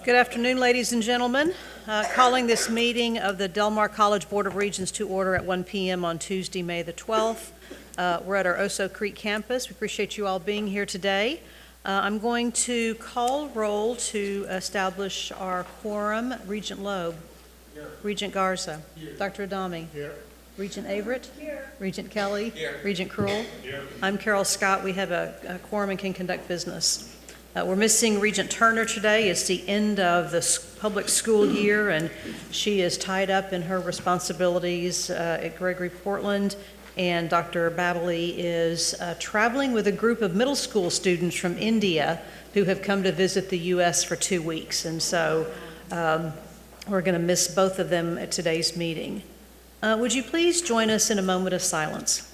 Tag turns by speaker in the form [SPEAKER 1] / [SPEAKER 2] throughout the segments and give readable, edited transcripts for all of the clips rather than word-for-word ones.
[SPEAKER 1] Good afternoon, ladies and gentlemen. Calling this meeting of the Del Mar College Board of Regents to order at 1 p.m. on Tuesday, May the 12th. We're at our Oso Creek campus. We appreciate you all being here today. I'm going to call roll to establish our quorum. Regent Loeb. Here. Regent Garza. Here. Dr. Adami. Here. Regent Averett. Here. Regent Kelly. Here. Regent Krull. Here. I'm Carol Scott. We have a quorum and can conduct business. We're missing Regent Turner today. It's the end of the public school year, and she is tied up in her responsibilities at Gregory Portland. And Dr. Babley is traveling with a group of middle school students from India who have come to visit the U.S. for 2 weeks. And so we're going to miss both of them at today's meeting. Would you please join us in a moment of silence?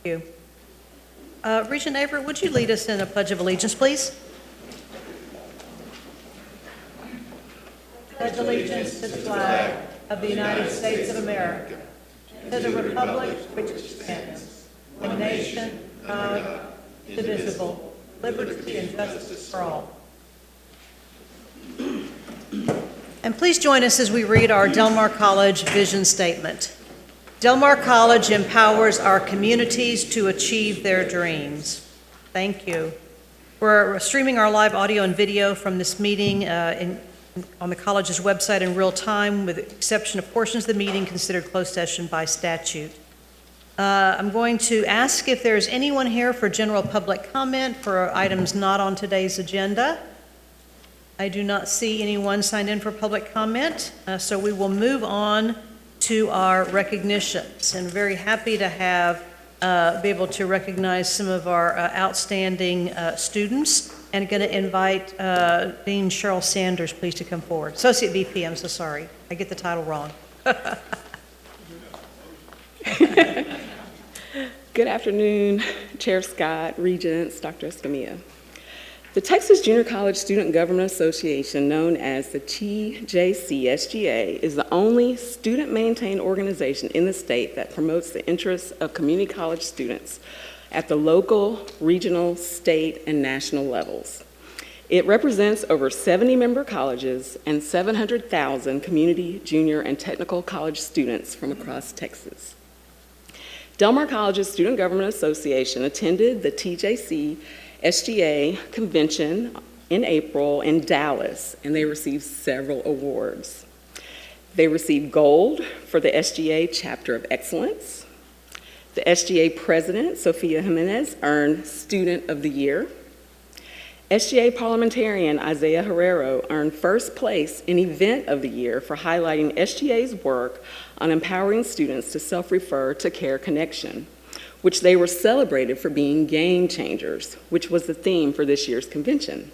[SPEAKER 1] Thank you. Regent Averett, would you lead us in a Pledge of Allegiance, please? Pledge allegiance to the flag of the United States of America, to the republic which stands, one nation, God, indivisible, liberty and justice for all. And please join us as we read our Del Mar College vision statement. Del Mar College empowers our communities to achieve their dreams. Thank you. We're streaming our live audio and video from this meeting on the college's website in real time, with the exception of portions of the meeting considered closed session by statute. I'm going to ask if there's anyone here for general public comment for items not on today's agenda. I do not see anyone signed in for public comment, so we will move on to our recognitions, and very happy to have be able to recognize some of our outstanding students, and going to invite Dean Cheryl Sanders, please, to come forward. Associate VP, I'm so sorry, I get the title wrong.
[SPEAKER 2] Good afternoon, Chair Scott, Regents, Dr. Escamilla. The Texas Junior College Student Government Association, known as the TJC-SGA, is the only student-maintained organization in the state that promotes the interests of community college students at the local, regional, state, and national levels. It represents over 70 member colleges and 700,000 community, junior, and technical college students from across Texas. Del Mar College's Student Government Association attended the TJC-SGA convention in April in Dallas, and they received several awards. They received gold for the SGA Chapter of Excellence. The SGA President, Sophia Jimenez, earned Student of the Year. SGA Parliamentarian Isaiah Herrero earned first place in Event of the Year for highlighting SGA's work on empowering students to self-refer to Care Connection, which they were celebrated for being game changers, which was the theme for this year's convention.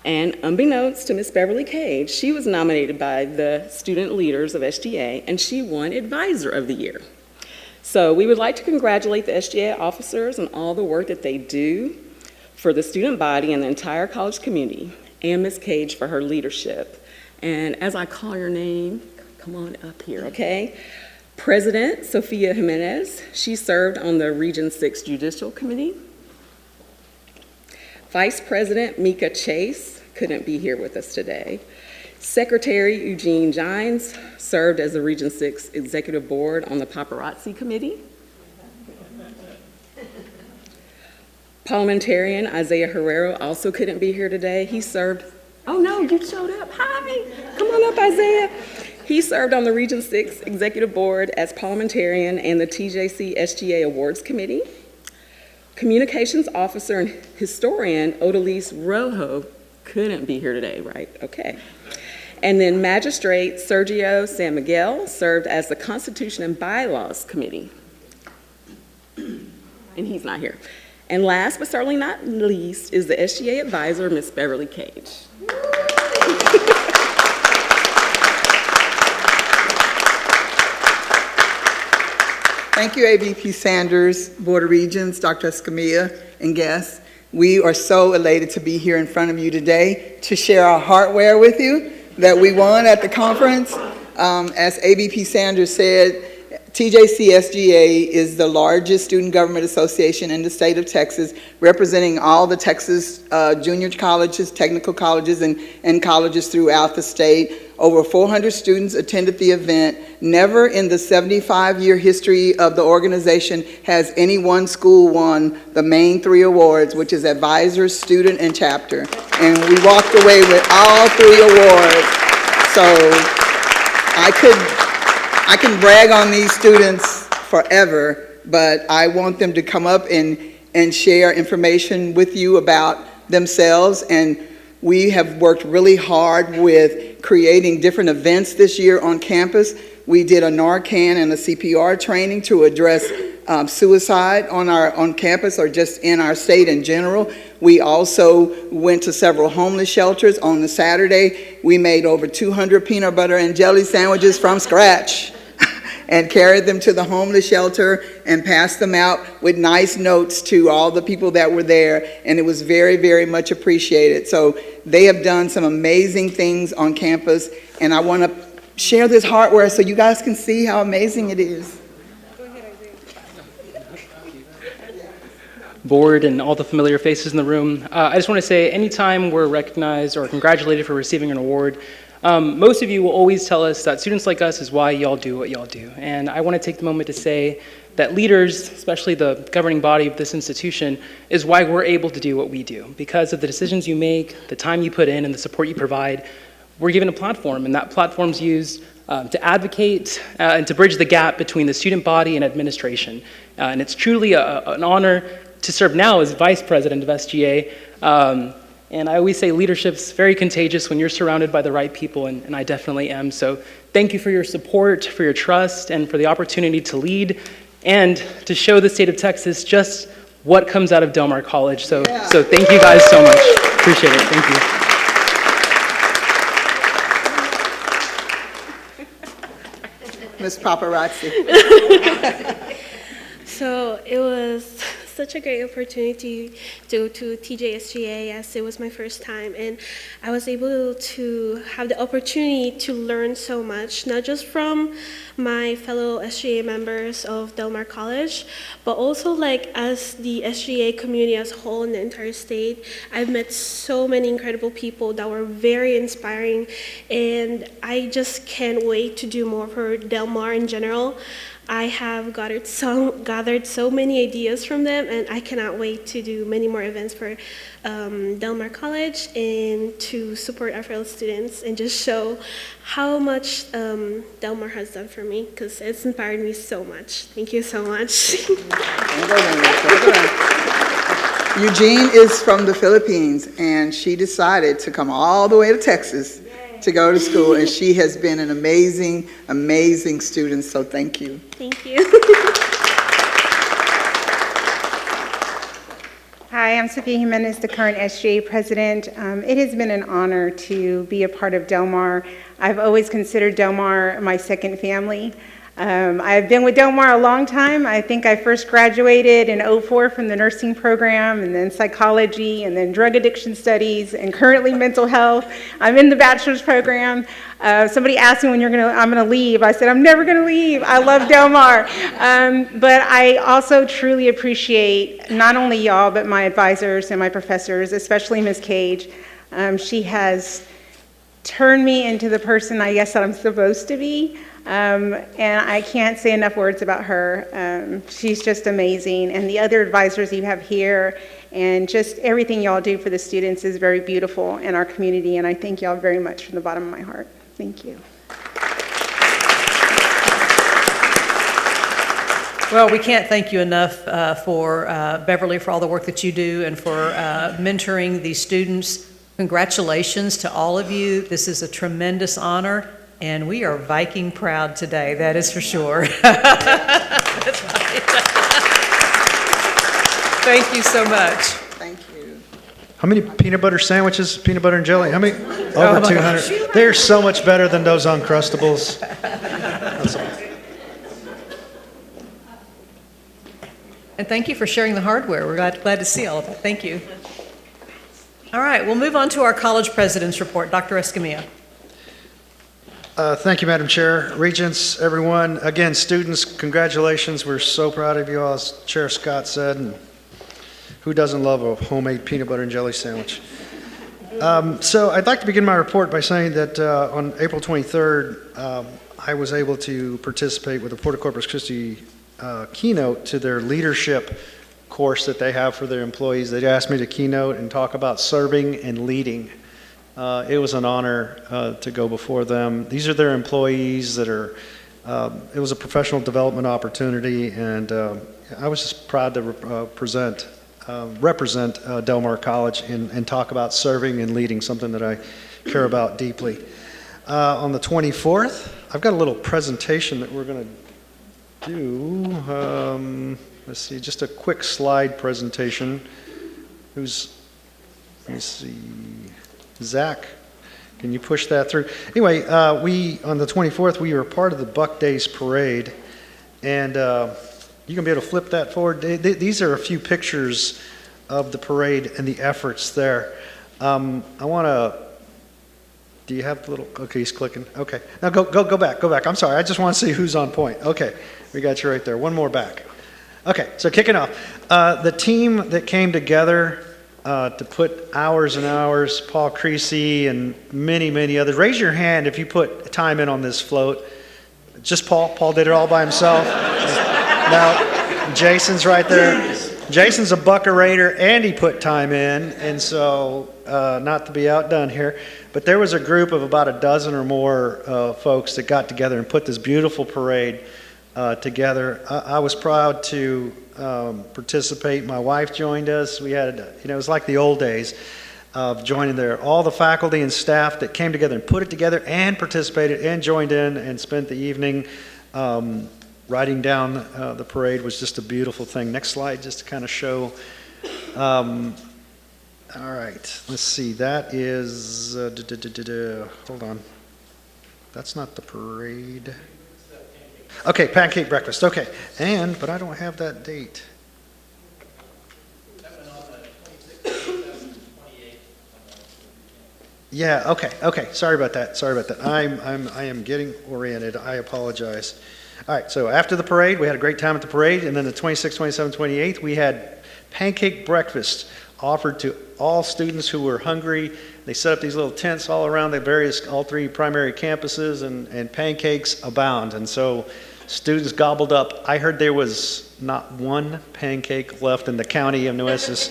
[SPEAKER 2] And unbeknownst to Miss Beverly Cage, she was nominated by the student leaders of SGA, and she won Advisor of the Year. So we would like to congratulate the SGA officers on all the work that they do for the student body and the entire college community, and Miss Cage for her leadership. And as I call your name, come on up here, okay? President Sophia Jimenez, she served on the Region 6 Judicial Committee. Vice President Mika Chase couldn't be here with us today. Secretary Eugene Gines served as the Region 6 Executive Board on the Paparazzi Committee. Parliamentarian Isaiah Herrero also couldn't be here today. He served, oh no, you showed up, hi, come on up, Isaiah. He served on the Region 6 Executive Board as parliamentarian and the TJC-SGA Awards Committee. Communications Officer and Historian Odalise Rojo couldn't be here today, right? Okay. And then Magistrate Sergio San Miguel served as the Constitution and Bylaws Committee. And he's not here. And last but certainly not least is the SGA Advisor, Miss Beverly Cage.
[SPEAKER 3] Thank you, AVP Sanders, Board of Regents, Dr. Escamilla, and guests. We are so elated to be here in front of you today to share our hardware with you that we won at the conference. As ABP Sanders said, TJCSGA is the largest student government association in the state of Texas, representing all the Texas junior colleges, technical colleges, and colleges throughout the state. Over 400 students attended the event. Never in the 75-year history of the organization has any one school won the main 3 awards, which is advisor, student, and chapter. And we walked away with all 3 awards. So I can brag on these students forever, but I want them to come up and share information with you about themselves. And we have worked really hard with creating different events this year on campus. We did a Narcan and a CPR training to address suicide on campus or just in our state in general. We also went to several homeless shelters. On the Saturday, we made over 200 peanut butter and jelly sandwiches from scratch and carried them to the homeless shelter and passed them out with nice notes to all the people that were there, and it was very, very much appreciated. So they have done some amazing things on campus, and I want to share this hardware so you guys can see how amazing it is.
[SPEAKER 4] Board and all the familiar faces in the room. I just want to say, anytime we're recognized or congratulated for receiving an award, most of you will always tell us that students like us is why y'all do what y'all do. And I want to take the moment to say that leaders, especially the governing body of this institution, is why we're able to do what we do. Because of the decisions you make, the time you put in, and the support you provide, we're given a platform, and that platform's used to advocate and to bridge the gap between the student body and administration. And it's truly an honor to serve now as vice president of SGA. And I always say leadership's very contagious when you're surrounded by the right people, and I definitely am. So thank you for your support, for your trust, and for the opportunity to lead and to show the state of Texas just what comes out of Del Mar College. So thank you guys so much. Appreciate it. Thank you.
[SPEAKER 3] Ms. Paparazzi.
[SPEAKER 5] So it was such a great opportunity to go to TJSGA, as it was my first time, and I was able to have the opportunity to learn so much, not just from my fellow SGA members of Del Mar College, but also like as the SGA community as a whole in the entire state. I've met so many incredible people that were very inspiring, and I just can't wait to do more for Del Mar in general. I have gathered so many ideas from them, and I cannot wait to do many more events for Del Mar College and to support our fellow students and just show how much Del Mar has done for me, because it's inspired me so much. Thank you so much.
[SPEAKER 3] Eugene is from the Philippines, and she decided to come all the way to Texas to go to school, and she has been an amazing, amazing student, so thank you.
[SPEAKER 5] Thank you.
[SPEAKER 6] Hi, I'm Sophia Jimenez, the current SGA president. It has been an honor to be a part of Del Mar. I've always considered Del Mar my second family. I've been with Del Mar a long time. I think I first graduated in '04 from the nursing program, and then psychology, and then drug addiction studies, and currently mental health. I'm in the bachelor's program. Somebody asked me when I'm gonna leave. I said, I'm never gonna leave. I love Del Mar. But I also truly appreciate not only y'all, but my advisors and my professors, especially Ms. Cage. She has turned me into the person I guess that I'm supposed to be. And I can't say enough words about her. She's just amazing. And the other advisors you have here, and just everything y'all do for the students is very beautiful in our community. And I thank y'all very much from the bottom of my heart. Thank you.
[SPEAKER 1] Well, we can't thank you enough for Beverly, for all the work that you do and for mentoring these students. Congratulations to all of you. This is a tremendous honor. And we are Viking proud today, that is for sure. That's right. Thank you so much.
[SPEAKER 3] Thank you.
[SPEAKER 7] How many peanut butter sandwiches, peanut butter and jelly? How many? Over 200. They're so much better than those Uncrustables.
[SPEAKER 1] And thank you for sharing the hardware. We're glad to see all of it. Thank you. All right, we'll move on to our college president's report. Dr. Escamilla.
[SPEAKER 7] Thank you, Madam Chair. Regents, everyone. Again, students, congratulations. We're so proud of you all, as Chair Scott said. And who doesn't love a homemade peanut butter and jelly sandwich? So I'd like to begin my report by saying that on April 23rd, I was able to participate with the Port of Corpus Christi keynote to their leadership course that they have for their employees. They asked me to keynote and talk about serving and leading. It was an honor to go before them. These are their employees that are, it was a professional development opportunity, and I was just proud to represent Del Mar College and talk about serving and leading, something that I care about deeply. On the 24th, I've got a little presentation that we're going to do. Let's see, just a quick slide presentation. Let me see, Zach, can you push that through? Anyway, on the 24th, we were part of the Buck Days Parade, and you can be able to flip that forward. These are a few pictures of the parade and the efforts there. I want to, do you have the little, okay, he's clicking. Okay, now go back. I'm sorry, I just want to see who's on point. Okay, we got you right there. One more back. Okay, so kicking off. The team that came together to put hours and hours, Paul Creasy and many others. Raise your hand if you put time in on this float. Just Paul? Paul did it all by himself? Now, Jason's right there. Jason's a buckerator and he put time in, and so not to be outdone here, but there was a group of about a dozen or more folks that got together and put this beautiful parade together. I was proud to participate. My wife joined us. We had, it was like the old days of joining there. All the faculty and staff that came together and put it together and participated and joined in and spent the evening riding down the parade was just a beautiful thing. Next slide, just to kind of show. All right, let's see. That is, hold on. That's not the parade. Okay, pancake breakfast. Okay, but I don't have that date. Yeah. Okay. Sorry about that. I am getting oriented. I apologize. All right. So after the parade, we had a great time at the parade, and then the 26th, 27th, 28th, we had pancake breakfast offered to all students who were hungry. They set up these little tents all around all three primary campuses, and pancakes abound. And so students gobbled up. I heard there was not one pancake left in the county of Nueces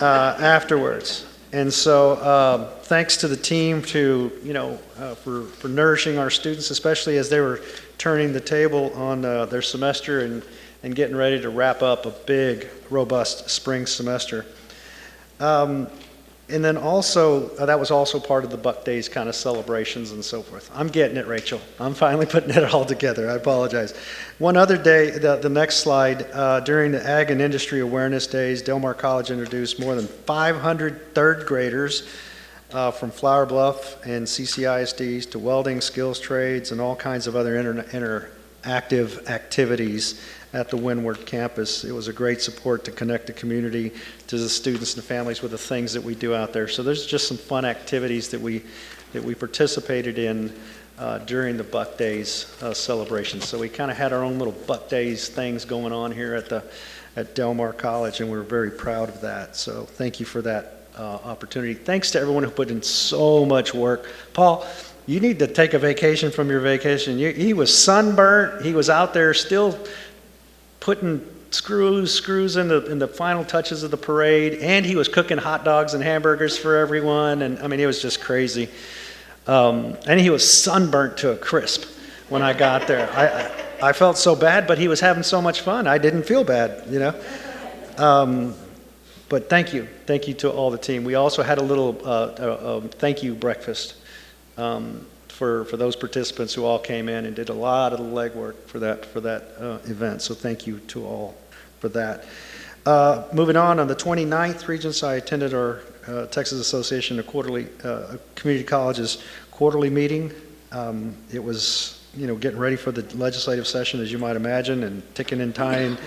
[SPEAKER 7] afterwards. And so thanks to the team for nourishing our students, especially as they were turning the table on their semester and getting ready to wrap up a big, robust spring semester. And then also, that was also part of the Buck Days kind of celebrations and so forth. I'm getting it, Rachel. I'm finally putting it all together. I apologize. One other day, the next slide, during the Ag and Industry Awareness Days, Del Mar College introduced more than 500 third graders from Flower Bluff and CCISDs to welding, skills trades, and all kinds of other interactive activities at the Windward campus. It was a great support to connect the community to the students and the families with the things that we do out there. So there's just some fun activities that we participated in during the Buck Days celebration. So we kind of had our own little Buck Days things going on here at Del Mar College, and we're very proud of that. So thank you for that opportunity. Thanks to everyone who put in so much work. Paul, you need to take a vacation from your vacation. He was sunburnt. He was out there still putting screws in the final touches of the parade, and he was cooking hot dogs and hamburgers for everyone, and I mean, it was just crazy. And he was sunburnt to a crisp when I got there. I felt so bad, but he was having so much fun. I didn't feel bad, But thank you to all the team. We also had a little thank you breakfast for those participants who all came in and did a lot of the legwork for that event. So thank you to all for that. Moving on the 29th, Regents, I attended our Texas Association of Community Colleges quarterly meeting. It was, getting ready for the legislative session, as you might imagine, and ticking and tying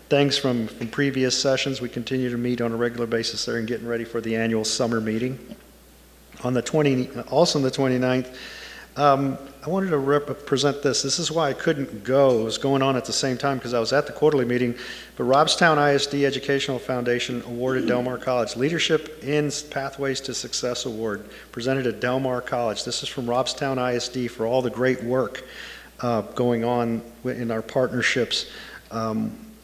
[SPEAKER 7] things from previous sessions. We continue to meet on a regular basis there and getting ready for the annual summer meeting. Also on the 29th, I wanted to present this. This is why I couldn't go. It was going on at the same time because I was at the quarterly meeting. But Robstown ISD Educational Foundation awarded Del Mar College Leadership in Pathways to Success Award, presented at Del Mar College. This is from Robstown ISD for all the great work going on in our partnerships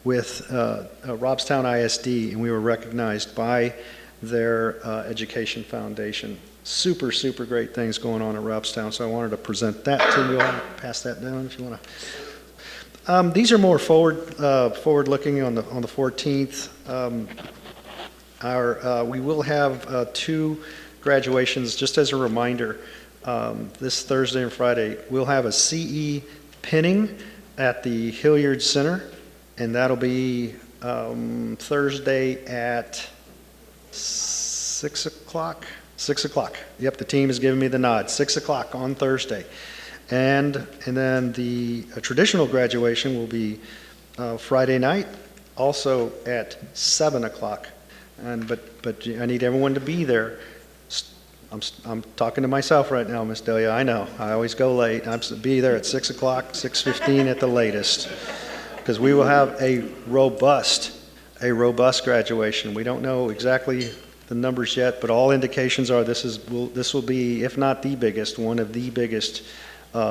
[SPEAKER 7] with Robstown ISD, and we were recognized by their education foundation. Super, super great things going on at Robstown, so I wanted to present that to you. I'll pass that down if you want to. These are more forward-looking on the 14th. We will have 2 graduations, just as a reminder. This Thursday and Friday, we'll have a CE pinning at the Hilliard Center, and that'll be Thursday at 6 o'clock. 6 o'clock. Yep, the team has given me the nod. 6 o'clock on Thursday. And then the traditional graduation will be Friday night, also at 7 o'clock. But I need everyone to be there. I'm talking to myself right now, Miss Delia. I know. I always go late. I'm be there at 6 o'clock, 6:15 at the latest, because we will have a robust graduation. We don't know exactly the numbers yet, but all indications are this will be, if not the biggest, one of the biggest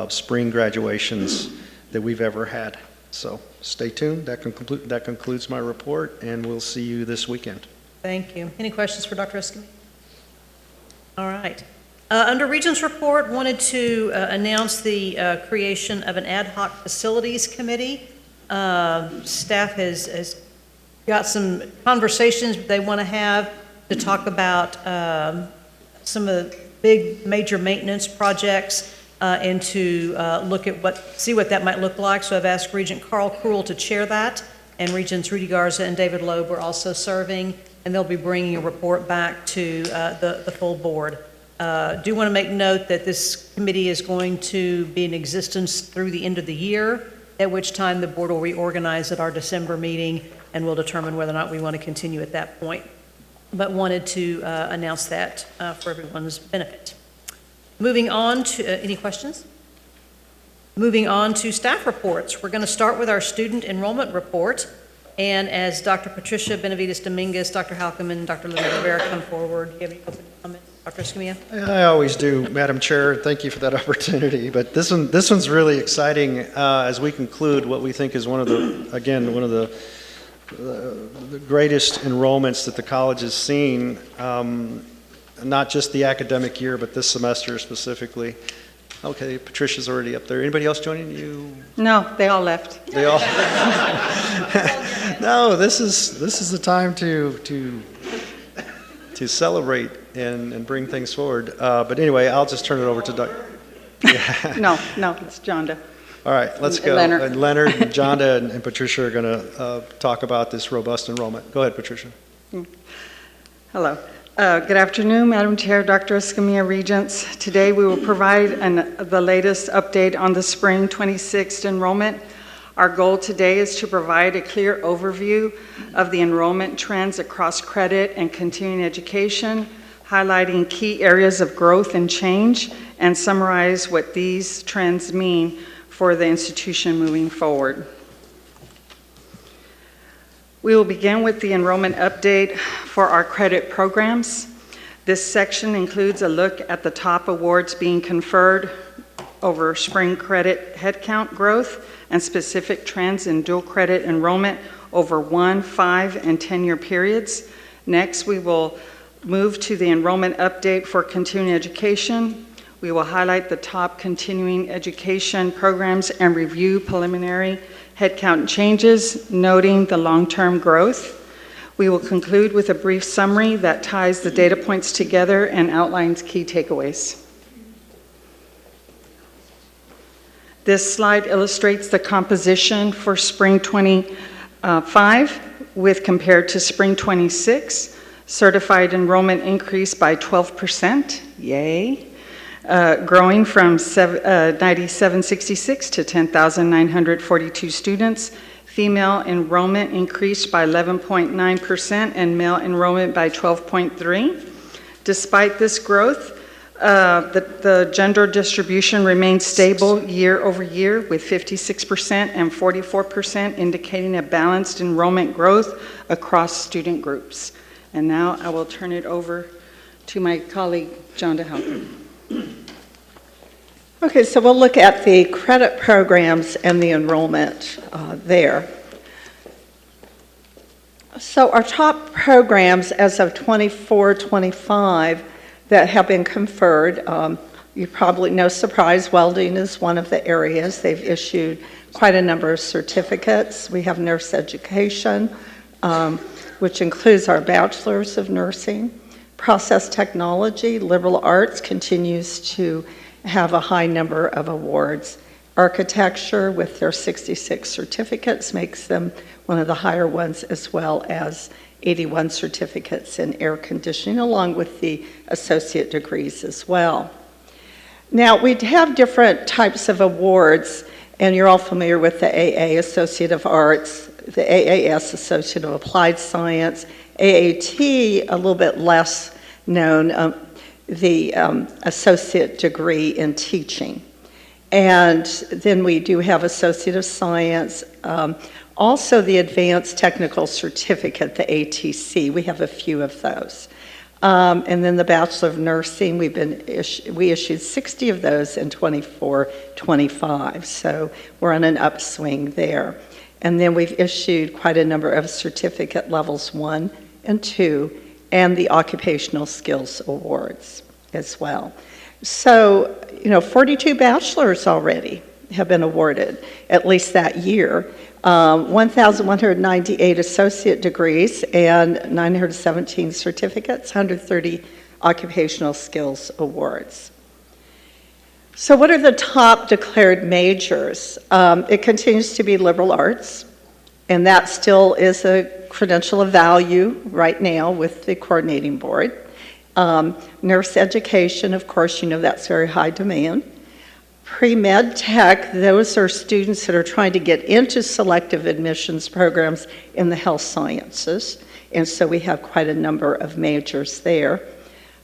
[SPEAKER 7] spring graduations that we've ever had. So stay tuned. That concludes my report, and we'll see you this weekend.
[SPEAKER 1] Thank you. Any questions for Dr. Escamilla? All right. Under Regents report, wanted to announce the creation of an ad hoc facilities committee. Staff has got some conversations they want to have to talk about some of the big major maintenance projects and to look at see what that might look like. So I've asked Regent Carl Krull to chair that, and Regents Rudy Garza and David Loeb are also serving, and they'll be bringing a report back to the full board. Do want to make note that this committee is going to be in existence through the end of the year, at which time the board will reorganize at our December meeting, and we'll determine whether or not we want to continue at that point. But wanted to announce that for everyone's benefit. Moving on to, any questions? Moving on to staff reports. We're going to start with our student enrollment report. And as Dr. Patricia Benavides Dominguez, Dr. Halcom, and Dr. Linda Rivera come forward, do you have any opening comments? Dr. Escamilla?
[SPEAKER 7] I always do, Madam Chair. Thank you for that opportunity. But this one's really exciting as we conclude what we think is one of the greatest enrollments that the college has seen, not just the academic year, but this semester specifically. Okay, Patricia's already up there. Anybody else joining you?
[SPEAKER 8] No, they all left.
[SPEAKER 7] They all. No, this is the time to celebrate and bring things forward. But anyway, I'll just turn it over to Dr.
[SPEAKER 8] No, it's Jonda.
[SPEAKER 7] All right, let's go.
[SPEAKER 8] Leonard.
[SPEAKER 7] And Leonard, and Jonda, and Patricia are going to talk about this robust enrollment. Go ahead, Patricia.
[SPEAKER 8] Hello. Good afternoon, Madam Chair, Dr. Escamilla, Regents. Today we will provide the latest update on the spring 26th enrollment. Our goal today is to provide a clear overview of the enrollment trends across credit and continuing education, highlighting key areas of growth and change, and summarize what these trends mean for the institution moving forward. We will begin with the enrollment update for our credit programs. This section includes a look at the top awards being conferred over spring credit headcount growth and specific trends in dual credit enrollment over 1, 5, and 10-year periods. Next, we will move to the enrollment update for continuing education. We will highlight the top continuing education programs and review preliminary headcount changes, noting the long-term growth. We will conclude with a brief summary that ties the data points together and outlines key takeaways. This slide illustrates the composition for spring 25 with compared to spring 26. Certified enrollment increased by 12%, yay. Growing from 9,766 to 10,942 students. Female enrollment increased by 11.9% and male enrollment by 12.3%. Despite this growth, The gender distribution remains stable year over year with 56% and 44% indicating a balanced enrollment growth across student groups. And now I will turn it over to my colleague, John DeHalter.
[SPEAKER 9] Okay, so we'll look at the credit programs and the enrollment there. So our top programs as of 24-25 that have been conferred, you probably, no surprise, welding is one of the areas. They've issued quite a number of certificates. We have nurse education, which includes our bachelor's of nursing. Process technology, liberal arts continues to have a high number of awards. Architecture, with their 66 certificates, makes them one of the higher ones, as well as 81 certificates in air conditioning, along with the associate degrees as well. Now, we have different types of awards, and you're all familiar with the AA, Associate of Arts, the AAS, Associate of Applied Science, AAT, a little bit less known, the associate degree in teaching. And then we do have Associate of Science, also the Advanced Technical Certificate, the ATC. We have a few of those. And then the Bachelor of Nursing, we issued 60 of those in 24-25, so we're on an upswing there. And then we've issued quite a number of certificate levels 1 and 2, and the Occupational Skills Awards as well. So, 42 bachelors already have been awarded, at least that year. 1,198 associate degrees and 917 certificates, 130 occupational skills awards. So what are the top declared majors? It continues to be liberal arts, and that still is a credential of value right now with the coordinating board. Nurse education, of course, that's very high demand. Pre-med tech, those are students that are trying to get into selective admissions programs in the health sciences, and so we have quite a number of majors there.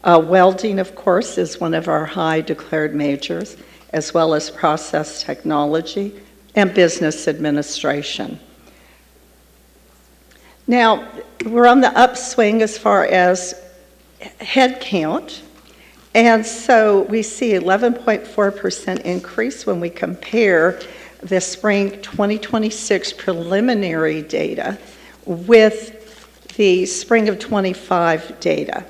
[SPEAKER 9] Welding, of course, is one of our high declared majors, as well as process technology and business administration. Now, we're on the upswing as far as head count. And so we see 11.4% increase when we compare the spring 2026 preliminary data with the spring of 25 data.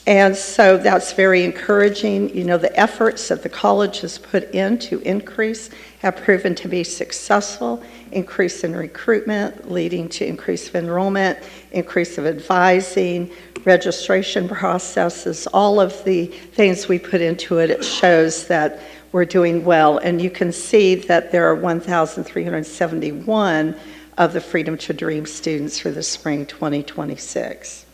[SPEAKER 9] And so that's very encouraging. The efforts that the college has put in to increase have proven to be successful. Increase in recruitment, leading to increase of enrollment, increase of advising, registration processes, all of the things we put into it, it shows that we're doing well. And you can see that there are 1,371 of the Freedom to Dream students for the spring 2026.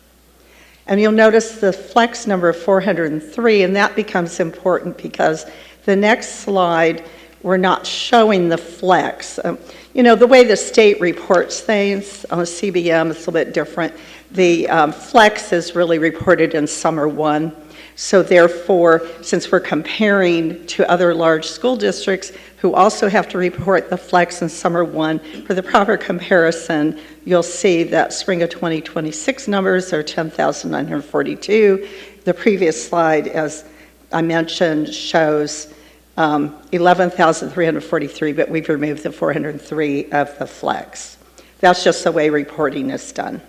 [SPEAKER 9] And you'll notice the flex number of 403, and that becomes important because the next slide, we're not showing the flex. The way the state reports things on a CBM is a little bit different. The flex is really reported in summer 1. So therefore, since we're comparing to other large school districts who also have to report the flex in summer 1, for the proper comparison, you'll see that spring of 2026 numbers are 10,942. The previous slide, as I mentioned, shows 11,343, but we've removed the 403 of the flex. That's just the way reporting is done.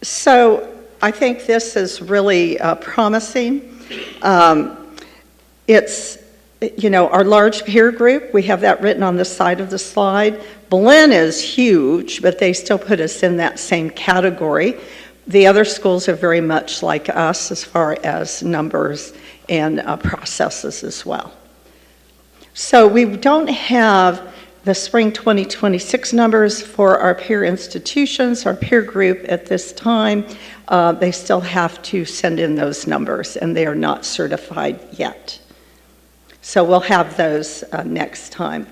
[SPEAKER 9] So I think this is really promising. It's, our large peer group, we have that written on the side of the slide. Belen is huge, but they still put us in that same category. The other schools are very much like us as far as numbers and processes as well. So we don't have the spring 2026 numbers for our peer institutions, our peer group at this time. They still have to send in those numbers, and they are not certified yet. So we'll have those next time.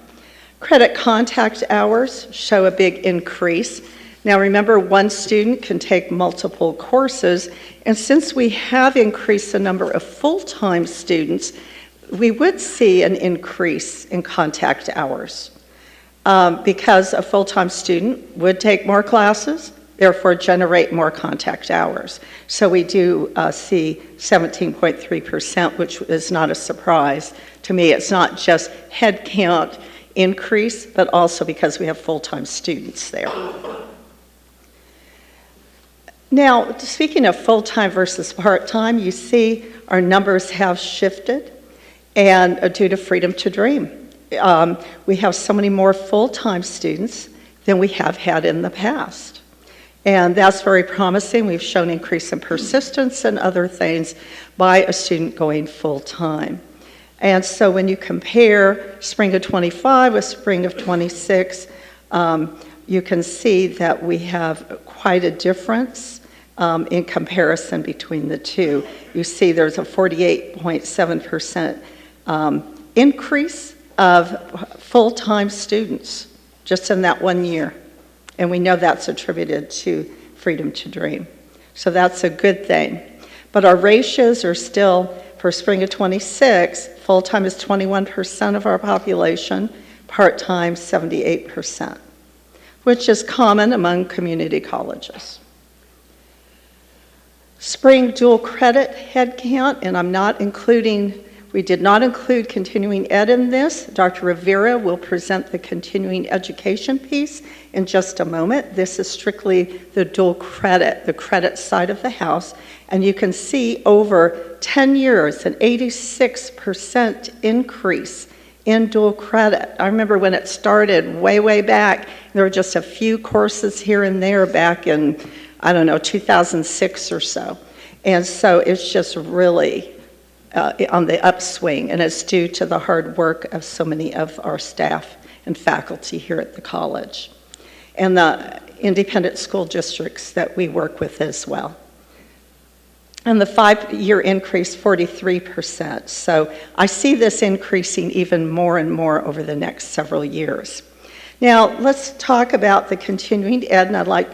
[SPEAKER 9] Credit contact hours show a big increase. Now remember, one student can take multiple courses, and since we have increased the number of full-time students, we would see an increase in contact hours because a full-time student would take more classes, therefore generate more contact hours. So we do see 17.3%, which is not a surprise. To me, it's not just head count increase, but also because we have full-time students there. Now, speaking of full-time versus part-time, you see our numbers have shifted, and due to Freedom to Dream. We have so many more full-time students than we have had in the past. And that's very promising. We've shown increase in persistence and other things by a student going full-time. And so when you compare spring of 25 with spring of 26, you can see that we have quite a difference in comparison between the two. You see there's a 48.7% increase of full-time students just in that 1 year. And we know that's attributed to Freedom to Dream. So that's a good thing. But our ratios are still, for spring of 26, full-time is 21% of our population, part-time 78%, which is common among community colleges. Spring dual credit headcount, and we did not include continuing ed in this. Dr. Rivera will present the continuing education piece in just a moment. This is strictly the dual credit, the credit side of the house. And you can see over 10 years, an 86% increase in dual credit. I remember when it started way, way back, there were just a few courses here and there back in, 2006 or so. And so it's just really on the upswing, and it's due to the hard work of so many of our staff and faculty here at the college, and the independent school districts that we work with as well. And the 5-year increase, 43%. So I see this increasing even more and more over the next several years. Now, let's talk about the continuing ed, and I'd like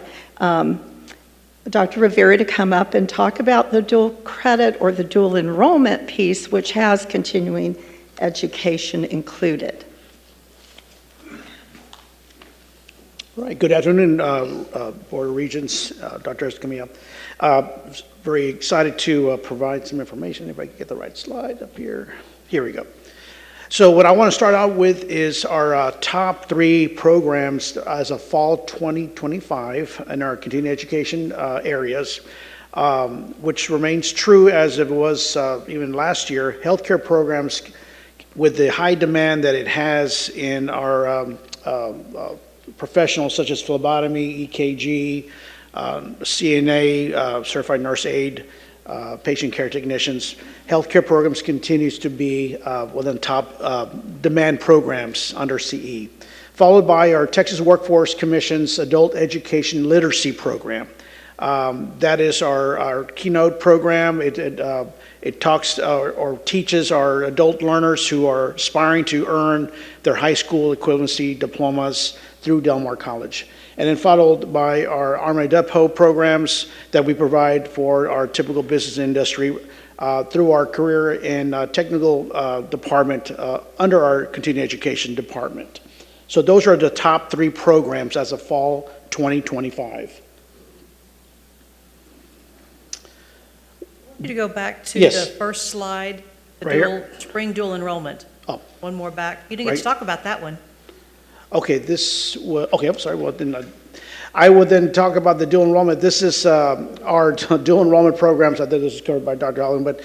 [SPEAKER 9] Dr. Rivera to come up and talk about the dual credit or the dual enrollment piece, which has continuing education included.
[SPEAKER 10] Right. Good afternoon, Board of Regents, Dr. Escamilla. Very excited to provide some information. If I can get the right slide up here. Here we go. So what I want to start out with is our top 3 programs as of fall 2025 in our continuing education areas, which remains true as it was even last year. Healthcare programs, with the high demand that it has in our professionals such as phlebotomy, EKG, CNA, certified nurse aide, patient care technicians. Healthcare programs continues to be within top demand programs under CE, followed by our Texas Workforce Commission's Adult Education Literacy Program. That is our keynote program. It talks or teaches our adult learners who are aspiring to earn their high school equivalency diplomas through Del Mar College. And then followed by our Army Depot programs that we provide for our typical business industry through our career and technical department under our continuing education department. So those are the top 3 programs as of fall 2025.
[SPEAKER 1] You to go back to
[SPEAKER 10] Yes.
[SPEAKER 1] the first slide, the
[SPEAKER 10] Right here?
[SPEAKER 1] spring dual enrollment.
[SPEAKER 10] Oh.
[SPEAKER 1] One more back. You didn't get to
[SPEAKER 10] Right.
[SPEAKER 1] talk about that one.
[SPEAKER 10] Okay, okay, I'm sorry. Well, then I would then talk about the dual enrollment. This is our dual enrollment programs. I think this is covered by Dr. Allen, but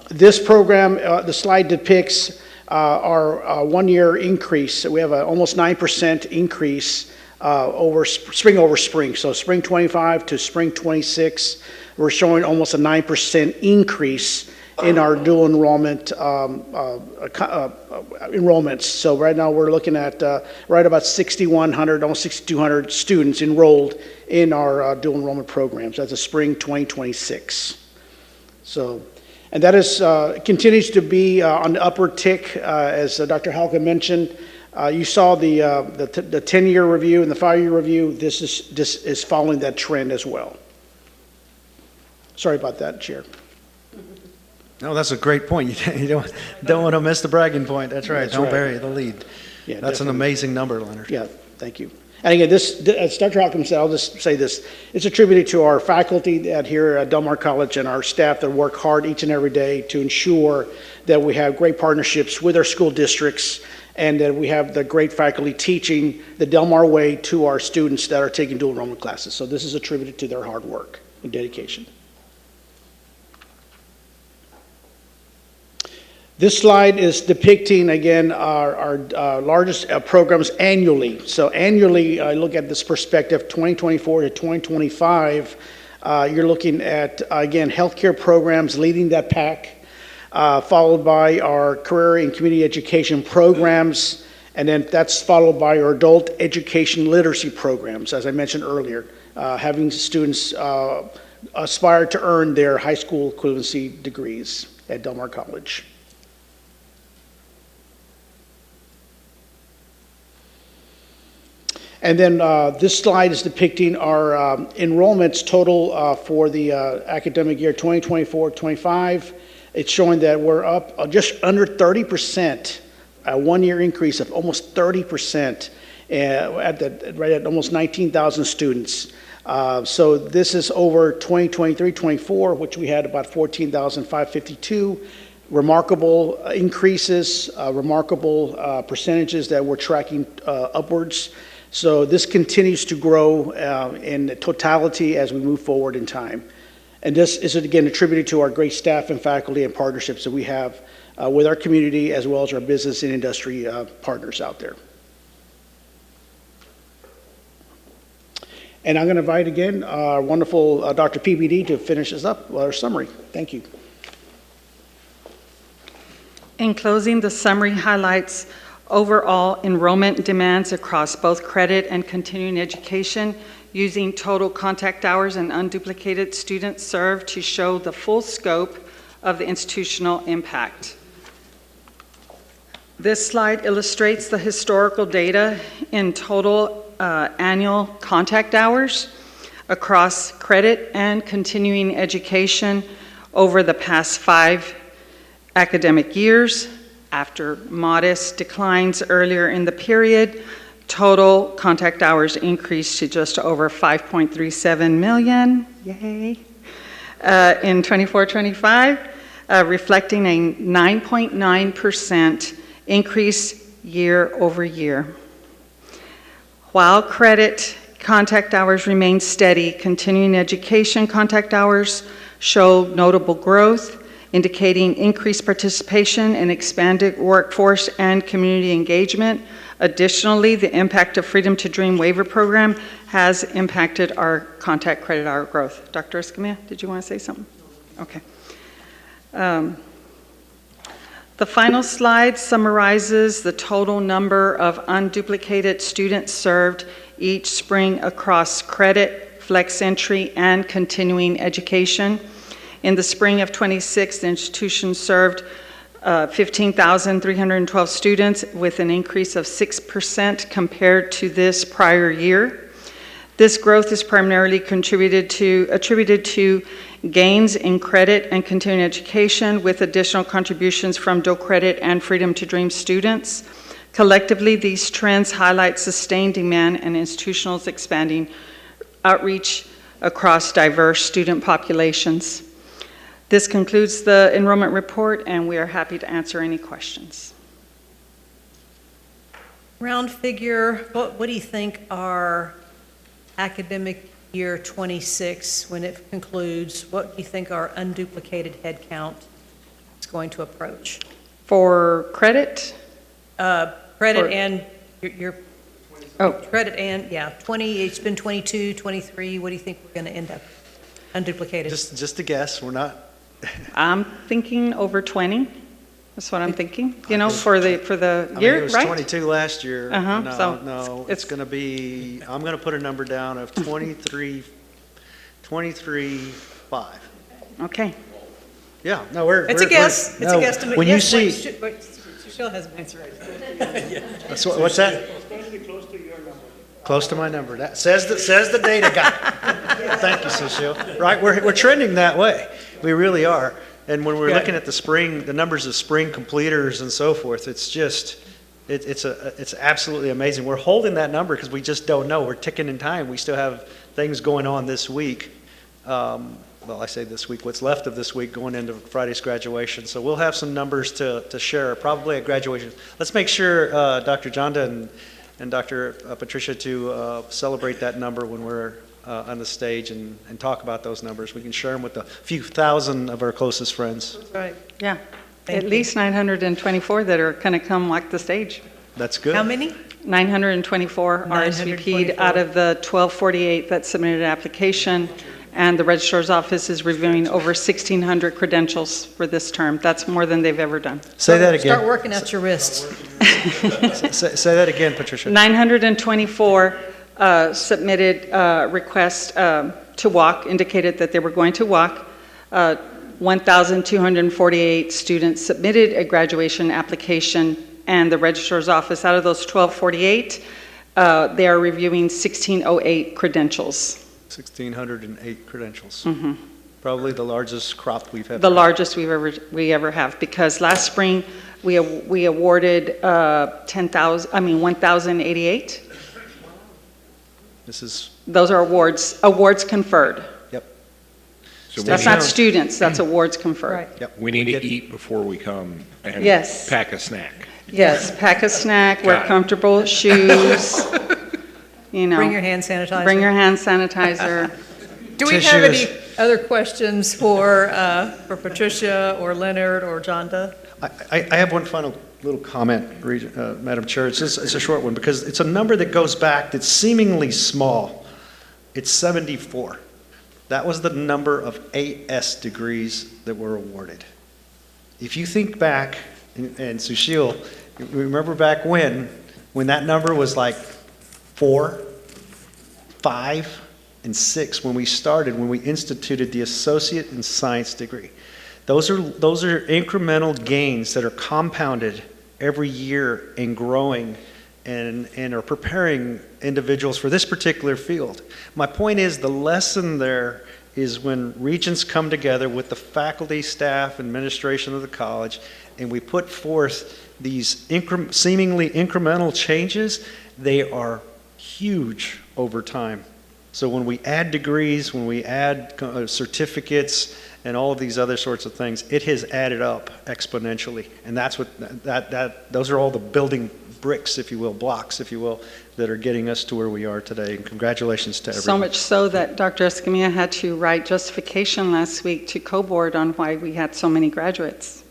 [SPEAKER 10] this program, the slide depicts our 1-year increase. We have an almost 9% increase over spring. So spring 25 to spring 26, we're showing almost a 9% increase in our dual enrollment enrollments. So right now we're looking at right about 6,100, almost 6,200 students enrolled in our dual enrollment programs as of spring 2026. So, and that is continues to be on the upward tick, as Dr. Halka mentioned. You saw the 10-year review and the 5-year review. This is following that trend as well. Sorry about that, Chair.
[SPEAKER 7] No, that's a great point. You don't want to miss the bragging point. That's right. Don't bury the lead.
[SPEAKER 10] Yeah,
[SPEAKER 7] that's an amazing number, Leonard.
[SPEAKER 10] Yeah, thank you. And again, as Dr. Holcomb said, I'll just say this. It's attributed to our faculty here at Del Mar College and our staff that work hard each and every day to ensure that we have great partnerships with our school districts and that we have the great faculty teaching the Del Mar way to our students that are taking dual enrollment classes. So this is attributed to their hard work and dedication. This slide is depicting, again, our largest programs annually. So annually, look at this perspective, 2024 to 2025. You're looking at, again, healthcare programs leading that pack, followed by our career and community education programs, and then that's followed by our adult education literacy programs, as I mentioned earlier, having students aspire to earn their high school equivalency degrees at Del Mar College. And then this slide is depicting our enrollments total for the academic year 2024-25. It's showing that we're up just under 30%, a one-year increase of almost 30% right at almost 19,000 students. So this is over 2023-24, which we had about 14,552. Remarkable increases, remarkable percentages that we're tracking upwards. So this continues to grow in totality as we move forward in time. And this is, again, attributed to our great staff and faculty and partnerships that we have with our community as well as our business and industry partners out there. And I'm going to invite again our wonderful Dr. PBD to finish us up with our summary. Thank you.
[SPEAKER 8] In closing, the summary highlights overall enrollment demands across both credit and continuing education using total contact hours and unduplicated students served to show the full scope of the institutional impact. This slide illustrates the historical data in total annual contact hours across credit and continuing education over the past 5 academic years. After modest declines earlier in the period, total contact hours increased to just over 5.37 million, yay, in 24-25, reflecting a 9.9% increase year over year. While credit contact hours remain steady, continuing education contact hours show notable growth, indicating increased participation and expanded workforce and community engagement. Additionally, the impact of Freedom to Dream waiver program has impacted our contact credit hour growth. Dr. Escamilla, did you want to say something? Okay. The final slide summarizes the total number of unduplicated students served each spring across credit, flex entry, and continuing education. In the spring of 26, the institution served 15,312 students with an increase of 6% compared to this prior year. This growth is primarily attributed to gains in credit and continuing education with additional contributions from dual credit and Freedom to Dream students. Collectively, these trends highlight sustained demand and institutions expanding outreach across diverse student populations. This concludes the enrollment report, and we are happy to answer any questions.
[SPEAKER 1] Round figure, what do you think our academic year 26, when it concludes, what do you think our unduplicated head count is going to approach?
[SPEAKER 8] For credit?
[SPEAKER 1] Credit and your credit and, 20, it's been 22, 23, what do you think we're going to end up unduplicated?
[SPEAKER 7] Just a guess, we're not.
[SPEAKER 8] I'm thinking over 20. That's what I'm thinking. You know, for the year,
[SPEAKER 7] it was
[SPEAKER 8] right?
[SPEAKER 7] 22 last year.
[SPEAKER 8] So
[SPEAKER 7] No, it's going to be. I'm going to put a number down of 23.5.
[SPEAKER 8] Okay.
[SPEAKER 7] Yeah. No, we're.
[SPEAKER 1] It's a guess. It's a guesstimate.
[SPEAKER 7] When
[SPEAKER 1] Yes,
[SPEAKER 7] you
[SPEAKER 1] wait,
[SPEAKER 7] see.
[SPEAKER 1] Still has an answer.
[SPEAKER 7] What's that? Close to my number. That says the data guy. Thank you, Sushil. Right, we're trending that way. We really are. And when we're looking at the numbers of spring completers and so forth, it's just, it's absolutely amazing. We're holding that number because we just don't know. We're ticking in time. We still have things going on this week. Well, I say this week, what's left of this week going into Friday's graduation. So we'll have some numbers to share, probably at graduation. Let's make sure Dr. Jonda and Dr. Patricia to celebrate that number when we're on the stage and talk about those numbers. We can share them with a few thousand of our closest friends.
[SPEAKER 1] Right.
[SPEAKER 8] Yeah,
[SPEAKER 1] Thank
[SPEAKER 8] at
[SPEAKER 1] you.
[SPEAKER 8] least 924 that are going to come walk the stage.
[SPEAKER 7] That's good.
[SPEAKER 1] How many?
[SPEAKER 8] 924 RSVP'd
[SPEAKER 1] 924.
[SPEAKER 8] out of the 1248 that submitted an application, and the registrar's office is reviewing over 1,600 credentials for this term. That's more than they've ever done.
[SPEAKER 7] Say that again.
[SPEAKER 1] Start working out your wrists.
[SPEAKER 7] Say that again, Patricia.
[SPEAKER 8] 924 submitted requests to walk, indicated that they were going to walk. 1,248 students submitted a graduation application, and the registrar's office, out of those 1,248, they are reviewing 1,608 credentials.
[SPEAKER 7] 1,608 credentials.
[SPEAKER 8] Mm-hmm.
[SPEAKER 7] Probably the largest crop we've had.
[SPEAKER 8] The largest we ever have, because last spring we awarded 1,088. Those are awards conferred.
[SPEAKER 7] Yep.
[SPEAKER 11] So
[SPEAKER 8] That's not students, that's awards conferred.
[SPEAKER 1] Right.
[SPEAKER 7] Yep.
[SPEAKER 11] we need to eat before we come and
[SPEAKER 8] Yes.
[SPEAKER 11] pack a snack.
[SPEAKER 8] Yes, pack a snack, wear
[SPEAKER 11] Got it.
[SPEAKER 8] comfortable shoes, you know.
[SPEAKER 1] Bring your hand sanitizer.
[SPEAKER 8] Bring your hand sanitizer.
[SPEAKER 1] Do we have any
[SPEAKER 7] Tissues.
[SPEAKER 1] other questions for Patricia or Leonard or Jonda?
[SPEAKER 7] I have one final little comment, Madam Chair. It's a short one because it's a number that goes back that's seemingly small. It's 74. That was the number of AS degrees that were awarded. If you think back, and Sushil, remember back when that number was like 4, 5, and 6 when we instituted the associate in science degree. Those are incremental gains that are compounded every year and growing and are preparing individuals for this particular field. My point is, the lesson there is when Regents come together with the faculty, staff, administration of the college, and we put forth these seemingly incremental changes, they are huge over time. So when we add degrees, when we add certificates, and all of these other sorts of things, it has added up exponentially. And that's what those are all the building bricks, if you will, blocks, if you will, that are getting us to where we are today. And congratulations to everyone.
[SPEAKER 8] So much so that Dr. Escamilla had to write justification last week to co-board on why we had so many graduates.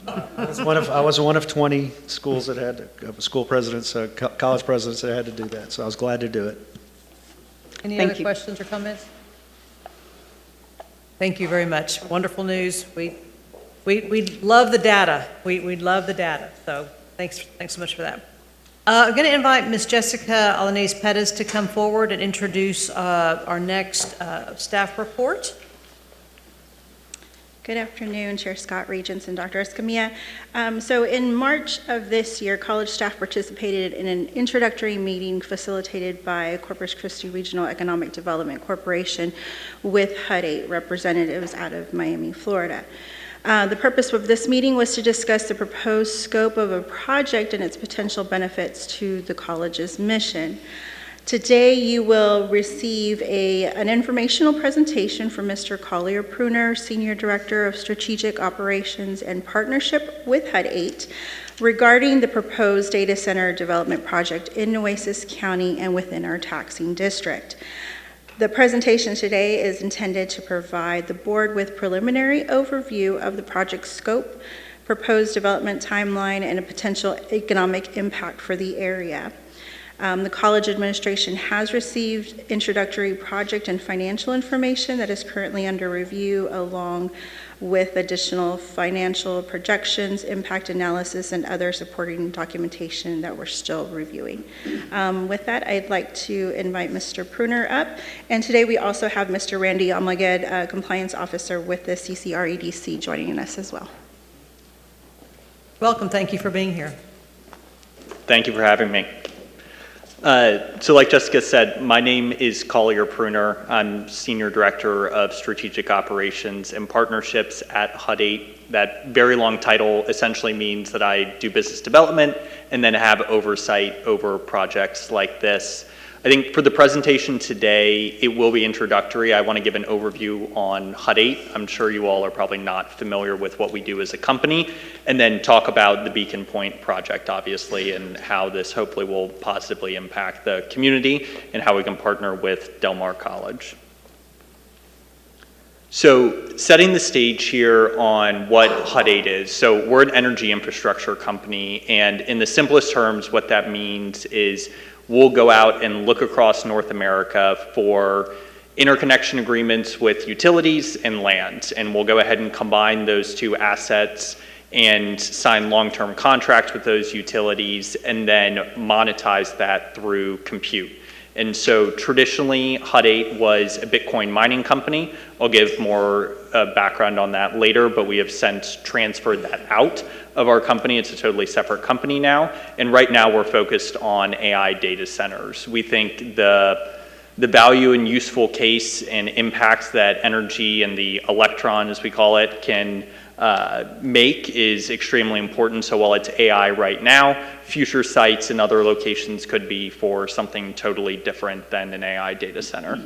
[SPEAKER 7] I was one of 20 schools that had school presidents, college presidents that had to do that. So I was glad to do it.
[SPEAKER 1] Any
[SPEAKER 8] Thank
[SPEAKER 1] other
[SPEAKER 8] you.
[SPEAKER 1] questions or comments? Thank you very much. Wonderful news. We love the data. We love the data. So thanks so much for that. I'm going to invite Ms. Jessica Alanis Pettis to come forward and introduce our next staff report.
[SPEAKER 12] Good afternoon, Chair Scott, Regents, and Dr. Escamilla. So in March of this year, college staff participated in an introductory meeting facilitated by Corpus Christi Regional Economic Development Corporation with HUD-8 representatives out of Miami, Florida. The purpose of this meeting was to discuss the proposed scope of a project and its potential benefits to the college's mission. Today, you will receive an informational presentation from Mr. Collier Pruner, Senior Director of Strategic Operations and Partnership with HUD-8, regarding the proposed data center development project in Nueces County and within our taxing district. The presentation today is intended to provide the board with preliminary overview of the project scope, proposed development timeline, and a potential economic impact for the area. The college administration has received introductory project and financial information that is currently under review, along with additional financial projections, impact analysis, and other supporting documentation that we're still reviewing. With that, I'd like to invite Mr. Pruner up. And today we also have Mr. Randy Almaged, Compliance Officer with the CCREDC, joining us as well.
[SPEAKER 1] Welcome. Thank you for being here.
[SPEAKER 13] Thank you for having me. So like Jessica said, my name is Collier Pruner. I'm Senior Director of Strategic Operations and Partnerships at HUD 8. That very long title essentially means that I do business development and then have oversight over projects like this. I think for the presentation today, it will be introductory. I want to give an overview on HUD 8. I'm sure you all are probably not familiar with what we do as a company, and then talk about the Beacon Point project, obviously, and how this hopefully will positively impact the community and how we can partner with Del Mar College. So setting the stage here on what HUD 8 is. So we're an energy infrastructure company, and in the simplest terms, what that means is we'll go out and look across North America for interconnection agreements with utilities and land, and we'll go ahead and combine those two assets and sign long-term contracts with those utilities and then monetize that through compute. And so traditionally, HUD 8 was a Bitcoin mining company. I'll give more background on that later, but we have since transferred that out of our company. It's a totally separate company now. And right now we're focused on AI data centers. We think the value and useful case and impacts that energy and the electron, as we call it, can make is extremely important. So while it's AI right now, future sites and other locations could be for something totally different than an AI data center.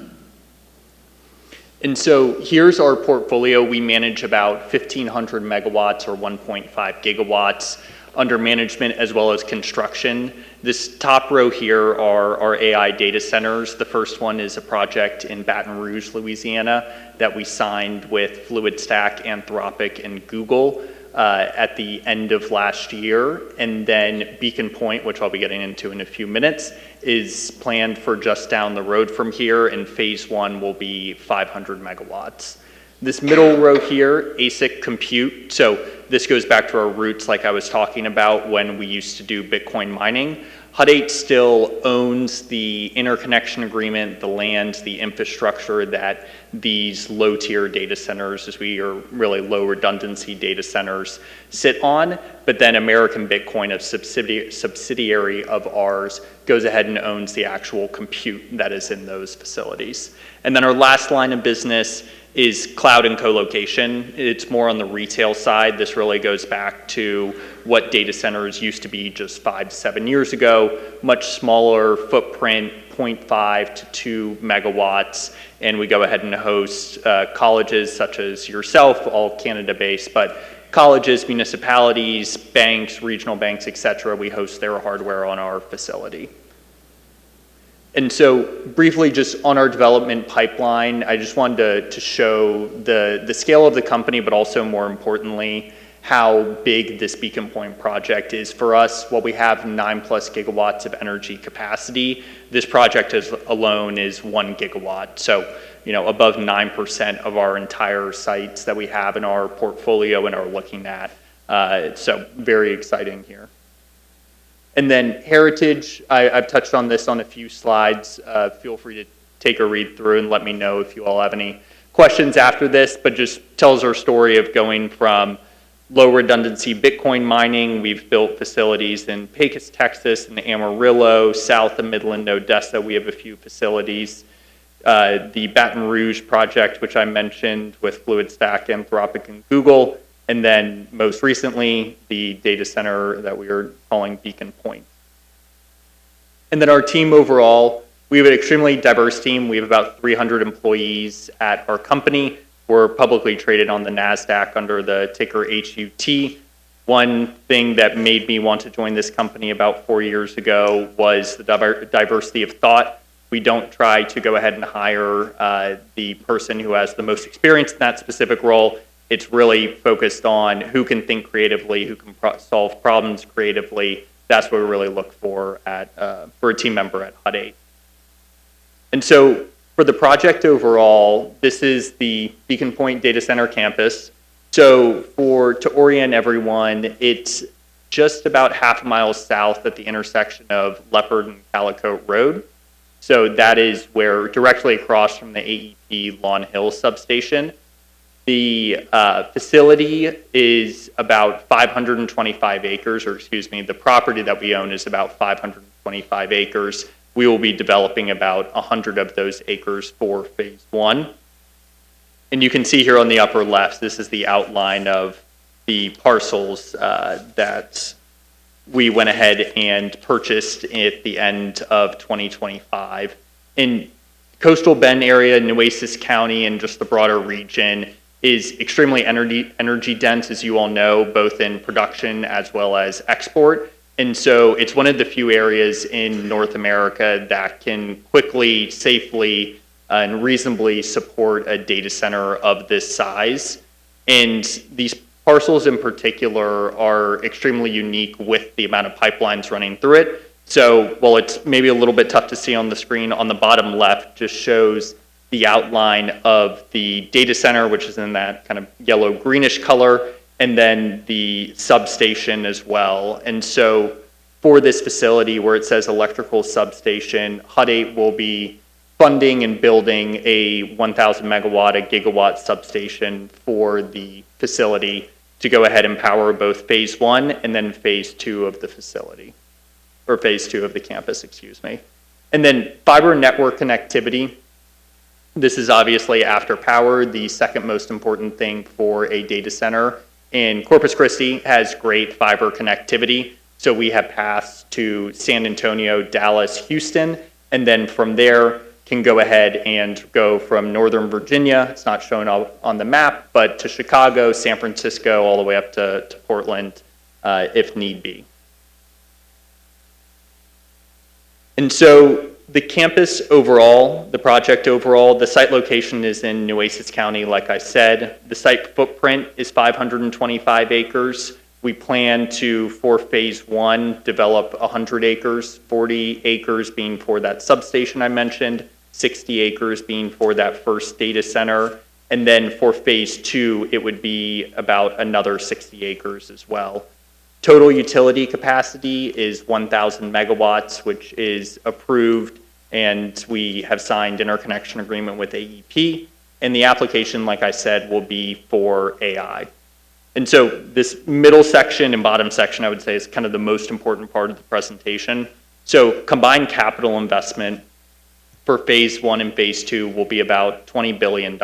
[SPEAKER 13] And so here's our portfolio. We manage about 1,500 megawatts or 1.5 gigawatts under management as well as construction. This top row here are our AI data centers. The first one is a project in Baton Rouge, Louisiana that we signed with FluidStack, Anthropic, and Google at the end of last year. And then Beacon Point, which I'll be getting into in a few minutes, is planned for just down the road from here, and phase one will be 500 megawatts. This middle row here, ASIC compute, so this goes back to our roots like I was talking about when we used to do Bitcoin mining. HUD 8 still owns the interconnection agreement, the land, the infrastructure that these low-tier data centers, as we are really low redundancy data centers, sit on, but then American Bitcoin, a subsidiary of ours, goes ahead and owns the actual compute that is in those facilities. And then our last line of business is cloud and co-location. It's more on the retail side. This really goes back to what data centers used to be just 5 to 7 years ago, much smaller footprint, 0.5 to 2 megawatts, and we go ahead and host colleges such as yourself, all Canada-based, but colleges, municipalities, banks, regional banks, et cetera, we host their hardware on our facility. And so briefly just on our development pipeline, I just wanted to show the scale of the company, but also more importantly, how big this Beacon Point project is for us. While we have 9+ gigawatts of energy capacity, this project alone is 1 gigawatt. So, you know, above 9% of our entire sites that we have in our portfolio and are looking at. So very exciting here. And then heritage, I've touched on this on a few slides. Feel free to take a read through and let me know if you all have any questions after this, but just tells our story of going from low redundancy Bitcoin mining. We've built facilities in Pecos, Texas, and Amarillo, south of Midland, Odessa. We have a few facilities. The Baton Rouge project, which I mentioned with FluidStack, Anthropic, and Google. And then most recently, the data center that we are calling Beacon Point. And then our team overall, we have an extremely diverse team. We have about 300 employees at our company. We're publicly traded on the NASDAQ under the ticker HUT. One thing that made me want to join this company about 4 years ago was the diversity of thought. We don't try to go ahead and hire the person who has the most experience in that specific role. It's really focused on who can think creatively, who can solve problems creatively. That's what we really look for for a team member at HUD 8. And so for the project overall, this is the Beacon Point Data Center campus. So to orient everyone, it's just about half a mile south at the intersection of Leopard and Calicote Road. So that is where directly across from the AEP Lawn Hill substation. The facility is about 525 acres, or excuse me, the property that we own is about 525 acres. We will be developing about 100 of those acres for phase one. And you can see here on the upper left, this is the outline of the parcels that we went ahead and purchased at the end of 2025. In Coastal Bend area, Nueces County, and just the broader region is extremely energy dense, as you all know, both in production as well as export. And so it's one of the few areas in North America that can quickly, safely, and reasonably support a data center of this size. And these parcels in particular are extremely unique with the amount of pipelines running through it. So while it's maybe a little bit tough to see on the screen, on the bottom left just shows the outline of the data center, which is in that kind of yellow greenish color, and then the substation as well. And so for this facility where it says electrical substation, HUD 8 will be funding and building a 1,000 megawatt, a gigawatt substation for the facility to go ahead and power both phase one and then phase two of the facility, or phase two of the campus, excuse me. And then fiber network connectivity. This is obviously after power, the second most important thing for a data center. And Corpus Christi has great fiber connectivity. So we have paths to San Antonio, Dallas, Houston, and then from there can go ahead and go from Northern Virginia, it's not shown on the map, but to Chicago, San Francisco, all the way up to Portland, if need be. And so the campus overall, the project overall, the site location is in Nueces County, like I said. The site footprint is 525 acres. We plan to, for phase one, develop 100 acres, 40 acres being for that substation I mentioned, 60 acres being for that first data center. And then for phase two, it would be about another 60 acres as well. Total utility capacity is 1,000 megawatts, which is approved, and we have signed interconnection agreement with AEP. And the application, like I said, will be for AI. And so this middle section and bottom section, I would say, is kind of the most important part of the presentation. So combined capital investment for phase one and phase two will be about $20 billion.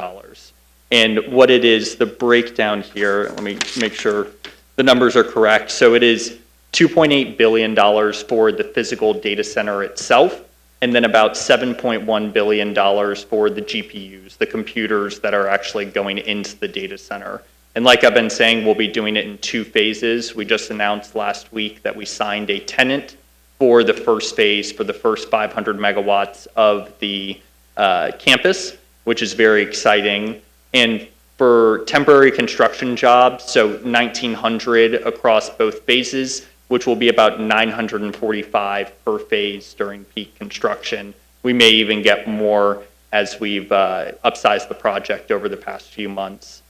[SPEAKER 13] And what it is, the breakdown here, let me make sure the numbers are correct. So it is $2.8 billion for the physical data center itself, and then about $7.1 billion for the GPUs, the computers that are actually going into the data center. And like I've been saying, we'll be doing it in two phases. We just announced last week that we signed a tenant for the first phase, for the first 500 megawatts of the campus, which is very exciting. And for temporary construction jobs, so 1,900 across both phases, which will be about 945 per phase during peak construction. We may even get more as we've upsized the project over the past few months.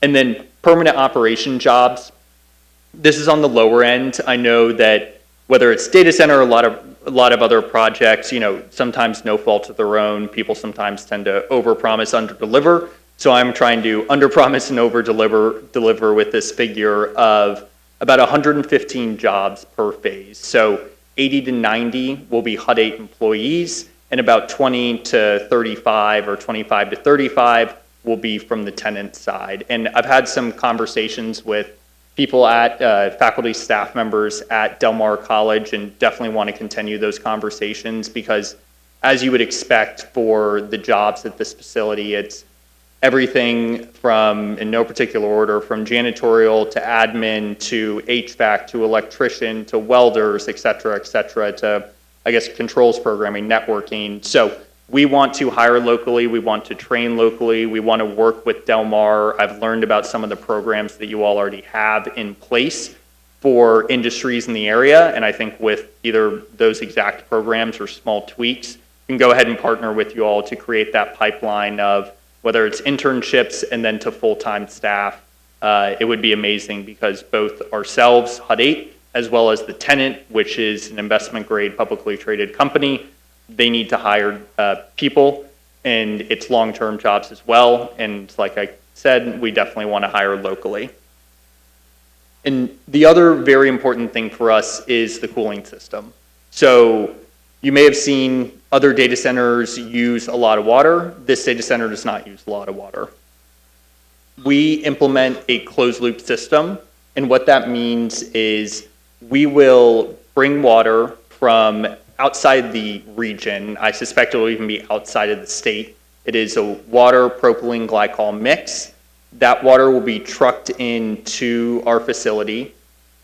[SPEAKER 13] And then permanent operation jobs. This is on the lower end. I know that whether it's data center or a lot of other projects, you know, sometimes no fault of their own. People sometimes tend to overpromise, underdeliver. So I'm trying to underpromise and overdeliver with this figure of about 115 jobs per phase. So 80 to 90 will be HUD 8 employees, and about 20 to 35 or 25 to 35 will be from the tenant side. And I've had some conversations with people at faculty, staff members at Del Mar College, and definitely want to continue those conversations because, as you would expect for the jobs at this facility, it's everything from, in no particular order, from janitorial to admin to HVAC to electrician to welders, et cetera, to, I guess, controls programming, networking. So we want to hire locally, we want to train locally, we want to work with Del Mar. I've learned about some of the programs that you all already have in place for industries in the area, and I think with either those exact programs or small tweaks, we can go ahead and partner with you all to create that pipeline of whether it's internships and then to full-time staff. It would be amazing because both ourselves, HUD 8, as well as the tenant, which is an investment-grade publicly traded company, they need to hire people, and it's long-term jobs as well. And like I said, we definitely want to hire locally. And the other very important thing for us is the cooling system. So you may have seen other data centers use a lot of water. This data center does not use a lot of water. We implement a closed loop system, and what that means is we will bring water from outside the region. I suspect it will even be outside of the state. It is a water propylene glycol mix. That water will be trucked into our facility.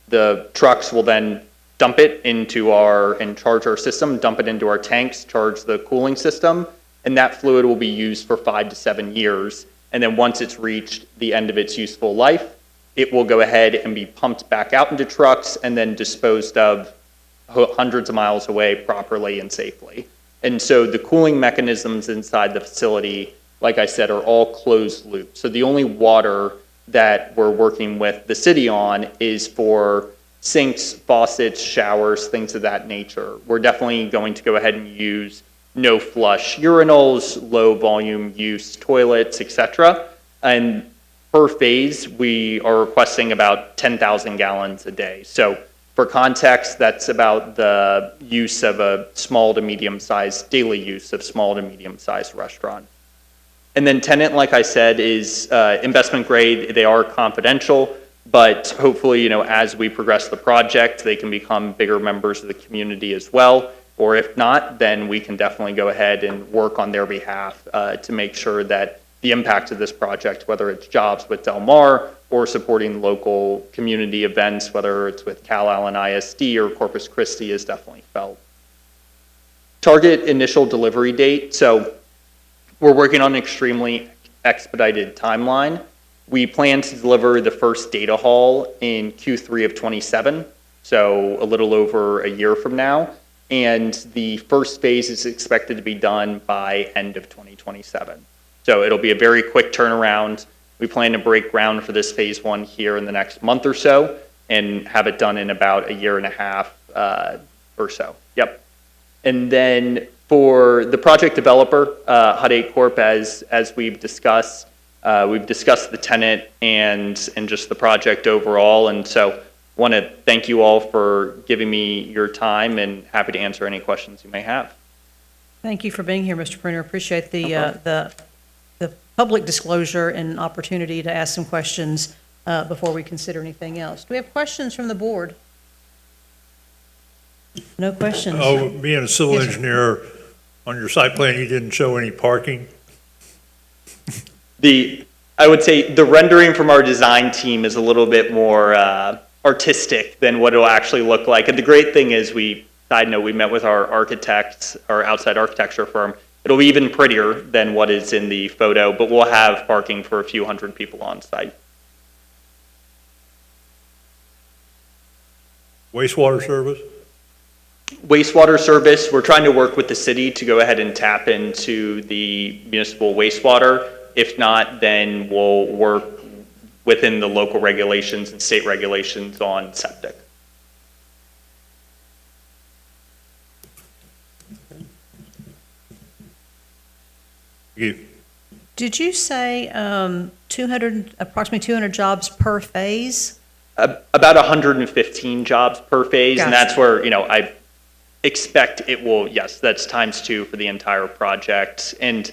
[SPEAKER 13] The trucks will then dump it into and charge our system, dump it into our tanks, charge the cooling system, and that fluid will be used for 5 to 7 years. And then once it's reached the end of its useful life, it will go ahead and be pumped back out into trucks and then disposed of hundreds of miles away properly and safely. And so the cooling mechanisms inside the facility, like I said, are all closed loop. So the only water that we're working with the city on is for sinks, faucets, showers, things of that nature. We're definitely going to go ahead and use no flush urinals, low volume use toilets, etc. And per phase, we are requesting about 10,000 gallons a day. So for context, that's about the use of a small to medium-sized, daily use of small to medium-sized restaurant. And then tenant, like I said, is investment grade. They are confidential, but hopefully, as we progress the project, they can become bigger members of the community as well. Or if not, then we can definitely go ahead and work on their behalf to make sure that the impact of this project, whether it's jobs with Del Mar or supporting local community events, whether it's with Cal Allen ISD or Corpus Christi, is definitely felt. Target initial delivery date. So we're working on an extremely expedited timeline. We plan to deliver the first data hall in Q3 of 27, so a little over a year from now. And the first phase is expected to be done by end of 2027. So it'll be a very quick turnaround. We plan to break ground for this phase 1 here in the next month or so and have it done in about a year and a half or so. Yep. And then for the project developer, HUD 8 Corp, as we've discussed the tenant and just the project overall. And so want to thank you all for giving me your time and happy to answer any questions you may have.
[SPEAKER 1] Thank you for being here, Mr. Pruner. Appreciate the public disclosure and opportunity to ask some questions before we consider anything else. Do we have questions from the board? No questions?
[SPEAKER 14] Oh, being a civil
[SPEAKER 1] Yes, sir.
[SPEAKER 14] engineer, on your site plan, you didn't show any parking?
[SPEAKER 13] I would say the rendering from our design team is a little bit more artistic than what it'll actually look like. And the great thing is we met with our architects, our outside architecture firm. It'll be even prettier than what is in the photo, but we'll have parking for a few hundred people on site.
[SPEAKER 14] Wastewater service?
[SPEAKER 13] Wastewater service, we're trying to work with the city to go ahead and tap into the municipal wastewater. If not, then we'll work within the local regulations and state regulations on septic.
[SPEAKER 1] Did you say approximately 200 jobs per phase?
[SPEAKER 13] About 115 jobs per phase, and
[SPEAKER 1] Gotcha.
[SPEAKER 13] that's where, I expect it will, yes, that's ×2 for the entire project. And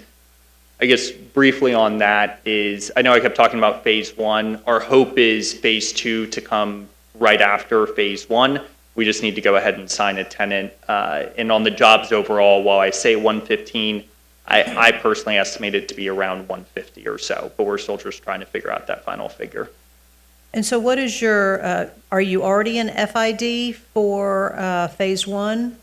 [SPEAKER 13] I guess briefly on that is, I know I kept talking about phase 1. Our hope is phase 2 to come right after phase 1. We just need to go ahead and sign a tenant. And on the jobs overall, while I say 115, I personally estimate it to be around 150 or so, but we're still just trying to figure out that final figure.
[SPEAKER 1] And so what is your, are you already in FID for phase 1?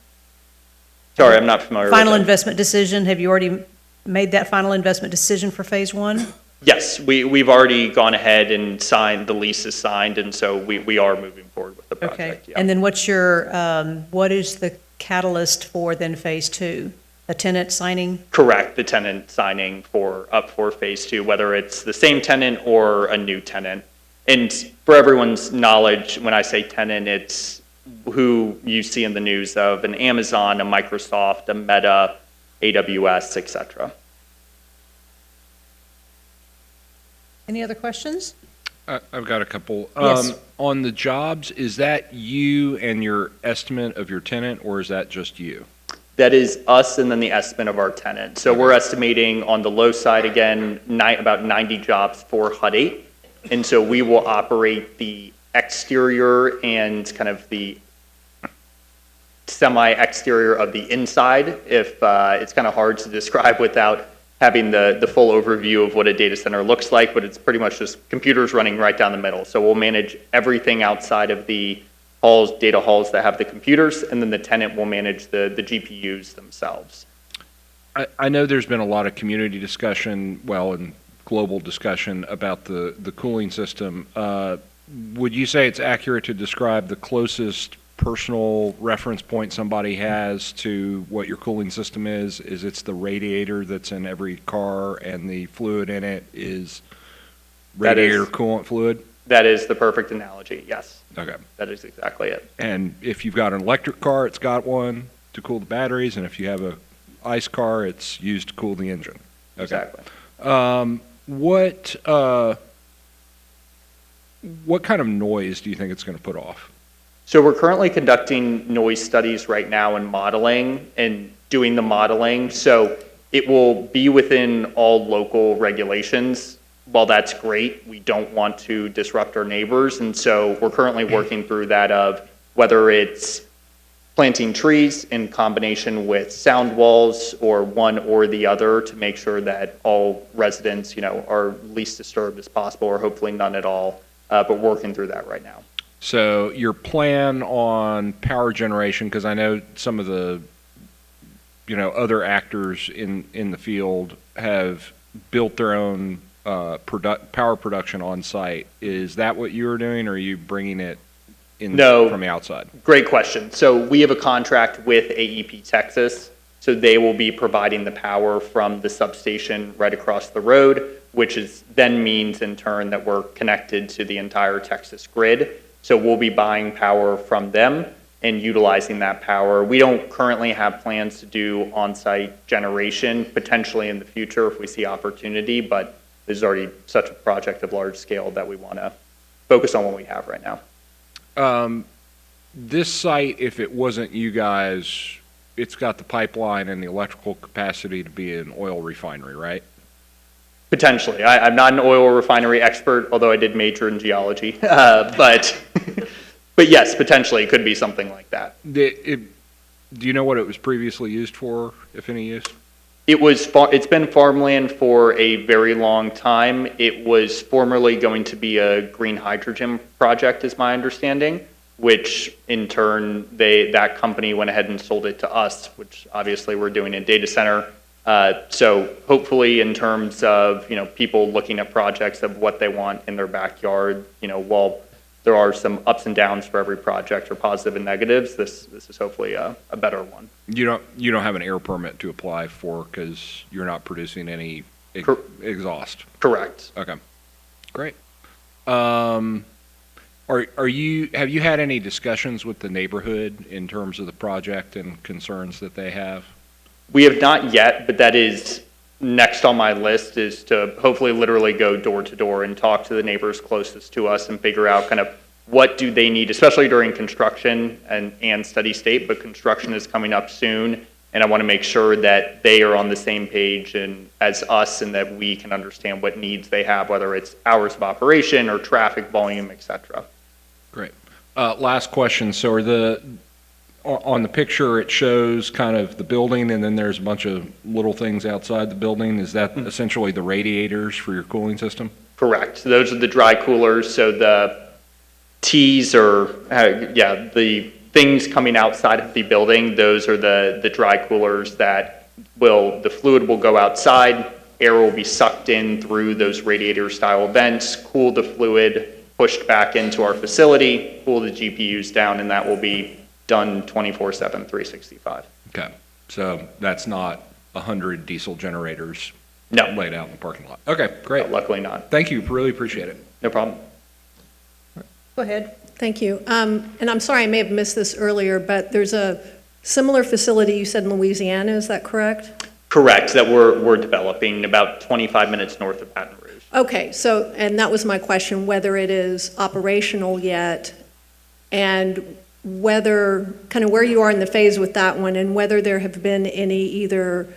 [SPEAKER 13] Sorry, I'm not familiar with
[SPEAKER 1] Final
[SPEAKER 13] that.
[SPEAKER 1] investment decision, have you already made that final investment decision for phase 1?
[SPEAKER 13] Yes, we've already gone ahead and signed, the lease is signed, and so we are moving forward with the
[SPEAKER 1] Okay.
[SPEAKER 13] project. Yeah.
[SPEAKER 1] And then what is the catalyst for then phase 2? A tenant signing?
[SPEAKER 13] Correct, the tenant signing up for phase 2, whether it's the same tenant or a new tenant. And for everyone's knowledge, when I say tenant, it's who you see in the news of an Amazon, a Microsoft, a Meta, AWS, etc.
[SPEAKER 1] Any other questions?
[SPEAKER 11] I've got a couple.
[SPEAKER 1] Yes.
[SPEAKER 11] On the jobs, is that you and your estimate of your tenant, or is that just you?
[SPEAKER 13] That is us and then the estimate of our tenant. So we're estimating on the low side, again, about 90 jobs for HUD 8. And so we will operate the exterior and kind of the semi-exterior of the inside. If it's kind of hard to describe without having the full overview of what a data center looks like, but it's pretty much just computers running right down the middle. So we'll manage everything outside of the halls, data halls that have the computers, and then the tenant will manage the GPUs themselves.
[SPEAKER 11] I know there's been a lot of community discussion, and global discussion about the cooling system. Would you say it's accurate to describe the closest personal reference point somebody has to what your cooling system is? Is it's the radiator that's in every car and the fluid in it is radiator coolant fluid?
[SPEAKER 13] That is the perfect analogy, yes.
[SPEAKER 11] Okay.
[SPEAKER 13] That is exactly it.
[SPEAKER 11] And if you've got an electric car, it's got one to cool the batteries, and if you have a ICE car, it's used to cool the engine. Okay.
[SPEAKER 13] Exactly.
[SPEAKER 11] What kind of noise do you think it's going to put off?
[SPEAKER 13] So we're currently conducting noise studies right now and modeling and doing the modeling. So it will be within all local regulations. While that's great, we don't want to disrupt our neighbors. And so we're currently working through that of whether it's planting trees in combination with sound walls or one or the other to make sure that all residents, are least disturbed as possible, or hopefully none at all. But working through that right now.
[SPEAKER 11] So your plan on power generation, because I know some of the, other actors in the field have built their own power production on site. Is that what you are doing, or are you bringing it in from the outside?
[SPEAKER 13] Great question. So we have a contract with AEP Texas, so they will be providing the power from the substation right across the road, which then means in turn that we're connected to the entire Texas grid. So we'll be buying power from them and utilizing that power. We don't currently have plans to do on-site generation, potentially in the future if we see opportunity, but there's already such a project of large scale that we want to focus on what we have right now.
[SPEAKER 11] This site, if it wasn't you guys, it's got the pipeline and the electrical capacity to be an oil refinery, right?
[SPEAKER 13] Potentially. I'm not an oil refinery expert, although I did major in geology. But yes, potentially it could be something like that.
[SPEAKER 11] Do you know what it was previously used for, if any use?
[SPEAKER 13] It's been farmland for a very long time. It was formerly going to be a green hydrogen project, is my understanding, which in turn, that company went ahead and sold it to us, which obviously we're doing a data center. So hopefully in terms of, people looking at projects of what they want in their backyard, while there are some ups and downs for every project or positive and negatives, this is hopefully a better one.
[SPEAKER 11] You don't have an air permit to apply for because you're not producing any exhaust.
[SPEAKER 13] Correct.
[SPEAKER 11] Okay. Great. Have you had any discussions with the neighborhood in terms of the project and concerns that they have?
[SPEAKER 13] We have not yet, but that is next on my list, is to hopefully literally go door to door and talk to the neighbors closest to us and figure out kind of what do they need, especially during construction and steady state, but construction is coming up soon. And I want to make sure that they are on the same page and as us, and that we can understand what needs they have, whether it's hours of operation or traffic volume, et cetera.
[SPEAKER 11] Great. Last question. So on the picture, it shows kind of the building, and then there's a bunch of little things outside the building. Is that essentially the radiators for your cooling system? Correct.
[SPEAKER 13] So those are the dry coolers. So the T's are, the things coming outside of the building, those are the dry coolers that the fluid will go outside, air will be sucked in through those radiator-style vents, cool the fluid, pushed back into our facility, cool the GPUs down, and that will be done 24/7, 365.
[SPEAKER 11] Okay, so that's not 100 diesel generators laid out in the parking lot. Okay, great.
[SPEAKER 13] No, luckily not.
[SPEAKER 11] Thank you, really appreciate it.
[SPEAKER 13] No problem.
[SPEAKER 1] Go ahead.
[SPEAKER 15] Thank you. And I'm sorry, I may have missed this earlier, but there's a similar facility you said in Louisiana, is that correct?
[SPEAKER 13] Correct, that we're developing about 25 minutes north of Baton Rouge.
[SPEAKER 15] Okay, so, and that was my question, whether it is operational yet, and whether, kind of where you are in the phase with that one, and whether there have been any either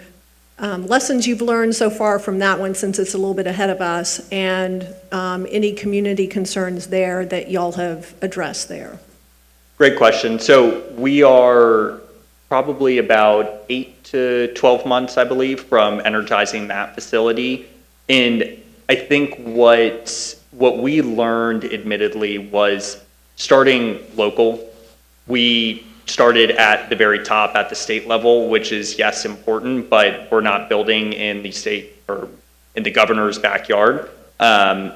[SPEAKER 15] lessons you've learned so far from that one, since it's a little bit ahead of us, and any community concerns there that y'all have addressed there.
[SPEAKER 13] Great question. So we are probably about 8 to 12 months, I believe, from energizing that facility. And I think what we learned, admittedly, was starting local. We started at the very top at the state level, which is, yes, important, but we're not building in the state or in the governor's backyard,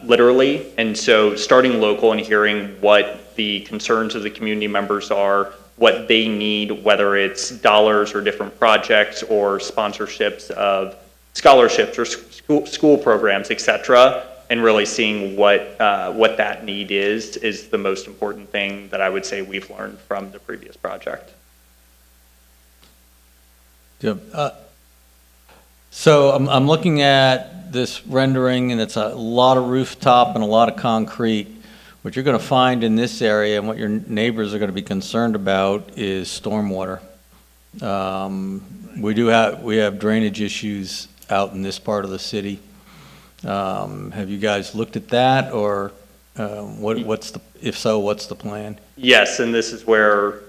[SPEAKER 13] literally. And so starting local and hearing what the concerns of the community members are, what they need, whether it's dollars or different projects or sponsorships of scholarships or school programs, et cetera, and really seeing what that need is the most important thing that I would say we've learned from the previous project.
[SPEAKER 16] Jim, so I'm looking at this rendering, and it's a lot of rooftop and a lot of concrete. What you're going to find in this area and what your neighbors are going to be concerned about is stormwater. We have drainage issues out in this part of the city. Have you guys looked at that, or if so, what's the plan?
[SPEAKER 13] Yes, and this is where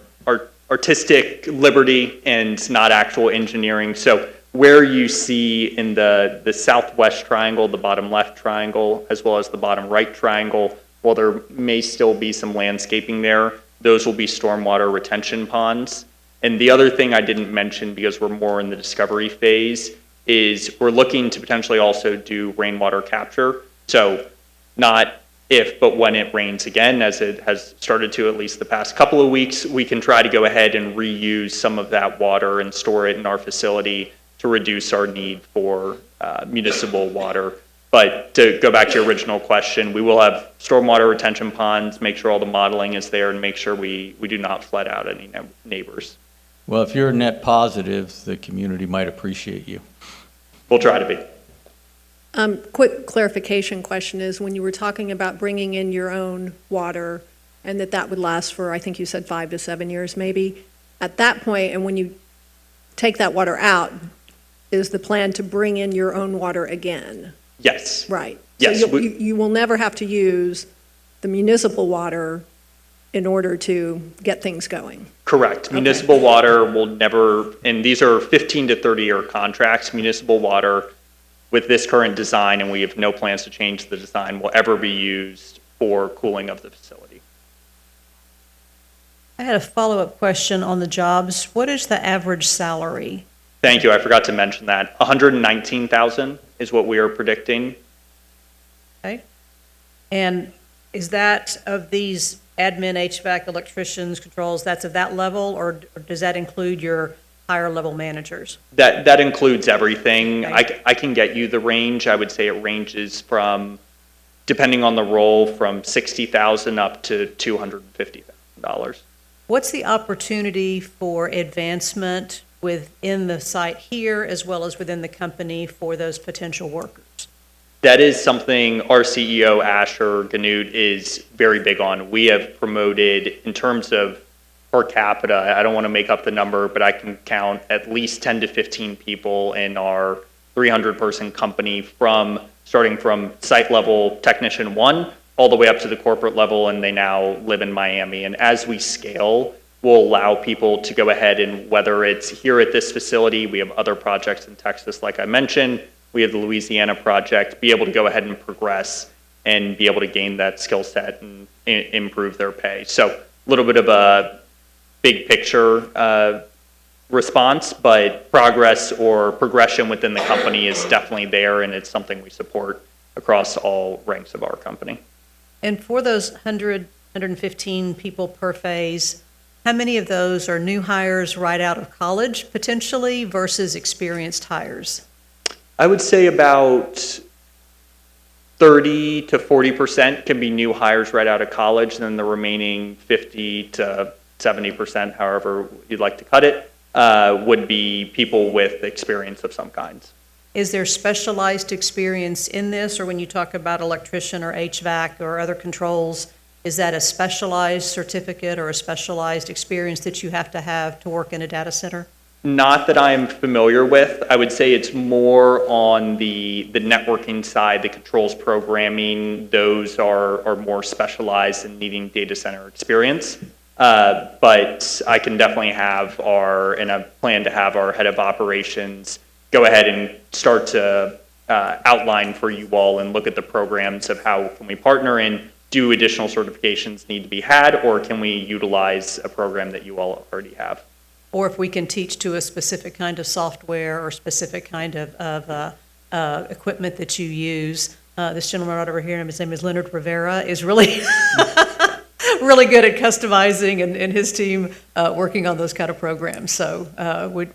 [SPEAKER 13] artistic liberty and not actual engineering. So where you see in the southwest triangle, the bottom left triangle, as well as the bottom right triangle, while there may still be some landscaping there, those will be stormwater retention ponds. And the other thing I didn't mention, because we're more in the discovery phase, is we're looking to potentially also do rainwater capture. So not if, but when it rains again, as it has started to at least the past couple of weeks, we can try to go ahead and reuse some of that water and store it in our facility to reduce our need for municipal water. But to go back to your original question, we will have stormwater retention ponds, make sure all the modeling is there, and make sure we do not flood out any neighbors.
[SPEAKER 16] Well, if you're net positive, the community might appreciate you.
[SPEAKER 13] We'll try to be.
[SPEAKER 15] Quick clarification question is, when you were talking about bringing in your own water and that would last for, I think you said 5 to 7 years maybe, at that point, and when you take that water out, is the plan to bring in your own water again?
[SPEAKER 13] Yes.
[SPEAKER 15] Right.
[SPEAKER 13] Yes.
[SPEAKER 15] So you will never have to use the municipal water in order to get things going?
[SPEAKER 13] Correct.
[SPEAKER 15] Okay.
[SPEAKER 13] Municipal water will never, and these are 15 to 30-year contracts, municipal water with this current design, and we have no plans to change the design, will ever be used for cooling of the facility.
[SPEAKER 1] I had a follow-up question on the jobs. What is the average salary?
[SPEAKER 13] Thank you. I forgot to mention that. 119,000 is what we are predicting.
[SPEAKER 1] Okay. And is that of these admin, HVAC, electricians, controls, that's of that level, or does that include your higher level managers?
[SPEAKER 13] That includes everything.
[SPEAKER 1] Okay.
[SPEAKER 13] I can get you the range. I would say it ranges from, depending on the role, from $60,000 up to $250,000.
[SPEAKER 1] What's the opportunity for advancement within the site here as well as within the company for those potential workers?
[SPEAKER 13] That is something our CEO, Asher Ganut, is very big on. We have promoted, in terms of per capita, I don't want to make up the number, but I can count at least 10 to 15 people in our 300-person company, starting from site level technician 1 all the way up to the corporate level, and they now live in Miami. And as we scale, we'll allow people to go ahead, and whether it's here at this facility, we have other projects in Texas, like I mentioned, we have the Louisiana project, be able to go ahead and progress and be able to gain that skill set and improve their pay. So a little bit of a big picture response, but progress or progression within the company is definitely there, and it's something we support across all ranks of our company.
[SPEAKER 1] And for those 115 people per phase, how many of those are new hires right out of college potentially versus experienced hires?
[SPEAKER 13] I would say about 30 to 40% can be new hires right out of college, and then the remaining 50 to 70%, however you'd like to cut it, would be people with experience of some kinds.
[SPEAKER 1] Is there specialized experience in this, or when you talk about electrician or HVAC or other controls, is that a specialized certificate or a specialized experience that you have to work in a data center?
[SPEAKER 13] Not that I'm familiar with. I would say it's more on the networking side, the controls programming. Those are more specialized in needing data center experience. But I can definitely have and I plan to have our head of operations go ahead and start to outline for you all and look at the programs of how can we partner in. Do additional certifications need to be had, or can we utilize a program that you all already have?
[SPEAKER 1] Or if we can teach to a specific kind of software or specific kind of equipment that you use. This gentleman right over here, his name is Leonard Rivera, is really really good at customizing, and his team working on those kind of programs. So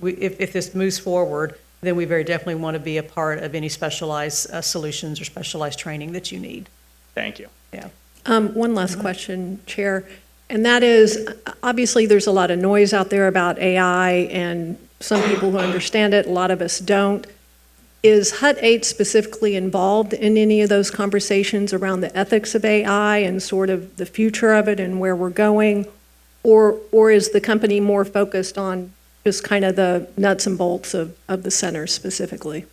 [SPEAKER 1] if this moves forward, then we very definitely want to be a part of any specialized solutions or specialized training that you need.
[SPEAKER 13] Thank you.
[SPEAKER 1] Yeah.
[SPEAKER 15] One last question, Chair, and that is, obviously, there's a lot of noise out there about AI, and some people who understand it, a lot of us don't. Is HUT 8 specifically involved in any of those conversations around the ethics of AI and sort of the future of it and where we're going? Or is the company more focused on just kind of the nuts and bolts of the center specifically?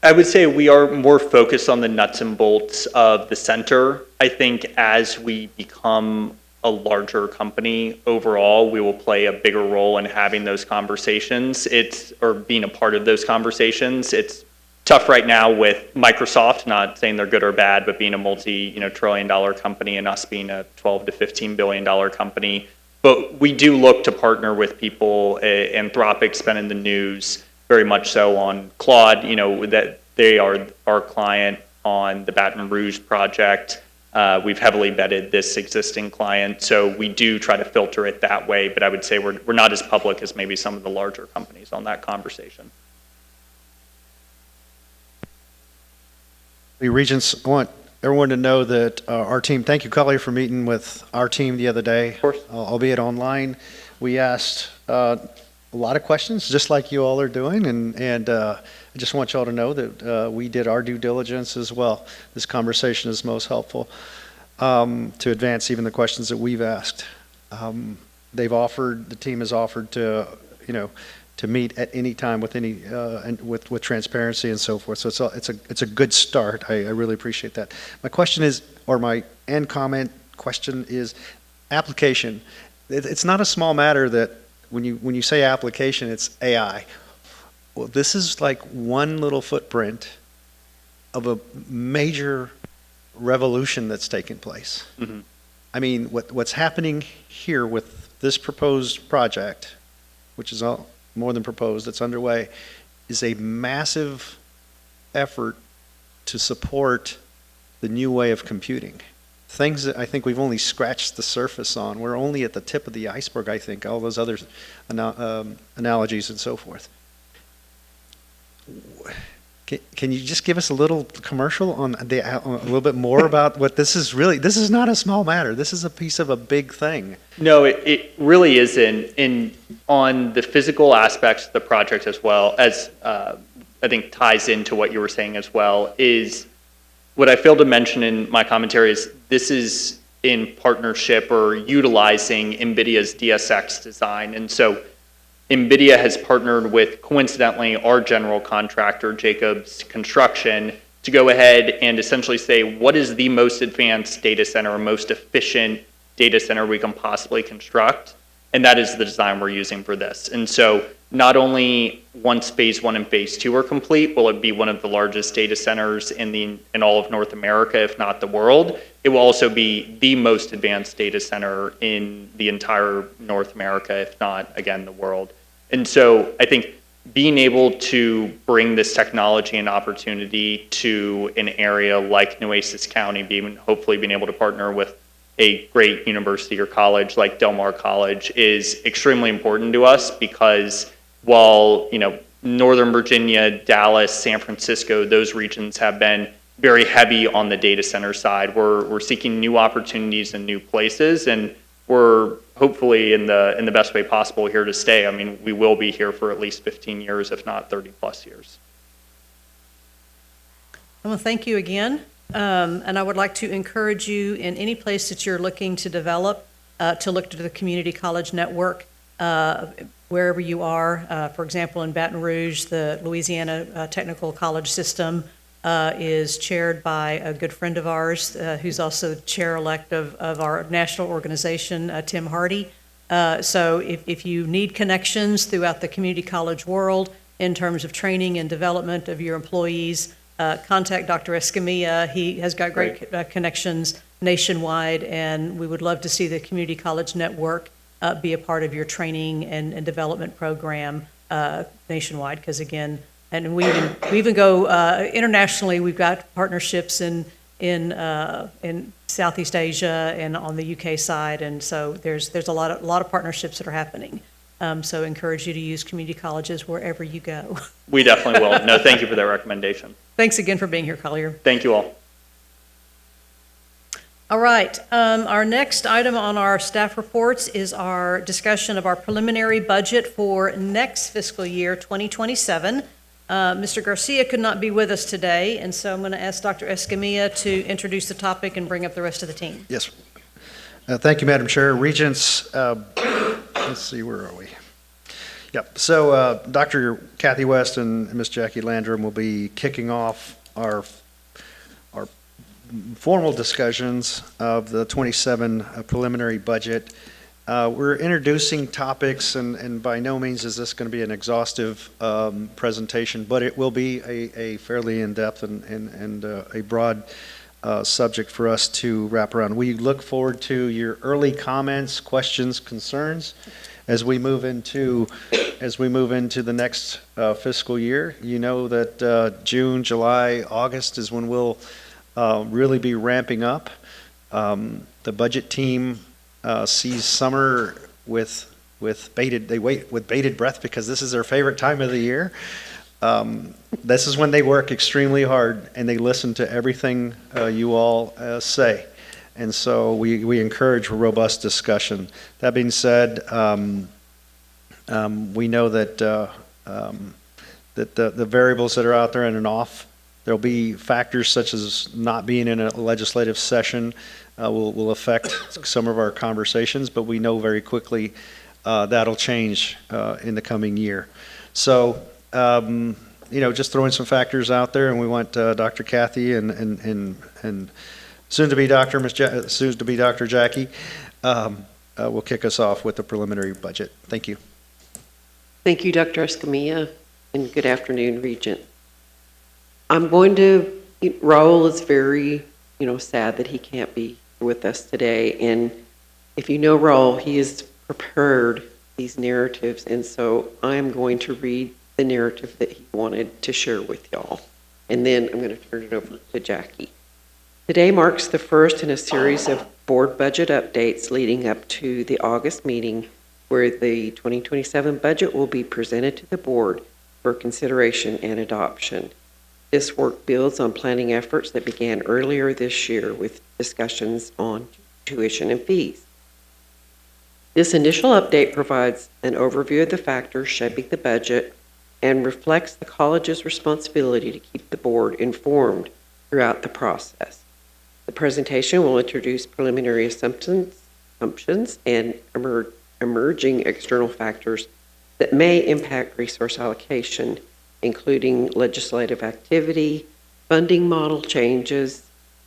[SPEAKER 13] I would say we are more focused on the nuts and bolts of the center. I think as we become a larger company overall, we will play a bigger role in having those conversations. Or being a part of those conversations. It's tough right now with Microsoft, not saying they're good or bad, but being a multi-trillion-dollar company and us being a $12 to $15 billion company. But we do look to partner with people. Anthropic's been in the news very much so on Claude, that they are our client on the Baton Rouge project. We've heavily vetted this existing client, so we do try to filter it that way, but I would say we're not as public as maybe some of the larger companies on that conversation.
[SPEAKER 7] We Regents want everyone to know that our team, thank you, Cully, for meeting with our team the other day.
[SPEAKER 13] Of course.
[SPEAKER 7] Albeit online. We asked a lot of questions, just like you all are doing, and I just want y'all to know that we did our due diligence as well. This conversation is most helpful to advance even the questions that we've asked. The team has offered to, to meet at any time with any and with transparency and so forth. So it's a good start. I really appreciate that. My question is, or my end comment question is, application. It's not a small matter that when you say application, it's AI. Well, this is like one little footprint of a major revolution that's taken place.
[SPEAKER 13] Mm-hmm.
[SPEAKER 7] I mean, what's happening here with this proposed project, which is all more than proposed, it's underway, is a massive effort to support the new way of computing. Things that I think we've only scratched the surface on. We're only at the tip of the iceberg, I think, all those other analogies and so forth. Can you just give us a little commercial on a little bit more about what this is really? This is not a small matter. This is a piece of a big thing.
[SPEAKER 13] No, it really isn't. On the physical aspects of the project, as well as I think ties into what you were saying as well, is what I failed to mention in my commentary is this is in partnership or utilizing NVIDIA's DSX design. And so NVIDIA has partnered with, coincidentally, our general contractor, Jacobs Construction, to go ahead and essentially say, what is the most advanced data center or most efficient data center we can possibly construct? And that is the design we're using for this. And so not only once phase 1 and phase 2 are complete, will it be one of the largest data centers in all of North America, if not the world. It will also be the most advanced data center in the entire North America, if not, again, the world. And so I think being able to bring this technology and opportunity to an area like Nueces County, hopefully being able to partner with a great university or college like Del Mar College is extremely important to us, because while Northern Virginia, Dallas, San Francisco, those regions have been very heavy on the data center side, we're seeking new opportunities and new places, and we're hopefully in the best way possible here to stay. I mean, we will be here for at least 15 years, if not 30 plus years.
[SPEAKER 1] I want to thank you again, and I would like to encourage you in any place that you're looking to develop, to look to the Community College Network, wherever you are. For example, in Baton Rouge, the Louisiana Technical College System is chaired by a good friend of ours, who's also chair-elect of our national organization, Tim Hardy. So if you need connections throughout the community college world in terms of training and development of your employees, contact Dr. Escamilla. He has got great connections nationwide, and we would love to see the Community College Network be a part of your training and development program nationwide, because again, and we even go internationally. We've got partnerships in Southeast Asia and on the UK side, and so there's a lot of partnerships that are happening. So encourage you to use community colleges wherever you go.
[SPEAKER 13] We definitely will. No, thank you for that recommendation.
[SPEAKER 1] Thanks again for being here, Collier.
[SPEAKER 13] Thank you all.
[SPEAKER 1] All right, our next item on our staff reports is our discussion of our preliminary budget for next fiscal year, 2027. Mr. Garcia could not be with us today, and so I'm going to ask Dr. Escamilla to introduce the topic and bring up the rest of the team.
[SPEAKER 7] Yes. Thank you, Madam Chair. Regents, let's see, where are we? Yep. So Dr. Kathy West and Ms. Jackie Landrum will be kicking off our formal discussions of the 27 preliminary budget. We're introducing topics, and by no means is this going to be an exhaustive presentation, but it will be a fairly in-depth and a broad subject for us to wrap around. We look forward to your early comments, questions, concerns as we move into the next fiscal year. You know that June, July, August is when we'll really be ramping up. The budget team sees summer with bated breath because this is their favorite time of the year. This is when they work extremely hard and they listen to everything you all say. And so we encourage robust discussion. That being said, we know that the variables that are out there and off, there'll be factors such as not being in a legislative session will affect some of our conversations, but we know very quickly that'll change in the coming year. So, just throwing some factors out there, and we want Dr. Kathy and soon to be Dr. Jackie will kick us off with the preliminary budget. Thank you.
[SPEAKER 17] Thank you, Dr. Escamilla, and good afternoon, Regent. Raul is very, sad that he can't be with us today. And if you know Raul, he has prepared these narratives. And so I'm going to read the narrative that he wanted to share with y'all. And then I'm going to turn it over to Jackie. Today marks the first in a series of board budget updates leading up to the August meeting, where the 2027 budget will be presented to the board for consideration and adoption. This work builds on planning efforts that began earlier this year with discussions on tuition and fees. This initial update provides an overview of the factors shaping the budget and reflects the college's responsibility to keep the board informed throughout the process. The presentation will introduce preliminary assumptions and emerging external factors that may impact resource allocation, including legislative activity, funding model changes,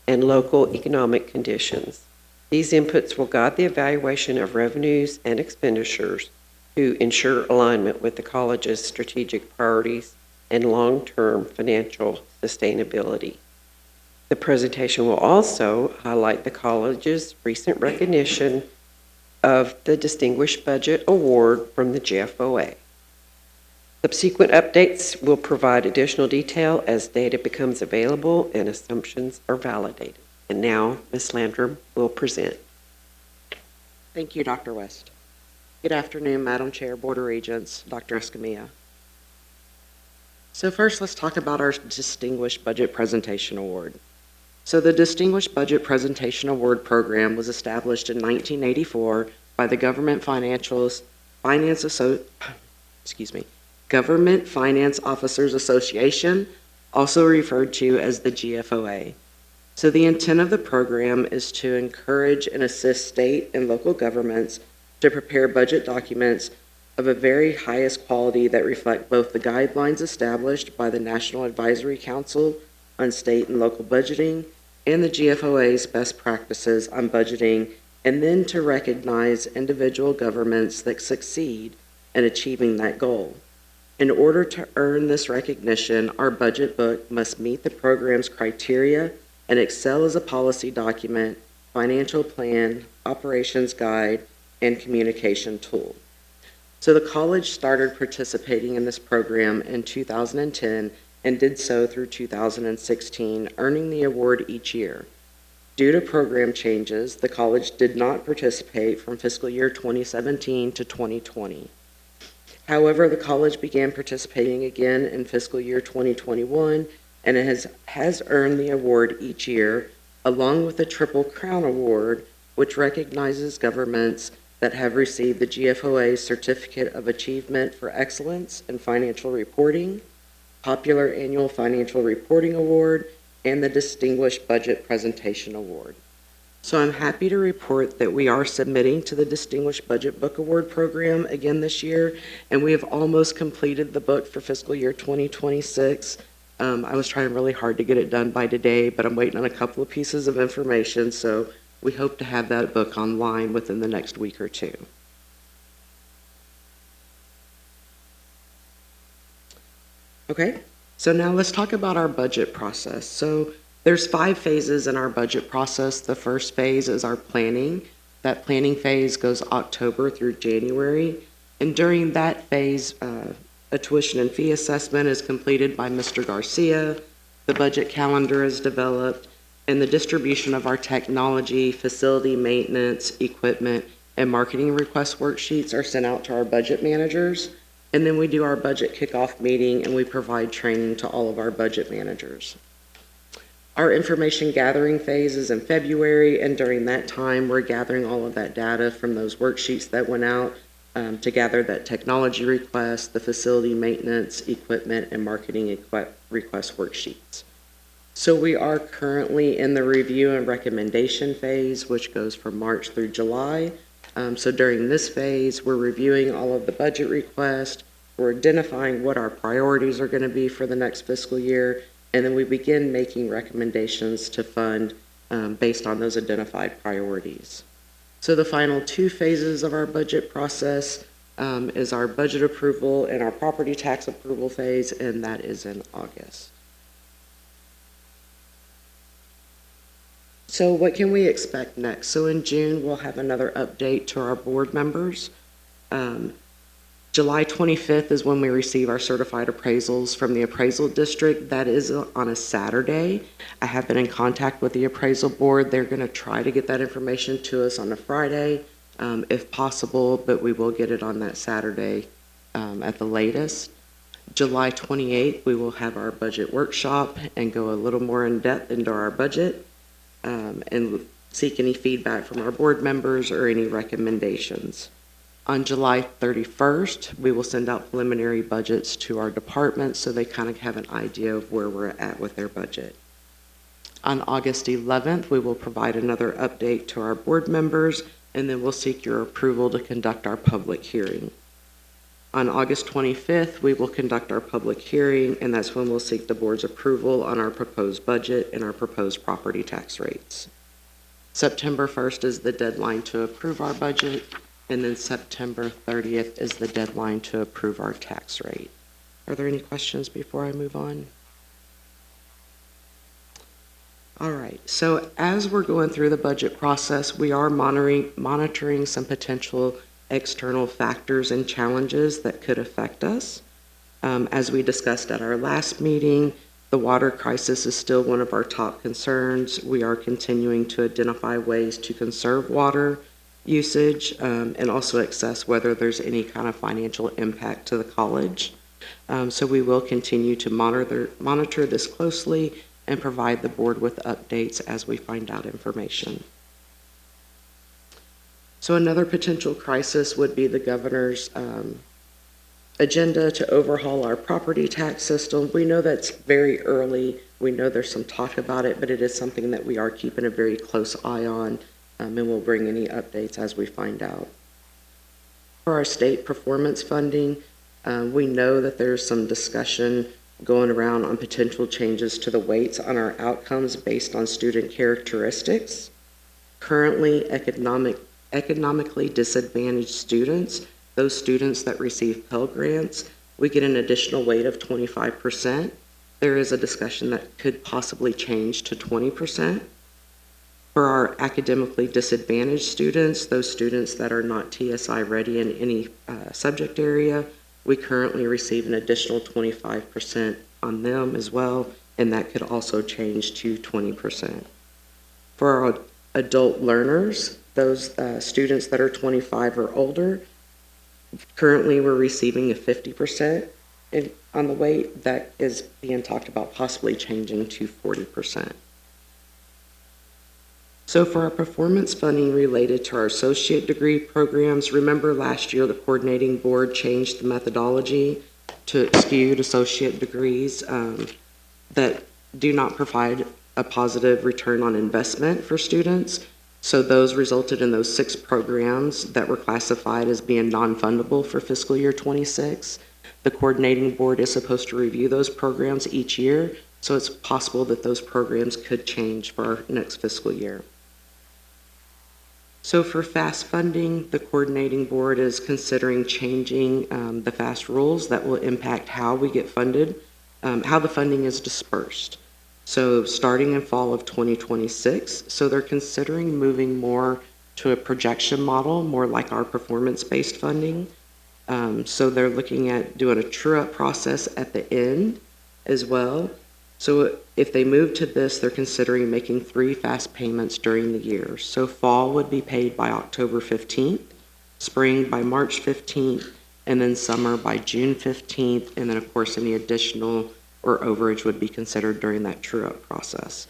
[SPEAKER 17] and local economic conditions. These inputs will guide the evaluation of revenues and expenditures to ensure alignment with the college's strategic priorities and long-term financial sustainability. The presentation will also highlight the college's recent recognition of the Distinguished Budget Award from the GFOA. Subsequent updates will provide additional detail as data becomes available and assumptions are validated. And now, Ms. Landrum will present.
[SPEAKER 18] Thank you, Dr. West. Good afternoon, Madam Chair, Board of Regents, Dr. Escamilla. So first, let's talk about our Distinguished Budget Presentation Award. So the Distinguished Budget Presentation Award program was established in 1984 by the Government Finance Officers Association, also referred to as the GFOA. So the intent of the program is to encourage and assist state and local governments to prepare budget documents of a very highest quality that reflect both the guidelines established by the National Advisory Council on State and Local Budgeting and the GFOA's best practices on budgeting, and then to recognize individual governments that succeed in achieving that goal. In order to earn this recognition, our budget book must meet the program's criteria and excel as a policy document, financial plan, operations guide, and communication tool. So the college started participating in this program in 2010 and did so through 2016, earning the award each year. Due to program changes, the college did not participate from fiscal year 2017 to 2020. However, the college began participating again in fiscal year 2021, and it has earned the award each year, along with the Triple Crown Award, which recognizes governments that have received the GFOA Certificate of Achievement for Excellence in Financial Reporting, Popular Annual Financial Reporting Award, and the Distinguished Budget Presentation Award. So I'm happy to report that we are submitting to the Distinguished Budget Book Award program again this year, and we have almost completed the book for fiscal year 2026. I was trying really hard to get it done by today, but I'm waiting on a couple of pieces of information, so we hope to have that book online within the next week or two. Okay, so now let's talk about our budget process. So there's 5 phases in our budget process. The first phase is our planning. That planning phase goes October through January. And during that phase, a tuition and fee assessment is completed by Mr. Garcia. The budget calendar is developed, and the distribution of our technology, facility maintenance, equipment, and marketing request worksheets are sent out to our budget managers. And then we do our budget kickoff meeting, and we provide training to all of our budget managers. Our information gathering phase is in February, and during that time, we're gathering all of that data from those worksheets that went out to gather that technology request, the facility maintenance, equipment, and marketing request worksheets. So we are currently in the review and recommendation phase, which goes from March through July. So during this phase, we're reviewing all of the budget requests, we're identifying what our priorities are going to be for the next fiscal year, and then we begin making recommendations to fund based on those identified priorities. So the final 2 phases of our budget process is our budget approval and our property tax approval phase, and that is in August. So what can we expect next? So in June, we'll have another update to our board members. July 25th is when we receive our certified appraisals from the appraisal district. That is on a Saturday. I have been in contact with the appraisal board. They're going to try to get that information to us on a Friday, if possible, but we will get it on that Saturday at the latest. July 28th, we will have our budget workshop and go a little more in depth into our budget and seek any feedback from our board members or any recommendations. On July 31st, we will send out preliminary budgets to our departments so they kind of have an idea of where we're at with their budget. On August 11th, we will provide another update to our board members, and then we'll seek your approval to conduct our public hearing. On August 25th, we will conduct our public hearing, and that's when we'll seek the board's approval on our proposed budget and our proposed property tax rates. September 1st is the deadline to approve our budget, and then September 30th is the deadline to approve our tax rate. Are there any questions before I move on? All right, so as we're going through the budget process, we are monitoring some potential external factors and challenges that could affect us. As we discussed at our last meeting, the water crisis is still one of our top concerns. We are continuing to identify ways to conserve water usage and also assess whether there's any kind of financial impact to the college. So we will continue to monitor this closely and provide the board with updates as we find out information. So another potential crisis would be the governor's agenda to overhaul our property tax system. We know that's very early. We know there's some talk about it, but it is something that we are keeping a very close eye on, and we'll bring any updates as we find out. For our state performance funding, we know that there's some discussion going around on potential changes to the weights on our outcomes based on student characteristics. Currently, economically disadvantaged students, those students that receive Pell Grants, we get an additional weight of 25%. There is a discussion that could possibly change to 20%. For our academically disadvantaged students, those students that are not TSI ready in any subject area, we currently receive an additional 25% on them as well, and that could also change to 20%. For our adult learners, those students that are 25 or older, currently we're receiving a 50% on the weight. That is being talked about possibly changing to 40%. So for our performance funding related to our associate degree programs, remember last year the coordinating board changed the methodology to exclude associate degrees that do not provide a positive return on investment for students. So those resulted in those 6 programs that were classified as being non-fundable for fiscal year 26. The coordinating board is supposed to review those programs each year, so it's possible that those programs could change for our next fiscal year. So for FAST funding, the coordinating board is considering changing the FAST rules that will impact how we get funded, how the funding is dispersed. So starting in fall of 2026, so they're considering moving more to a projection model, more like our performance-based funding. So they're looking at doing a true-up process at the end as well. So if they move to this, they're considering making 3 FAST payments during the year. So fall would be paid by October 15th, spring by March 15th, and then summer by June 15th, and then of course any additional or overage would be considered during that true-up process.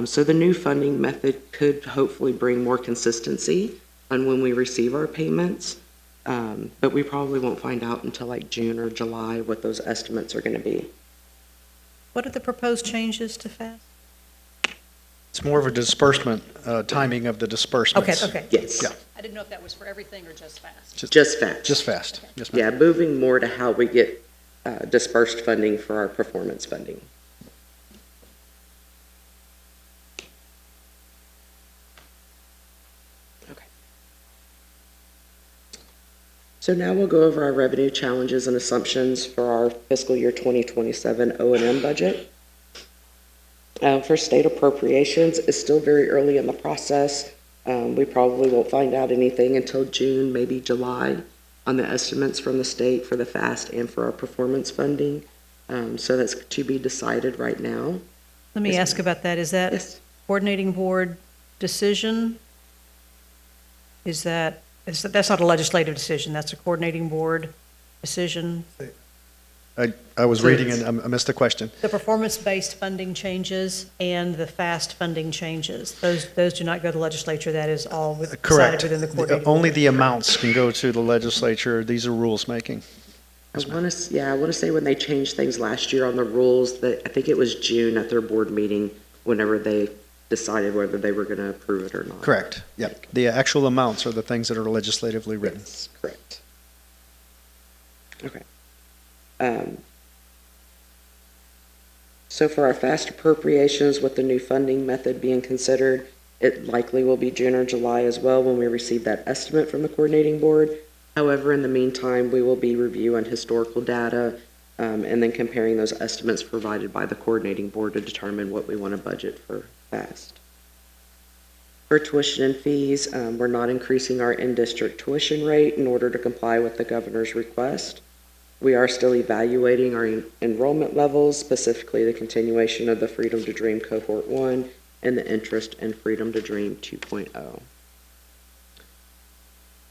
[SPEAKER 18] So the new funding method could hopefully bring more consistency on when we receive our payments, but we probably won't find out until like June or July what those estimates are going to be.
[SPEAKER 1] What are the proposed changes to FAST?
[SPEAKER 7] It's more of a disbursement, timing of the disbursements.
[SPEAKER 1] Okay.
[SPEAKER 18] Yes.
[SPEAKER 7] Yeah.
[SPEAKER 1] I didn't know if that was for everything or just FAST.
[SPEAKER 18] Just FAST.
[SPEAKER 7] Just FAST.
[SPEAKER 1] Okay.
[SPEAKER 7] Yes, ma'am.
[SPEAKER 18] Yeah, moving more to how we get dispersed funding for our performance funding. Okay. So now we'll go over our revenue challenges and assumptions for our fiscal year 2027 O&M budget. For state appropriations, it's still very early in the process. We probably won't find out anything until June, maybe July, on the estimates from the state for the FAST and for our performance funding. So that's to be decided right now.
[SPEAKER 1] Let me ask about that. Is that coordinating board decision? That's not a legislative decision, that's a coordinating board decision?
[SPEAKER 7] I was reading and I missed the question.
[SPEAKER 1] The performance-based funding changes and the FAST funding changes, those do not go to the legislature, that is all decided
[SPEAKER 7] Correct.
[SPEAKER 1] within the coordinating board.
[SPEAKER 7] Only the amounts can go to the legislature. These are rules making.
[SPEAKER 18] I want to say when they changed things last year on the rules, that I think it was June at their board meeting, whenever they decided whether they were going to approve it or not.
[SPEAKER 7] Correct. Yep. The actual amounts are the things that are legislatively written.
[SPEAKER 18] Yes, correct. Okay. So for our FAST appropriations, with the new funding method being considered, it likely will be June or July as well when we receive that estimate from the coordinating board. However, in the meantime, we will be reviewing historical data and then comparing those estimates provided by the coordinating board to determine what we want to budget for FAST. For tuition and fees, we're not increasing our in-district tuition rate in order to comply with the governor's request. We are still evaluating our enrollment levels, specifically the continuation of the Freedom to Dream Cohort 1 and the interest in Freedom to Dream 2.0.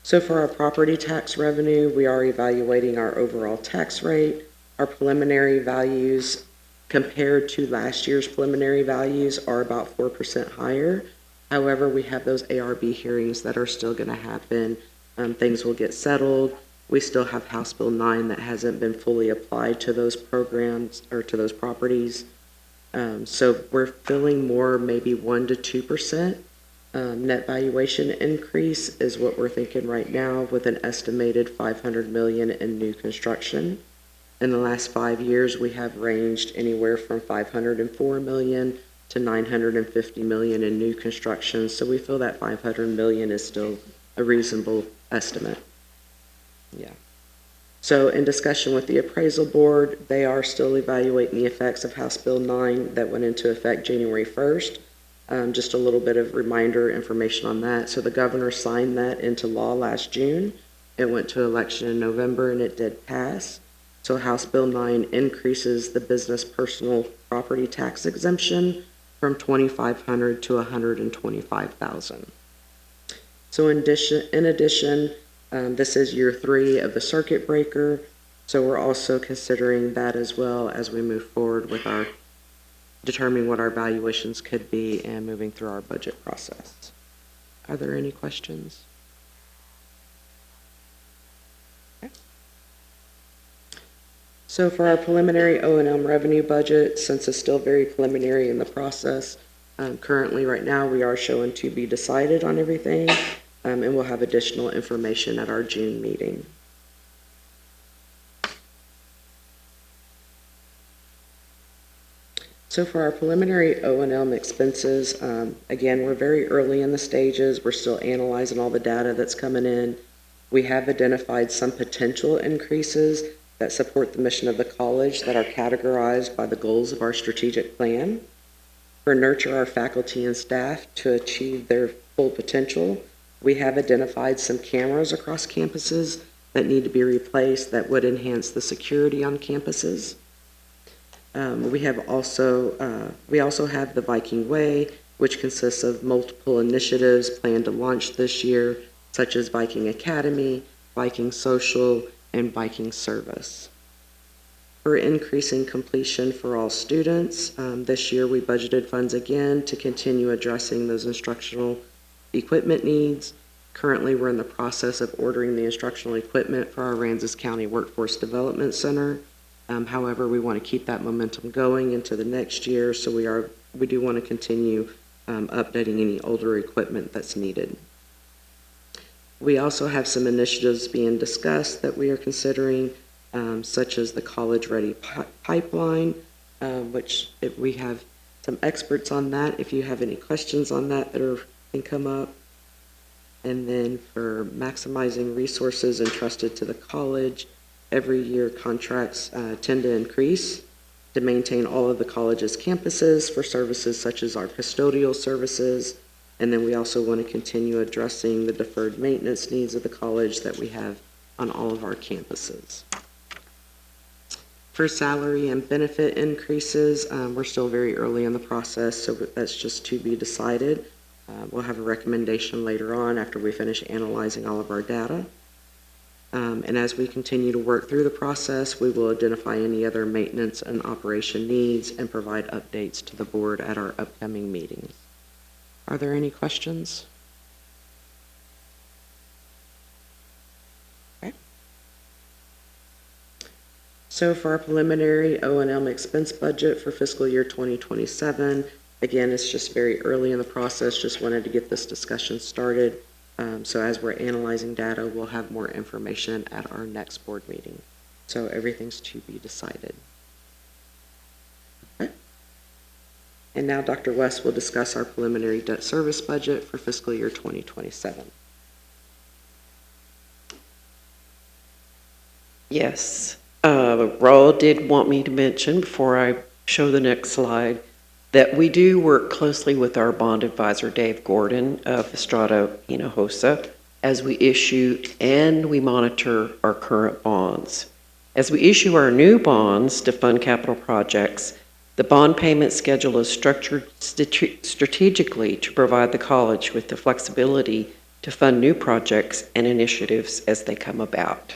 [SPEAKER 18] So for our property tax revenue, we are evaluating our overall tax rate. Our preliminary values compared to last year's preliminary values are about 4% higher. However, we have those ARB hearings that are still going to happen. Things will get settled. We still have House Bill 9 that hasn't been fully applied to those programs or to those properties. So we're feeling more maybe 1 to 2% net valuation increase is what we're thinking right now, with an estimated $500 million in new construction. In the last 5 years, we have ranged anywhere from $504 million to $950 million in new construction. So we feel that $500 million is still a reasonable estimate. Yeah. So in discussion with the appraisal board, they are still evaluating the effects of House Bill 9 that went into effect January 1st. Just a little bit of reminder information on that. So the governor signed that into law last June. It went to election in November and it did pass. So House Bill 9 increases the business personal property tax exemption from $2,500 to $125,000. So in addition, this is year 3 of the circuit breaker. So we're also considering that as well as we move forward with our determining what our valuations could be and moving through our budget process. Are there any questions? Okay. So for our preliminary O&M revenue budget, since it's still very preliminary in the process, currently right now we are showing to be decided on everything, and we'll have additional information at our June meeting. So for our preliminary O&M expenses, again, we're very early in the stages. We're still analyzing all the data that's coming in. We have identified some potential increases that support the mission of the college that are categorized by the goals of our strategic plan. For nurture our faculty and staff to achieve their full potential, we have identified some cameras across campuses that need to be replaced that would enhance the security on campuses. We also have the Viking Way, which consists of multiple initiatives planned to launch this year, such as Viking Academy, Viking Social, and Viking Service. For increasing completion for all students, this year we budgeted funds again to continue addressing those instructional equipment needs. Currently, we're in the process of ordering the instructional equipment for our Aransas County Workforce Development Center. However, we want to keep that momentum going into the next year, so we do want to continue updating any older equipment that's needed. We also have some initiatives being discussed that we are considering, such as the College Ready Pipeline, which we have some experts on that. If you have any questions on that can come up. And then for maximizing resources entrusted to the college, every year contracts tend to increase to maintain all of the college's campuses for services such as our custodial services. And then we also want to continue addressing the deferred maintenance needs of the college that we have on all of our campuses. For salary and benefit increases, we're still very early in the process, so that's just to be decided. We'll have a recommendation later on after we finish analyzing all of our data. And as we continue to work through the process, we will identify any other maintenance and operation needs and provide updates to the board at our upcoming meetings. Are there any questions? Okay. So for our preliminary O&M expense budget for fiscal year 2027, again, it's just very early in the process, just wanted to get this discussion started. So as we're analyzing data, we'll have more information at our next board meeting. So everything's to be decided. Okay. And now Dr. West will discuss our preliminary debt service budget for fiscal year 2027.
[SPEAKER 17] Yes. Raul did want me to mention before I show the next slide that we do work closely with our bond advisor, Dave Gordon of Estrada Hinojosa, as we issue and we monitor our current bonds. As we issue our new bonds to fund capital projects, the bond payment schedule is structured strategically to provide the college with the flexibility to fund new projects and initiatives as they come about.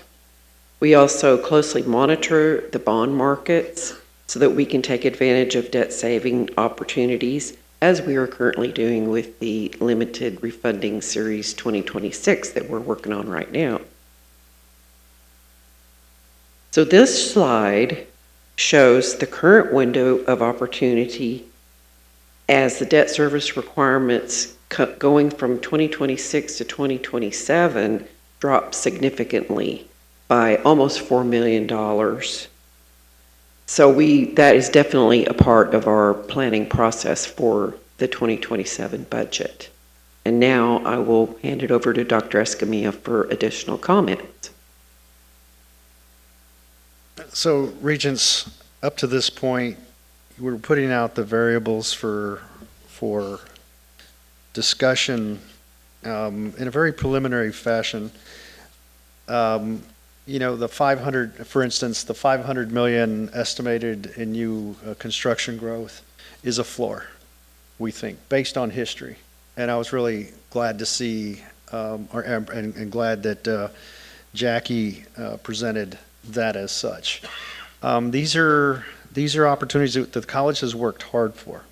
[SPEAKER 17] We also closely monitor the bond markets so that we can take advantage of debt-saving opportunities, as we are currently doing with the limited refunding series 2026 that we're working on right now. So this slide shows the current window of opportunity as the debt service requirements going from 2026 to 2027 drop significantly by almost $4 million. So that is definitely a part of our planning process for the 2027 budget. And now I will hand it over to Dr. Escamilla for additional comments.
[SPEAKER 7] So, Regents, up to this point, we're putting out the variables for discussion in a very preliminary fashion. You know, the 500, for instance, the 500 million estimated in new construction growth is a floor, we think, based on history. And I was really glad to see, and glad that Jackie presented that as such. These are opportunities that the college has worked hard for.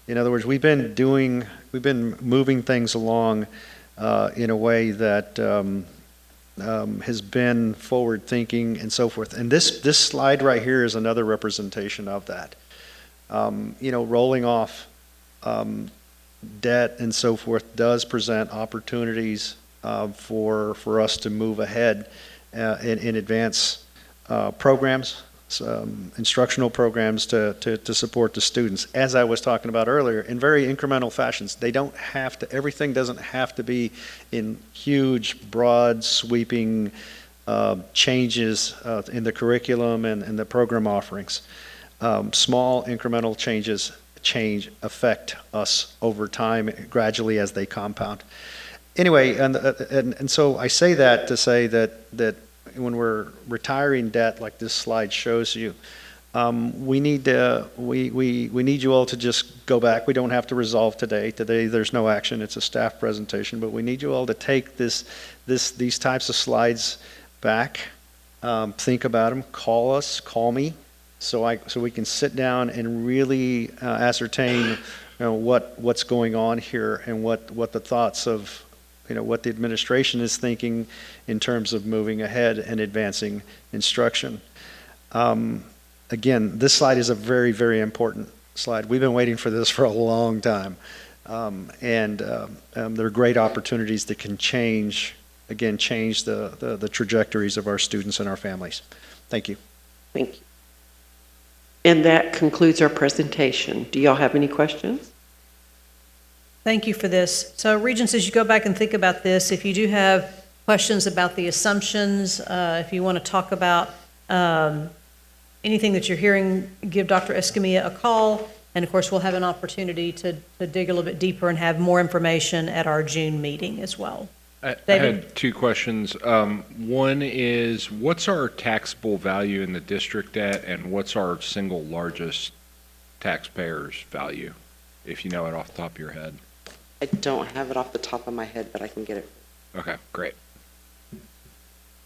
[SPEAKER 7] In other words, we've been moving things along in a way that has been forward thinking and so forth. And this slide right here is another representation of that. You know, rolling off debt and so forth does present opportunities for us to move ahead in advance programs, instructional programs to support the students. As I was talking about earlier, in very incremental fashions. They don't have to, everything doesn't have to be in huge, broad, sweeping changes in the curriculum and the program offerings. Small incremental changes affect us over time, gradually as they compound. Anyway, and so I say that to say that when we're retiring debt, like this slide shows you, we need you all to just go back. We don't have to resolve today. Today there's no action. It's a staff presentation, but we need you all to take these types of slides back, think about them, call me, so we can sit down and really ascertain what's going on here and what the thoughts of what the administration is thinking in terms of moving ahead and advancing instruction. Again, this slide is a very, very important slide. We've been waiting for this for a long time. There are great opportunities that can change the trajectories of our students and our families. Thank you.
[SPEAKER 17] Thank you. And that concludes our presentation. Do y'all have any questions?
[SPEAKER 1] Thank you for this. So, Regents, as you go back and think about this, if you do have questions about the assumptions, if you want to talk about anything that you're hearing, give Dr. Escamilla a call. And, of course, we'll have an opportunity to dig a little bit deeper and have more information at our June meeting as well.
[SPEAKER 11] I had two questions. One is, what's our taxable value in the district debt, and what's our single largest taxpayer's value, if you know it off the top of your head?
[SPEAKER 17] I don't have it off the top of my head, but I can get it.
[SPEAKER 11] Okay, great.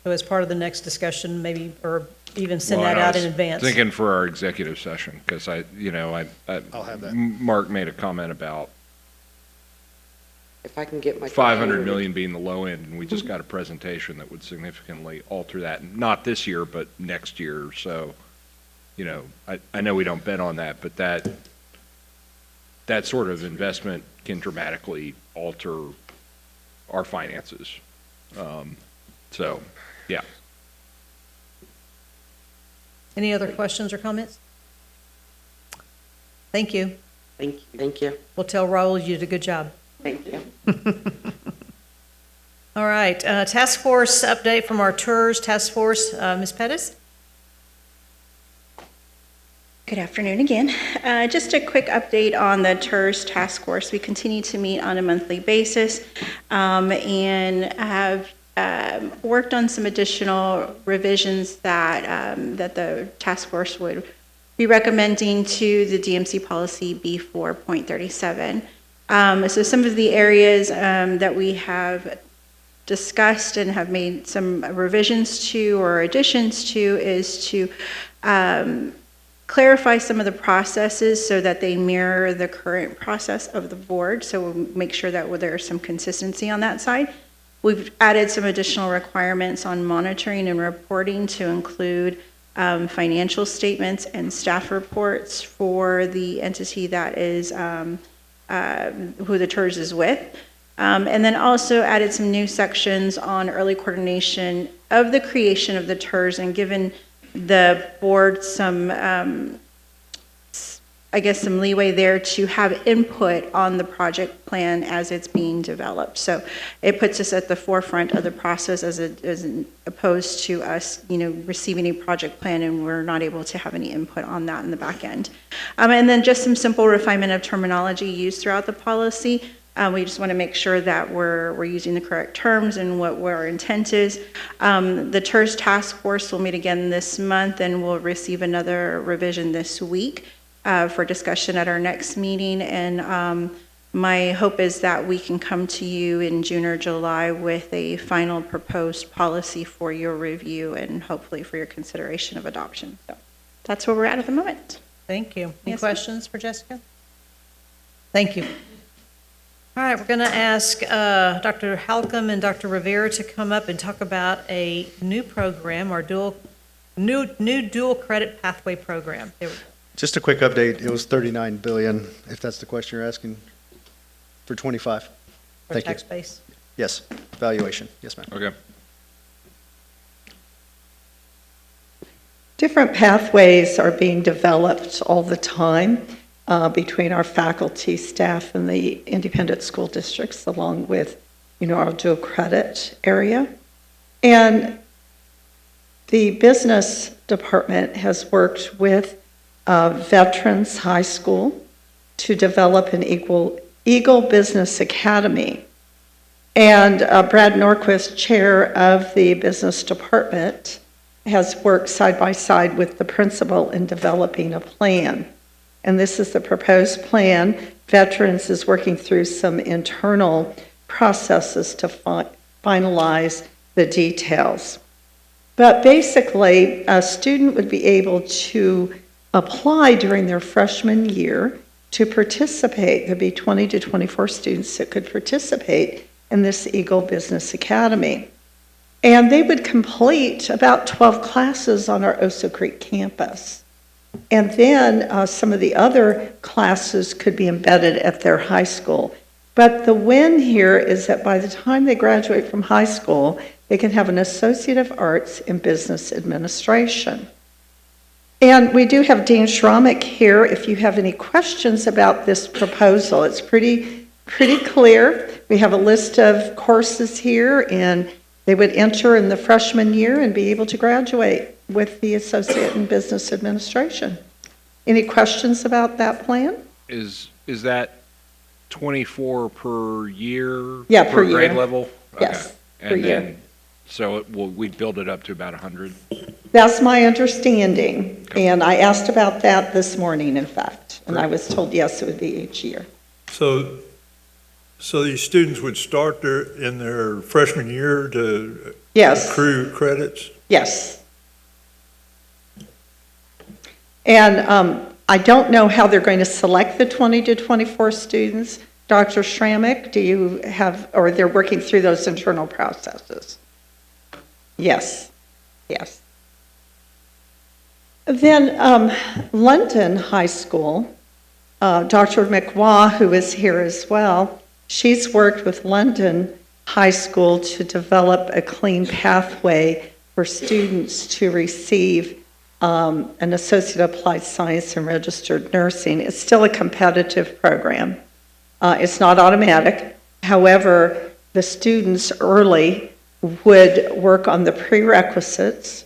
[SPEAKER 1] So as part of the next discussion, maybe, or even send that out in advance.
[SPEAKER 11] Thinking for our executive session, because I'll have that. Mark made a comment about
[SPEAKER 17] if I can get my
[SPEAKER 11] 500 million being the low end, and we just got a presentation that would significantly alter that. Not this year, but next year. So, I know we don't bet on that, but that sort of investment can dramatically alter our finances. So, yeah.
[SPEAKER 1] Any other questions or comments? Thank you.
[SPEAKER 17] Thank you. Thank you.
[SPEAKER 1] We'll tell Raul you did a good job.
[SPEAKER 17] Thank you.
[SPEAKER 1] All right. Task force update from our TERS task force. Ms. Pettis?
[SPEAKER 12] Good afternoon again. Just a quick update on the TERS task force. We continue to meet on a monthly basis and have worked on some additional revisions that the task force would be recommending to the DMC policy B4.37. So some of the areas that we have discussed and have made some revisions to or additions to is to clarify some of the processes so that they mirror the current process of the board. So we'll make sure that there's some consistency on that side. We've added some additional requirements on monitoring and reporting to include financial statements and staff reports for the entity that is who the TERS is with. And then also added some new sections on early coordination of the creation of the TERS and given the board some, I guess, some leeway there to have input on the project plan as it's being developed. So it puts us at the forefront of the process as opposed to us, receiving a project plan and we're not able to have any input on that in the back end. And then just some simple refinement of terminology used throughout the policy. We just want to make sure that we're using the correct terms and what our intent is. The TERS task force will meet again this month and we'll receive another revision this week for discussion at our next meeting. And my hope is that we can come to you in June or July with a final proposed policy for your review and hopefully for your consideration of adoption. So that's where we're at the moment.
[SPEAKER 1] Thank you. Any questions for Jessica? Thank you. All right, we're going to ask Dr. Halcomb and Dr. Rivera to come up and talk about a new program, our new dual credit pathway program.
[SPEAKER 7] Just a quick update, it was 39 billion, if that's the question you're asking, for 25.
[SPEAKER 1] For
[SPEAKER 7] Thank
[SPEAKER 1] tax
[SPEAKER 7] you.
[SPEAKER 1] base.
[SPEAKER 7] Yes, valuation, yes ma'am.
[SPEAKER 11] Okay.
[SPEAKER 9] Different pathways are being developed all the time between our faculty, staff, and the independent school districts, along with, our dual credit area. And the business department has worked with Veterans High School to develop an Eagle Business Academy. And Brad Norquist, chair of the business department, has worked side by side with the principal in developing a plan. And this is the proposed plan. Veterans is working through some internal processes to finalize the details. But basically, a student would be able to apply during their freshman year to participate. There'd be 20 to 24 students that could participate in this Eagle Business Academy. And they would complete about 12 classes on our Oso Creek campus. And then some of the other classes could be embedded at their high school. But the win here is that by the time they graduate from high school, they can have an Associate of Arts in Business Administration. And we do have Dean Schromick here if you have any questions about this proposal. It's pretty clear. We have a list of courses here, and they would enter in the freshman year and be able to graduate with the Associate in Business Administration. Any questions about that plan?
[SPEAKER 11] Is that 24 per year?
[SPEAKER 9] Yeah, per
[SPEAKER 11] grade
[SPEAKER 9] year.
[SPEAKER 11] level?
[SPEAKER 9] Yes,
[SPEAKER 11] Okay.
[SPEAKER 9] per
[SPEAKER 11] And
[SPEAKER 9] year.
[SPEAKER 11] then, so we'd build it up to about 100?
[SPEAKER 9] That's my understanding, and I asked about that this morning, in fact, and I was told yes, it would be each year.
[SPEAKER 14] So these students would start in their freshman year to
[SPEAKER 9] Yes.
[SPEAKER 14] accrue credits?
[SPEAKER 9] Yes. And I don't know how they're going to select the 20 to 24 students. Dr. Schrammich, do you have, or they're working through those internal processes? Yes, yes. Then London High School, Dr. McWaugh, who is here as well, she's worked with London High School to develop a clean pathway for students to receive an Associate of Applied Science in Registered Nursing. It's still a competitive program. It's not automatic. However, the students early would work on the prerequisites,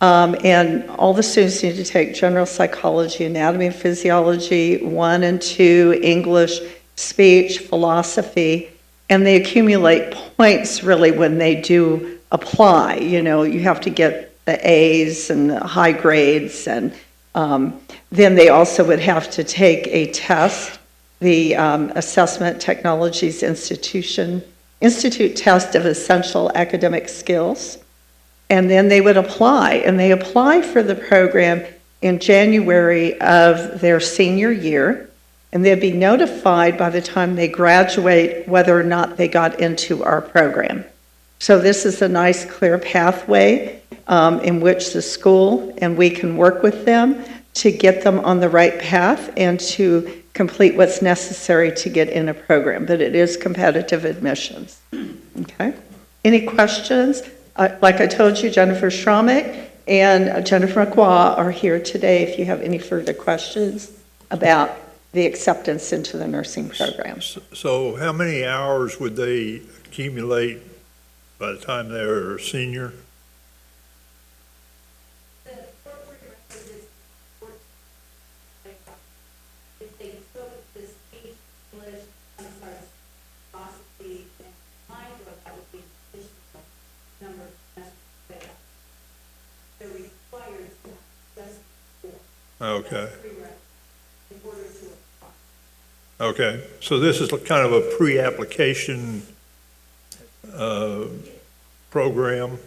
[SPEAKER 9] and all the students need to take general psychology, anatomy and physiology, 1 and 2, English, speech, philosophy, and they accumulate points really when they do apply. You have to get the A's and the high grades, and then they also would have to take a test, the Assessment Technologies Institute Test of Essential Academic Skills, and then they would apply, and they apply for the program in January of their senior year, and they'd be notified by the time they graduate whether or not they got into our program. So this is a nice, clear pathway in which the school and we can work with them to get them on the right path and to complete what's necessary to get in a program. But it is competitive admissions. Okay? Any questions? Like I told you, Jennifer Schromick and Jennifer McGuire are here today if you have any further questions about the acceptance into the nursing program.
[SPEAKER 14] So how many hours would they accumulate by the time they're a senior? Okay. Okay, so this is kind of a pre-application program.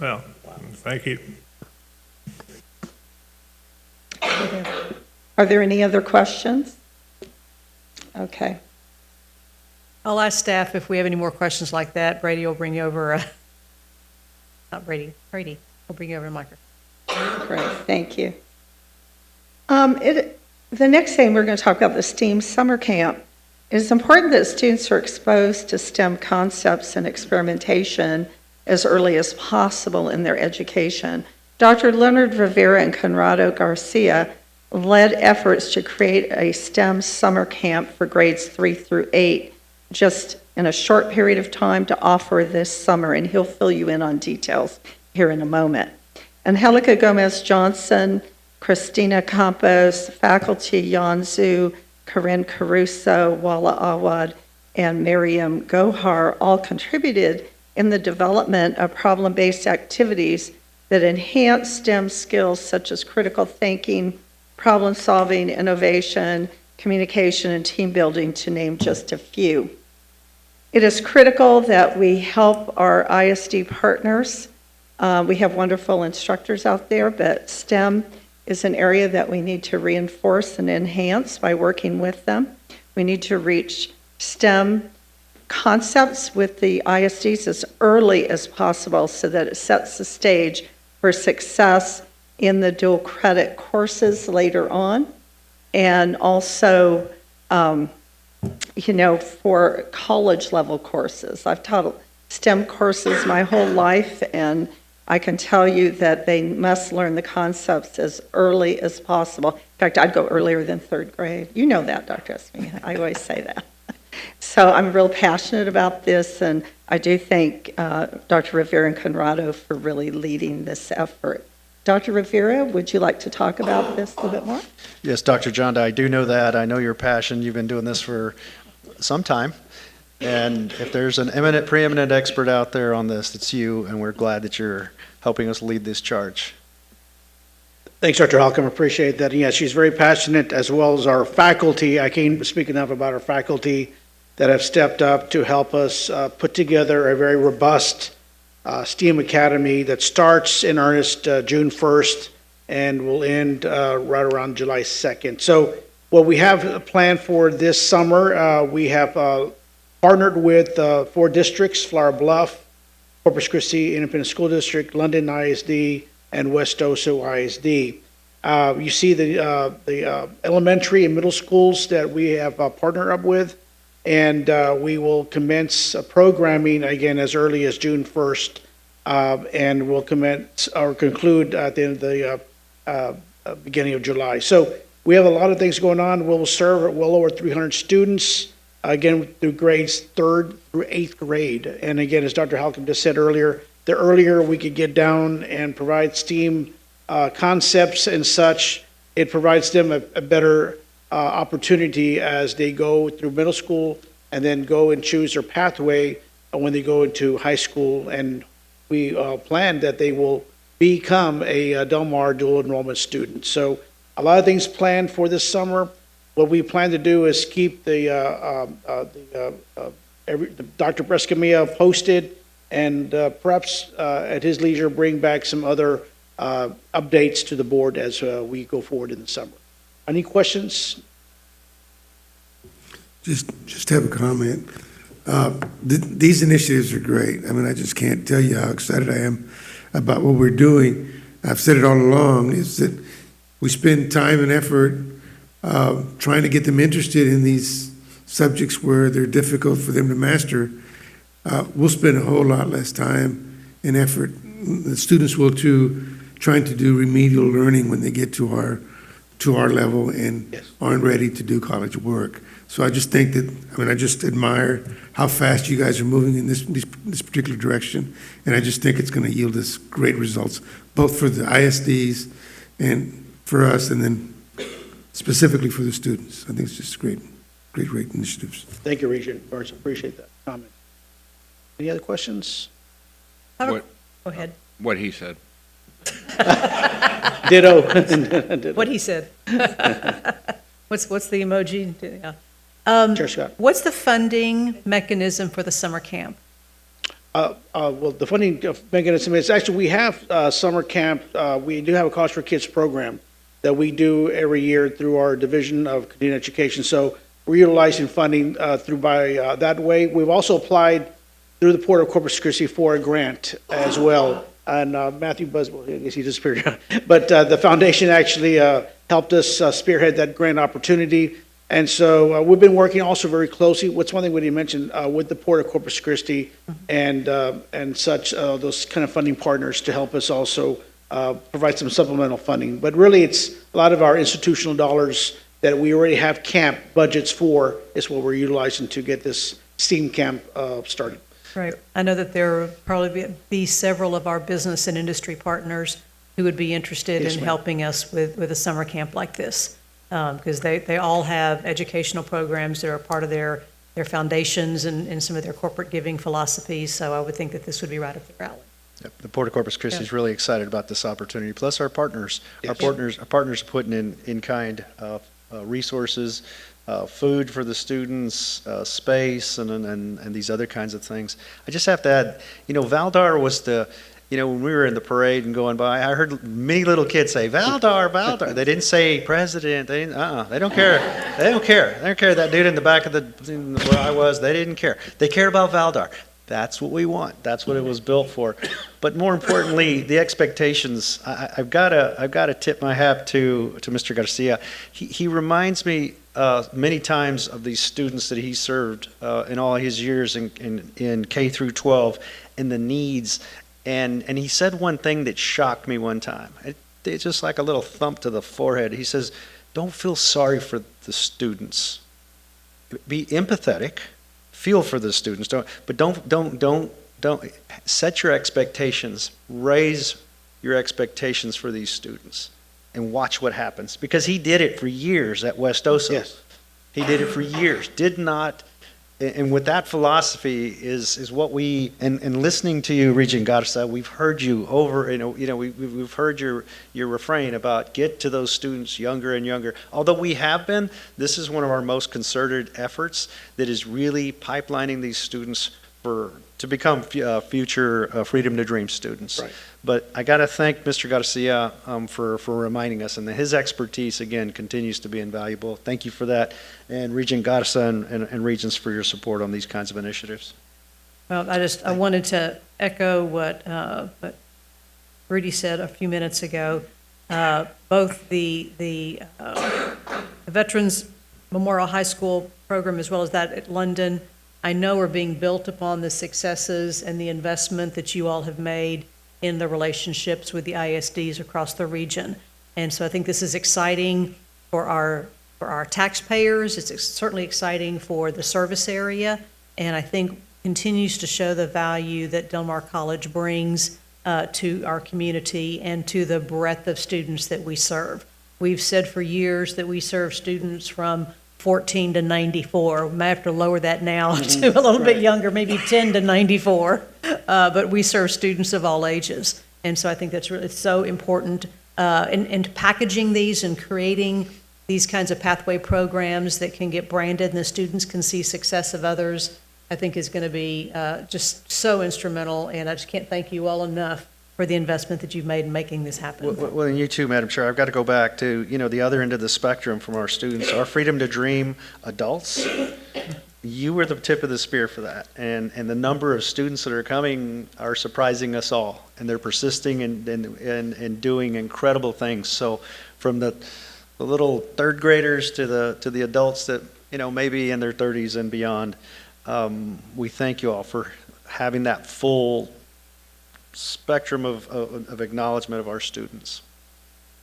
[SPEAKER 14] Well, thank you.
[SPEAKER 9] Are there any other questions? Okay.
[SPEAKER 1] I'll ask staff if we have any more questions like that. Brady will bring you over, not Brady, will bring you over a microphone.
[SPEAKER 9] Great, thank you. The next thing we're going to talk about, the STEAM summer camp. It is important that students are exposed to STEM concepts and experimentation as early as possible in their education. Dr. Leonard Rivera and Conrado Garcia led efforts to create a STEM summer camp for grades 3 through 8, just in a short period of time to offer this summer, and he'll fill you in on details here in a moment. Angelica Gomez-Johnson, Christina Campos, faculty Yanzu, Corinne Caruso, Walla Awad, and Miriam Gohar all contributed in the development of problem-based activities that enhance STEM skills such as critical thinking, problem-solving, innovation, communication, and team building, to name just a few. It is critical that we help our ISD partners. We have wonderful instructors out there, but STEM is an area that we need to reinforce and enhance by working with them. We need to reach STEM concepts with the ISDs as early as possible so that it sets the stage for success in the dual credit courses later on, and also, for college level courses. I've taught STEM courses my whole life, and I can tell you that they must learn the concepts as early as possible. In fact, I'd go earlier than 3rd grade. You know that, Dr. Espy. I always say that. So I'm real passionate about this, and I do thank Dr. Rivera and Conrado for really leading this effort. Dr. Rivera, would you like to talk about this a little bit more?
[SPEAKER 7] Yes, Dr. Jonda, I do know that. I know your passion. You've been doing this for some time. And if there's an eminent, preeminent expert out there on this, it's you, and we're glad that you're helping us lead this charge.
[SPEAKER 10] Thanks, Dr. Holcomb. Appreciate that. And yes, she's very passionate, as well as our faculty. I can't speak enough about our faculty that have stepped up to help us put together a very robust STEAM Academy that starts in earnest June 1st and will end right around July 2nd. So what we have planned for this summer, we have partnered with 4 districts: Flower Bluff, Corpus Christi Independent School District, London ISD, and West Oso ISD. You see the elementary and middle schools that we have partnered up with, and we will commence programming again as early as June 1st, and we'll commence or conclude at the end of the beginning of July. So we have a lot of things going on. We'll serve well over 300 students, again, through grades 3rd through 8th grade. And again, as Dr. Halcomb just said earlier, the earlier we could get down and provide STEAM concepts and such, it provides them a better opportunity as they go through middle school and then go and choose their pathway when they go into high school. And we plan that they will become a Del Mar dual enrollment student. So a lot of things planned for this summer. What we plan to do is keep Dr. Brescamilla posted, and perhaps at his leisure bring back some other updates to the board as we go forward in the summer. Any questions?
[SPEAKER 19] Just have a comment. These initiatives are great. I mean, I just can't tell you how excited I am about what we're doing. I've said it all along, is that we spend time and effort trying to get them interested in these subjects where they're difficult for them to master. We'll spend a whole lot less time and effort. The students will too, trying to do remedial learning when they get to our level and aren't ready to do college work. So I just think that, I mean, I just admire how fast you guys are moving in this particular direction, and I just think it's going to yield us great results, both for the ISDs and for us, and then specifically for the students. I think it's just great initiatives.
[SPEAKER 10] Thank you, Regent Burns. Appreciate that comment. Any other questions?
[SPEAKER 1] Go ahead.
[SPEAKER 11] What he said.
[SPEAKER 10] Ditto.
[SPEAKER 1] What he said. What's the emoji? Yeah.
[SPEAKER 10] Chair Scott.
[SPEAKER 1] What's the funding mechanism for the summer camp?
[SPEAKER 10] Well, the funding mechanism is actually, we have summer camp. We do have a College for Kids program that we do every year through our Division of Continuing Education. So we're utilizing funding through by that way. We've also applied through the Port of Corpus Christi for a grant as well. And Matthew Buswell, I guess he disappeared. But the foundation actually helped us spearhead that grant opportunity. And so we've been working also very closely. What's one thing we didn't mention with the Port of Corpus Christi and such, those kind of funding partners to help us also provide some supplemental funding. But really, it's a lot of our institutional dollars that we already have camp budgets for is what we're utilizing to get this STEAM camp started.
[SPEAKER 1] Right. I know that there will probably be several of our business and industry partners who would be interested in helping us with a summer camp like this, because they all have educational programs that are part of their foundations and some of their corporate giving philosophies. So I would think that this would be right up their alley.
[SPEAKER 7] Yep. The Port of Corpus Christi is really excited about this opportunity. Plus, our partners, our partners are putting in kind resources, food for the students, space, and these other kinds of things. I just have to add, Valdar was when we were in the parade and going by, I heard many little kids say, Valdar, Valdar. They didn't say president. They didn't, they don't care. They don't care. They don't care. That dude in the back of where I was, they didn't care. They care about Valdar. That's what we want. That's what it was built for. But more importantly, the expectations. I've got to tip my hat to Mr. Garcia. He reminds me many times of these students that he served in all his years in K through 12 and the needs. And he said one thing that shocked me one time. It's just like a little thump to the forehead. He says, "Don't feel sorry for the students. Be empathetic." Feel for the students, but don't set your expectations. Raise your expectations for these students, and watch what happens. Because he did it for years at West Oso. Yes, he did it for years. Did not, and with that philosophy is what we and listening to you, Regent Garza, we've heard you over. We've heard your refrain about get to those students younger and younger. Although we have been, this is one of our most concerted efforts that is really pipelining these students to become future Freedom to Dream students. Right. But I got to thank Mr. Garcia for reminding us, and his expertise, again, continues to be invaluable. Thank you for that, and Regent Garza and Regents for your support on these kinds of initiatives.
[SPEAKER 1] Well, I wanted to echo what Rudy said a few minutes ago. Both the Veterans Memorial High School program as well as that at London, I know are being built upon the successes and the investment that you all have made in the relationships with the ISDs across the region. And so I think this is exciting for our taxpayers. It's certainly exciting for the service area, and I think continues to show the value that Del Mar College brings to our community and to the breadth of students that we serve. We've said for years that we serve students from 14 to 94. We might have to lower that now to a little bit younger, maybe 10 to 94. But we serve students of all ages. And so I think that's really so important. And packaging these and creating these kinds of pathway programs that can get branded and the students can see success of others, I think is going to be just so instrumental. And I just can't thank you all enough for the investment that you've made in making this happen.
[SPEAKER 7] Well, and you too, Madam Chair. I've got to go back to, the other end of the spectrum from our students, our Freedom to Dream adults. You were the tip of the spear for that. And the number of students that are coming are surprising us all. And they're persisting and doing incredible things. So from the little third graders to the adults that, maybe in their 30s and beyond, we thank you all for having that full spectrum of acknowledgement of our students.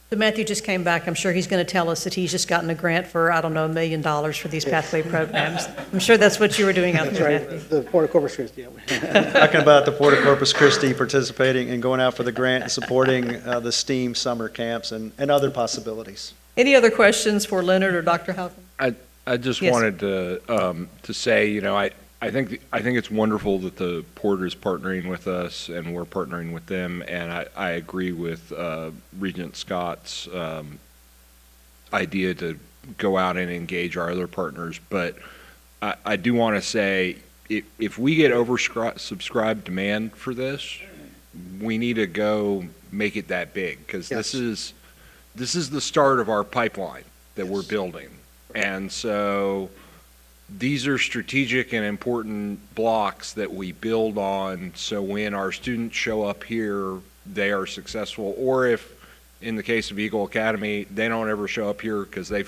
[SPEAKER 1] So Matthew just came back. I'm sure he's going to tell us that he's just gotten a grant for, I don't know, $1 million for these pathway programs. I'm sure that's what you were doing out there, Matthew.
[SPEAKER 10] The Port of Corpus Christi.
[SPEAKER 7] Talking about the Port of Corpus Christi participating and going out for the grant and supporting the STEAM summer camps and other possibilities.
[SPEAKER 1] Any other questions for Leonard or Dr. Houghton?
[SPEAKER 11] I just
[SPEAKER 1] Yes.
[SPEAKER 11] wanted to say, I think it's wonderful that the Port is partnering with us and we're partnering with them, and I agree with Regent Scott's idea to go out and engage our other partners. But I do want to say, if we get oversubscribed demand for this, we need to go make it that big, because this is the start of our pipeline that we're building, and so. These are strategic and important blocks that we build on, so when our students show up here, they are successful. Or if, in the case of Eagle Academy, they don't ever show up here because they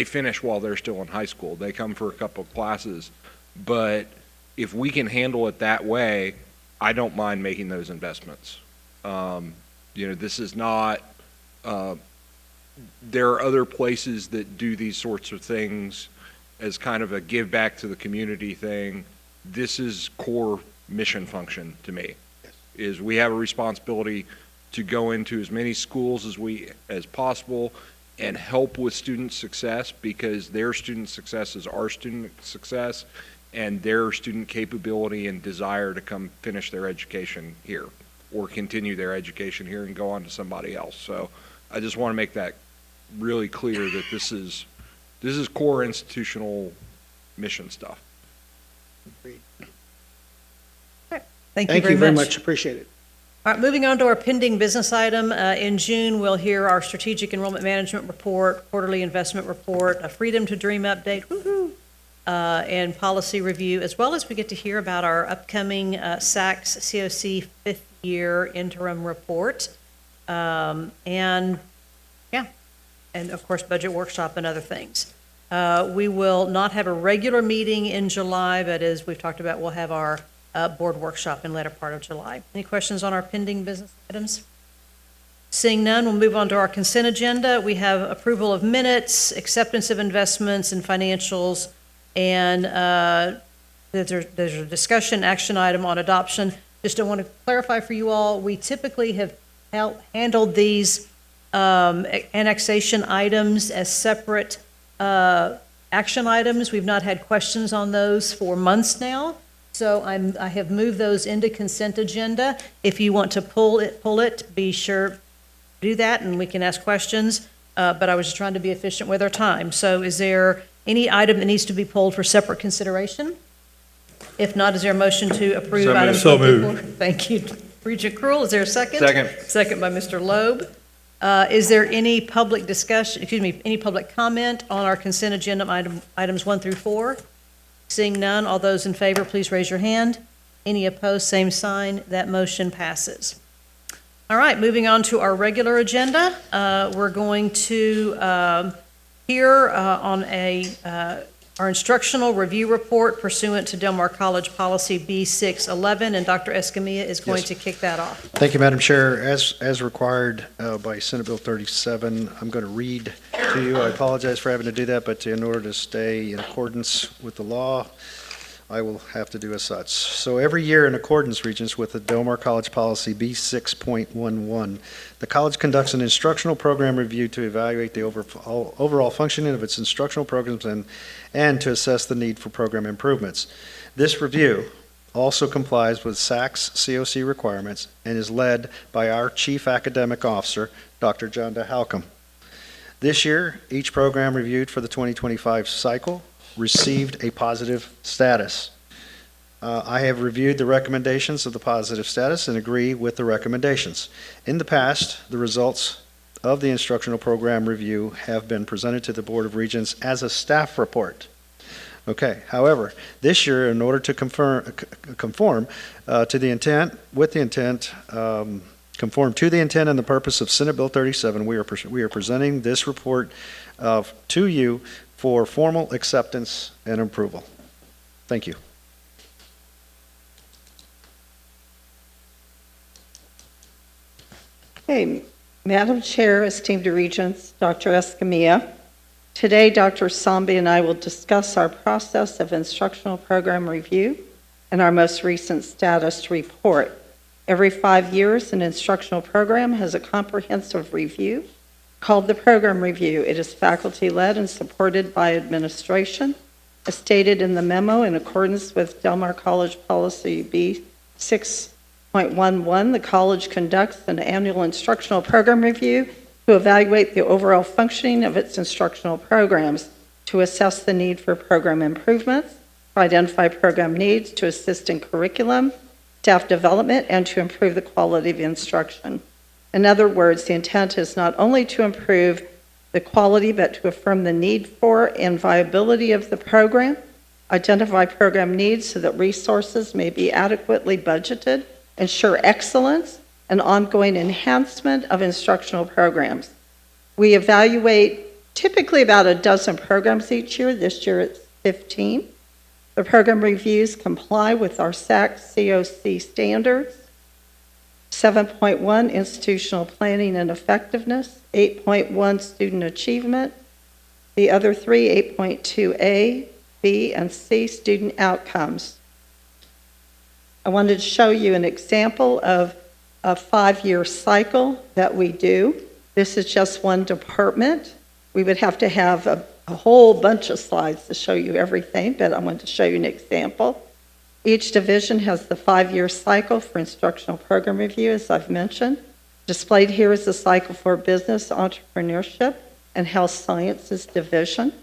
[SPEAKER 11] finish while they're still in high school. They come for a couple of classes. But if we can handle it that way, I don't mind making those investments. This is not, there are other places that do these sorts of things as kind of a give back to the community thing. This is core mission function to me. Is we have a responsibility to go into as many schools as possible and help with student success, because their student success is our student success, and their student capability and desire to come finish their education here or continue their education here and go on to somebody else. So I just want to make that really clear that this is core institutional mission stuff.
[SPEAKER 1] Thank you very much.
[SPEAKER 10] Appreciate it.
[SPEAKER 1] All right, moving on to our pending business item. In June, we'll hear our strategic enrollment management report, quarterly investment report, a Freedom to Dream update, and policy review, as well as we get to hear about our upcoming SACS COC fifth year interim report. And of course, budget workshop and other things. We will not have a regular meeting in July, but as we've talked about, we'll have our board workshop in the latter part of July. Any questions on our pending business items? Seeing none, we'll move on to our consent agenda. We have approval of minutes, acceptance of investments and financials, and there's a discussion action item on adoption. Just I want to clarify for you all, we typically have handled these annexation items as separate action items. We've not had questions on those for months now, so I have moved those into consent agenda. If you want to pull it, be sure to do that, and we can ask questions. But I was just trying to be efficient with our time. So, is there any item that needs to be pulled for separate consideration? If not, is there a motion to approve item 24?
[SPEAKER 14] So moved.
[SPEAKER 1] Thank you, Regent Cruel. Is there a second?
[SPEAKER 11] Second.
[SPEAKER 1] Second by Mr. Loeb. Is there any public discussion, any public comment on our consent agenda items 1 through 4? Seeing none, all those in favor, please raise your hand. Any opposed, same sign. That motion passes. All right, moving on to our regular agenda. We're going to hear on our instructional review report pursuant to Del Mar College Policy B611, and Dr. Escamilla is going to kick that off.
[SPEAKER 7] Thank you, Madam Chair. As required by Senate Bill 37, I'm going to read to you. I apologize for having to do that, but in order to stay in accordance with the law, I will have to do as such. So every year, in accordance, Regents, with the Del Mar College Policy B6.11, the college conducts an instructional program review to evaluate the overall functioning of its instructional programs and to assess the need for program improvements. This review also complies with SAC's COC requirements and is led by our Chief Academic Officer, Dr. John DeHalcom. This year, each program reviewed for the 2025 cycle received a positive status. I have reviewed the recommendations of the positive status and agree with the recommendations. In the past, the results of the instructional program review have been presented to the Board of Regents as a staff report. Okay, however, this year, in order to conform to the intent, conform to the intent and the purpose of Senate Bill 37, we are presenting this report to you for formal acceptance and approval. Thank you.
[SPEAKER 9] Okay, Madam Chair, esteemed Regents, Dr. Escamilla, today Dr. Sambi and I will discuss our process of instructional program review and our most recent status report. Every 5 years, an instructional program has a comprehensive review called the Program Review. It is faculty-led and supported by administration. As stated in the memo, in accordance with Del Mar College Policy B6.11, the college conducts an annual instructional program review to evaluate the overall functioning of its instructional programs, to assess the need for program improvements, to identify program needs, to assist in curriculum, staff development, and to improve the quality of instruction. In other words, the intent is not only to improve the quality, but to affirm the need for and viability of the program, identify program needs so that resources may be adequately budgeted, ensure excellence, and ongoing enhancement of instructional programs. We evaluate typically about a dozen programs each year. This year it's 15. The program reviews comply with our SAC COC standards. 7.1, institutional planning and effectiveness. 8.1, student achievement. The other three, 8.2A, B, and C, student outcomes. I wanted to show you an example of a 5-year cycle that we do. This is just one department. We would have to have a whole bunch of slides to show you everything, but I wanted to show you an example. Each division has the 5-year cycle for instructional program review, as I've mentioned. Displayed here is the cycle for business, entrepreneurship, and health sciences division.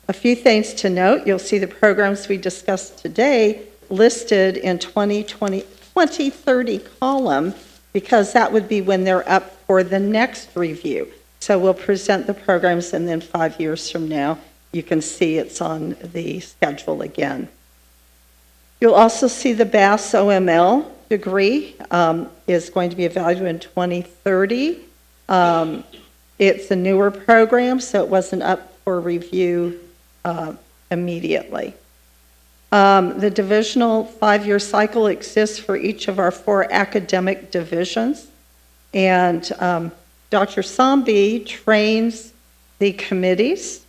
[SPEAKER 9] A few things to note. You'll see the programs we discussed today listed in 2030 column, because that would be when they're up for the next review. So we'll present the programs, and then 5 years from now, you can see it's on the schedule again. You'll also see the BAS OML degree is going to be evaluated in 2030. It's a newer program, so it wasn't up for review immediately. The divisional 5-year cycle exists for each of our 4 academic divisions, and Dr. Sambi trains the committees,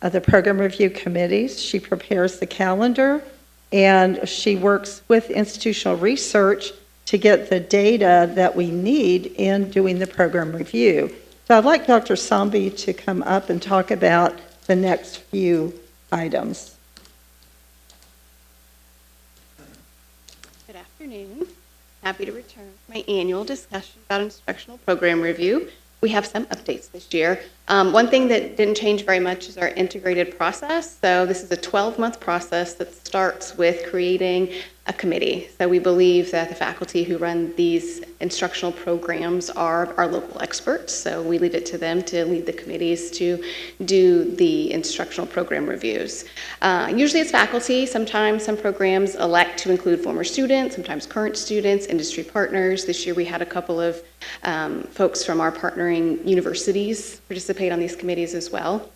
[SPEAKER 9] the program review committees. She prepares the calendar, and she works with institutional research to get the data that we need in doing the program review. So I'd like Dr. Sambi to come up and talk about the next few items.
[SPEAKER 20] Good afternoon. Happy to return to my annual discussion about instructional program review. We have some updates this year. One thing that didn't change very much is our integrated process. So this is a 12-month process that starts with creating a committee. So we believe that the faculty who run these instructional programs are our local experts. So we leave it to them to lead the committees to do the instructional program reviews. Usually it's faculty. Sometimes some programs elect to include former students, sometimes current students, industry partners. This year we had a couple of folks from our partnering universities participate on these committees as well.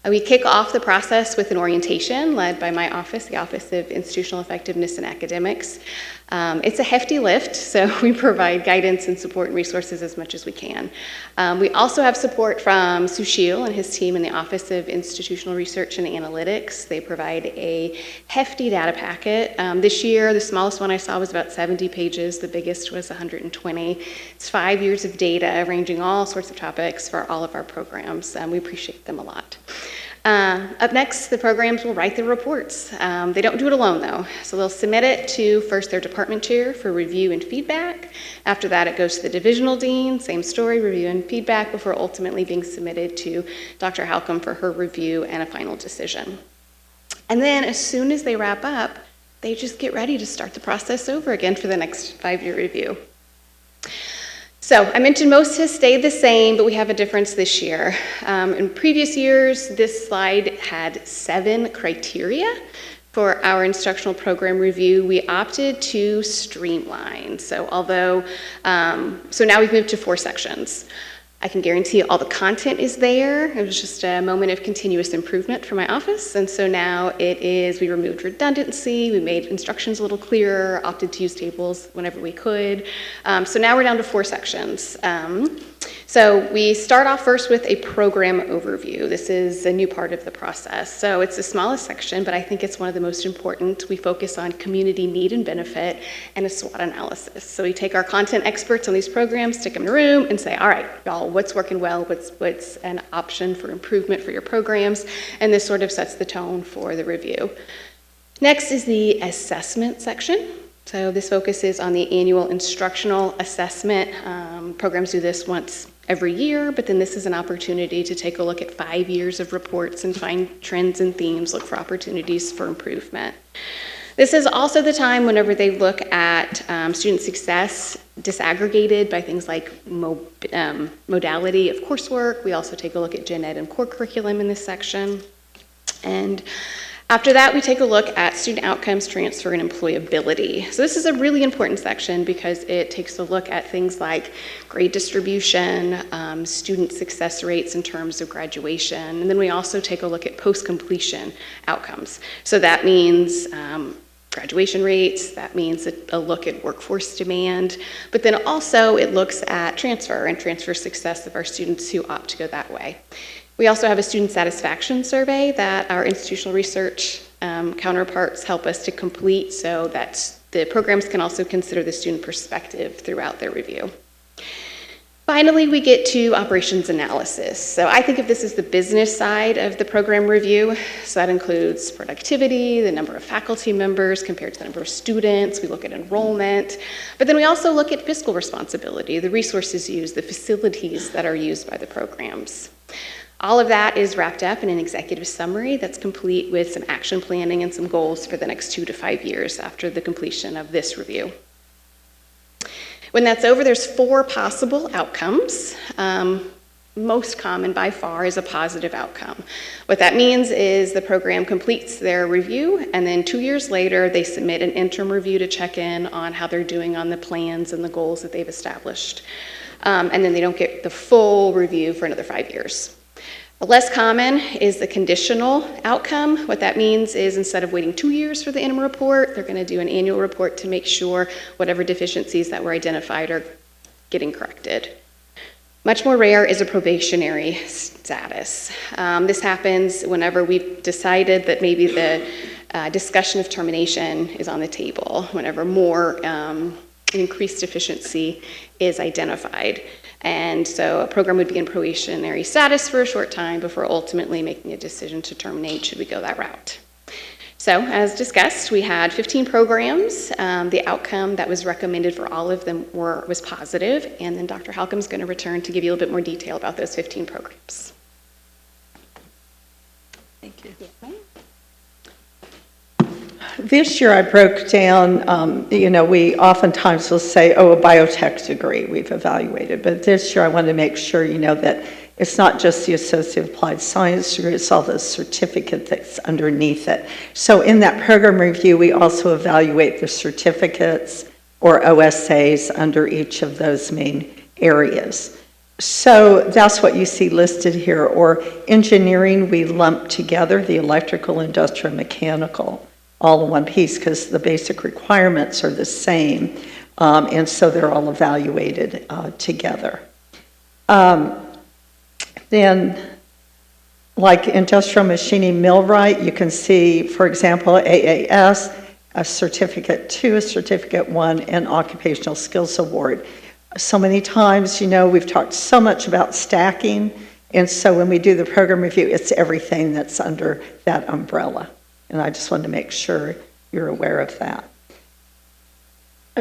[SPEAKER 20] We kick off the process with an orientation led by my office, the Office of Institutional Effectiveness and Academics. It's a hefty lift, so we provide guidance and support and resources as much as we can. We also have support from Sushil and his team in the Office of Institutional Research and Analytics. They provide a hefty data packet. This year, the smallest one I saw was about 70 pages. The biggest was 120. It's 5 years of data ranging all sorts of topics for all of our programs. We appreciate them a lot. Up next, the programs will write their reports. They don't do it alone, though. So they'll submit it to first their department chair for review and feedback. After that, it goes to the divisional dean, same story, review and feedback, before ultimately being submitted to Dr. Halcomb for her review and a final decision. And then as soon as they wrap up, they just get ready to start the process over again for the next 5-year review. So I mentioned most has stayed the same, but we have a difference this year. In previous years, this slide had 7 criteria for our instructional program review. We opted to streamline. So now we've moved to 4 sections. I can guarantee all the content is there. It was just a moment of continuous improvement for my office. And so now we removed redundancy, we made instructions a little clearer, opted to use tables whenever we could. So now we're down to 4 sections. So we start off first with a program overview. This is a new part of the process. So it's the smallest section, but I think it's one of the most important. We focus on community need and benefit and a SWOT analysis. So we take our content experts on these programs, stick them in a room and say, all right, y'all, what's working well? What's an option for improvement for your programs? And this sort of sets the tone for the review. Next is the assessment section. So this focuses on the annual instructional assessment. Programs do this once every year, but then this is an opportunity to take a look at 5 years of reports and find trends and themes, look for opportunities for improvement. This is also the time whenever they look at student success disaggregated by things like modality of coursework. We also take a look at gen ed and core curriculum in this section. And after that, we take a look at student outcomes, transfer, and employability. So this is a really important section because it takes a look at things like grade distribution, student success rates in terms of graduation, and then we also take a look at post-completion outcomes. So that means graduation rates, that means a look at workforce demand, but then also it looks at transfer and transfer success of our students who opt to go that way. We also have a student satisfaction survey that our institutional research counterparts help us to complete so that the programs can also consider the student perspective throughout their review. Finally, we get to operations analysis. So I think of this as the business side of the program review. So that includes productivity, the number of faculty members compared to the number of students. We look at enrollment, but then we also look at fiscal responsibility, the resources used, the facilities that are used by the programs. All of that is wrapped up in an executive summary that's complete with some action planning and some goals for the next 2 to 5 years after the completion of this review. When that's over, there's 4 possible outcomes. Most common by far is a positive outcome. What that means is the program completes their review, and then 2 years later, they submit an interim review to check in on how they're doing on the plans and the goals that they've established. And then they don't get the full review for another 5 years. Less common is the conditional outcome. What that means is instead of waiting 2 years for the interim report, they're going to do an annual report to make sure whatever deficiencies that were identified are getting corrected. Much more rare is a probationary status. This happens whenever we've decided that maybe the discussion of termination is on the table, whenever more increased efficiency is identified. And so a program would be in probationary status for a short time before ultimately making a decision to terminate should we go that route. So as discussed, we had 15 programs. The outcome that was recommended for all of them was positive, and then Dr. Halcomb's going to return to give you a little bit more detail about those 15 programs.
[SPEAKER 9] Thank you. This year I broke down, we oftentimes will say, oh, a biotech degree we've evaluated, but this year I wanted to make sure you know that it's not just the Associate Applied Science degree, it's all the certificate that's underneath it. So in that program review, we also evaluate the certificates or OSAs under each of those main areas. So that's what you see listed here, or engineering, we lump together the electrical, industrial, mechanical, all in one piece, because the basic requirements are the same, and so they're all evaluated together. Then, like industrial machining millwright, you can see, for example, AAS, a Certificate 2, a Certificate 1, and Occupational Skills Award. So many times, we've talked so much about stacking, and so when we do the program review, it's everything that's under that umbrella. And I just wanted to make sure you're aware of that.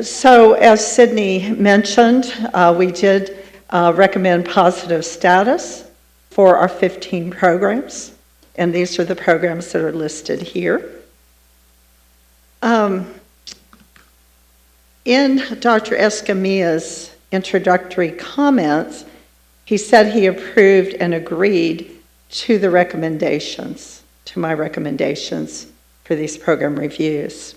[SPEAKER 9] So as Sydney mentioned, we did recommend positive status for our 15 programs, and these are the programs that are listed here. In Dr. Escamilla's introductory comments, he said he approved and agreed to the recommendations, to my recommendations for these program reviews.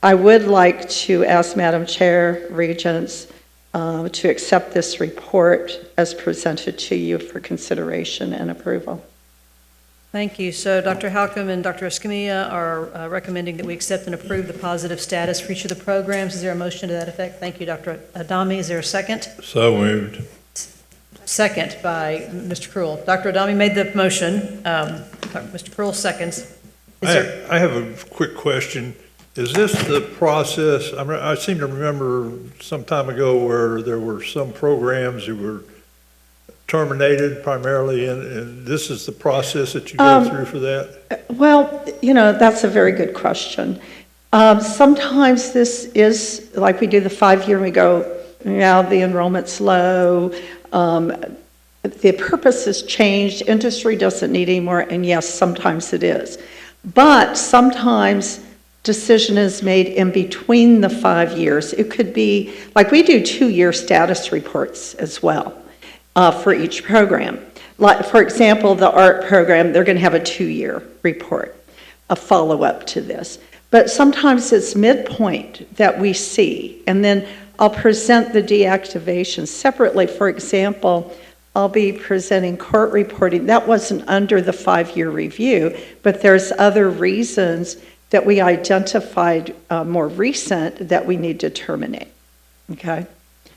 [SPEAKER 9] I would like to ask Madam Chair, Regents, to accept this report as presented to you for consideration and approval.
[SPEAKER 1] Thank you. So Dr. Halcomb and Dr. Escamilla are recommending that we accept and approve the positive status for each of the programs. Is there a motion to that effect? Thank you, Dr. Adami. Is there a second?
[SPEAKER 14] So moved.
[SPEAKER 1] Second by Mr. Krull. Dr. Adami made the motion. Mr. Krull seconds.
[SPEAKER 14] I have a quick question. Is this the process? I seem to remember some time ago where there were some programs that were terminated primarily, and this is the process that you go through for that?
[SPEAKER 9] Well, that's a very good question. Sometimes this is, like we do the 5-year, we go, now the enrollment's low, the purpose has changed, industry doesn't need anymore, and yes, sometimes it is. But sometimes decision is made in between the 5 years. It could be, like we do 2-year status reports as well. For each program. Like, for example, the art program, they're going to have a 2-year report, a follow-up to this. But sometimes it's midpoint that we see, and then I'll present the deactivation separately. For example, I'll be presenting court reporting. That wasn't under the 5-year review, but there's other reasons that we identified more recent that we need to terminate. Okay?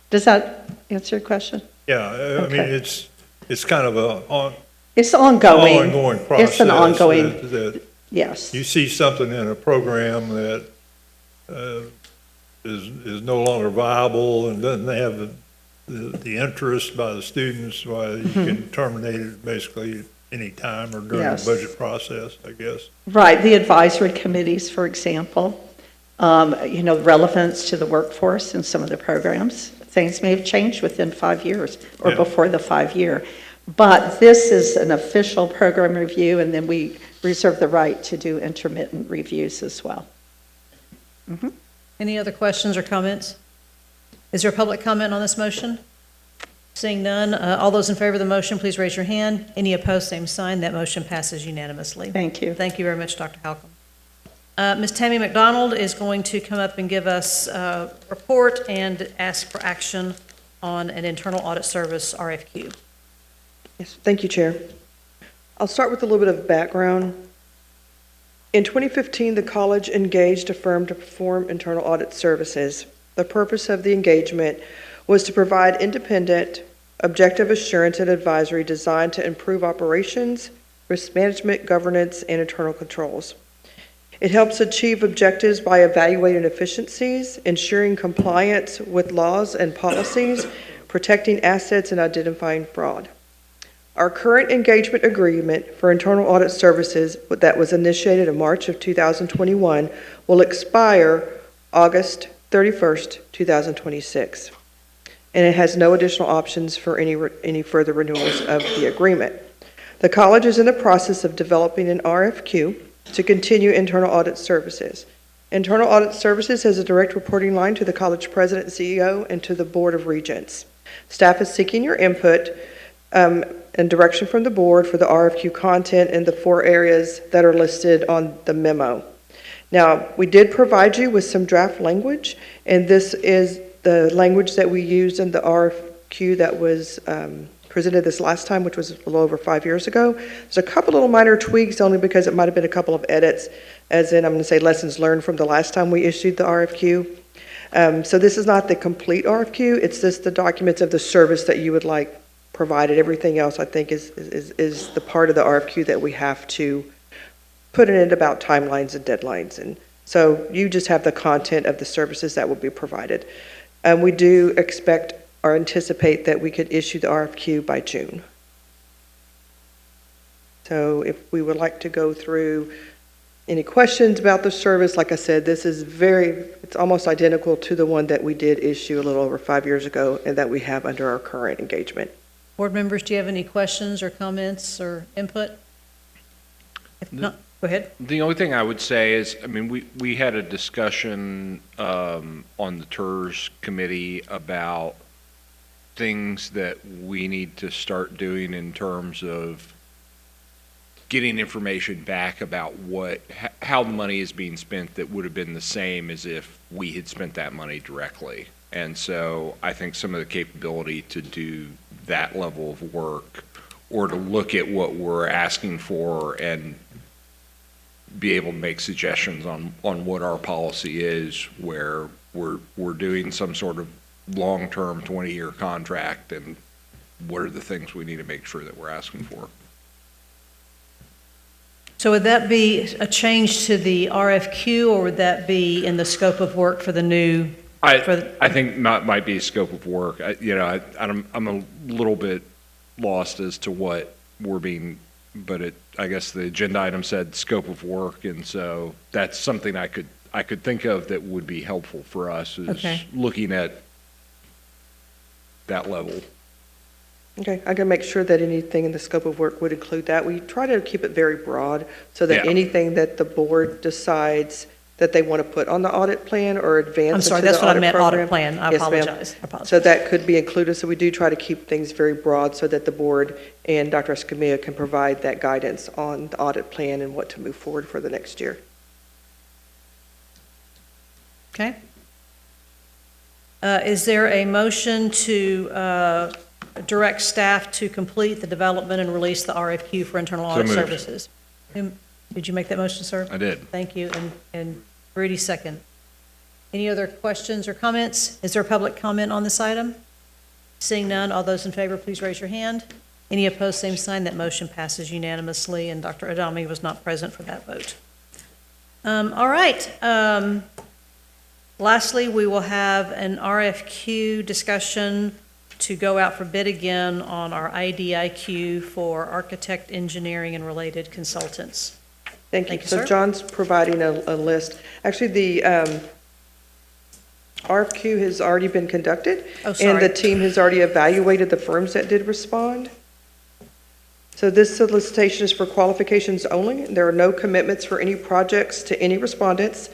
[SPEAKER 9] Does that answer your question?
[SPEAKER 14] Yeah, I mean, it's kind of
[SPEAKER 9] it's ongoing.
[SPEAKER 14] Ongoing process.
[SPEAKER 9] It's an ongoing,
[SPEAKER 14] that
[SPEAKER 9] yes.
[SPEAKER 14] You see something in a program that is no longer viable and doesn't have the interest by the students, why you can terminate it basically any time or during the budget process, I guess.
[SPEAKER 9] Right, the advisory committees, for example, relevance to the workforce in some of the programs. Things may have changed within 5 years or before the 5-year. But this is an official program review, and then we reserve the right to do intermittent reviews as well.
[SPEAKER 1] Any other questions or comments? Is there a public comment on this motion? Seeing none, all those in favor of the motion, please raise your hand. Any opposed, same sign. That motion passes unanimously.
[SPEAKER 9] Thank you.
[SPEAKER 1] Thank you very much, Dr. Halcomb. Ms. Tammy McDonald is going to come up and give us a report and ask for action on an internal audit service RFQ.
[SPEAKER 21] Yes, thank you, Chair. I'll start with a little bit of background. In 2015, the college engaged a firm to perform internal audit services. The purpose of the engagement was to provide independent, objective assurance and advisory designed to improve operations, risk management, governance, and internal controls. It helps achieve objectives by evaluating efficiencies, ensuring compliance with laws and policies, protecting assets, and identifying fraud. Our current engagement agreement for internal audit services that was initiated in March of 2021 will expire August 31st, 2026. And it has no additional options for any further renewals of the agreement. The college is in the process of developing an RFQ to continue internal audit services. Internal audit services has a direct reporting line to the college president and CEO and to the Board of Regents. Staff is seeking your input and direction from the board for the RFQ content in the 4 areas that are listed on the memo. Now, we did provide you with some draft language, and this is the language that we used in the RFQ that was presented this last time, which was a little over 5 years ago. There's a couple little minor tweaks, only because it might have been a couple of edits, as in, I'm going to say, lessons learned from the last time we issued the RFQ. So this is not the complete RFQ, it's just the documents of the service that you would like provided. Everything else, I think, is the part of the RFQ that we have to put in it about timelines and deadlines. And so you just have the content of the services that will be provided. And we do expect or anticipate that we could issue the RFQ by June. So if we would like to go through any questions about the service, like I said, this is it's almost identical to the one that we did issue a little over 5 years ago and that we have under our current engagement.
[SPEAKER 1] Board members, do you have any questions or comments or input? If not, go ahead.
[SPEAKER 11] The only thing I would say is, I mean, we had a discussion on the TERS committee about things that we need to start doing in terms of getting information back about how the money is being spent that would have been the same as if we had spent that money directly. And so I think some of the capability to do that level of work, or to look at what we're asking for and be able to make suggestions on what our policy is, where we're doing some sort of long-term 20-year contract, and what are the things we need to make sure that we're asking for.
[SPEAKER 1] So would that be a change to the RFQ, or would that be in the scope of work for the new?
[SPEAKER 11] I think might be scope of work. I'm a little bit lost as to what we're being, but I guess the agenda item said scope of work, and so that's something I could think of that would be helpful for us, is looking at that level.
[SPEAKER 21] Okay, I can make sure that anything in the scope of work would include that. We try to keep it very broad so that anything that the board decides that they want to put on the audit plan or advance.
[SPEAKER 1] I'm sorry, that's what I meant, audit plan. I apologize.
[SPEAKER 21] So that could be included. So we do try to keep things very broad so that the board and Dr. Escamilla can provide that guidance on the audit plan and what to move forward for the next year.
[SPEAKER 1] Okay. Is there a motion to direct staff to complete the development and release the RFQ for internal audit services? Did you make that motion, sir?
[SPEAKER 11] I did.
[SPEAKER 1] Thank you. And Rudy, second. Any other questions or comments? Is there a public comment on this item? Seeing none, all those in favor, please raise your hand. Any opposed, same sign. That motion passes unanimously, and Dr. Adami was not present for that vote. All right. Lastly, we will have an RFQ discussion to go out for bid again on our IDIQ for architect, engineering, and related consultants.
[SPEAKER 21] Thank you. So
[SPEAKER 1] sir.
[SPEAKER 21] John's providing a list. Actually, the RFQ has already been conducted.
[SPEAKER 1] Oh, sorry.
[SPEAKER 21] And the team has already evaluated the firms that did respond. So this solicitation is for qualifications only. There are no commitments for any projects to any respondents.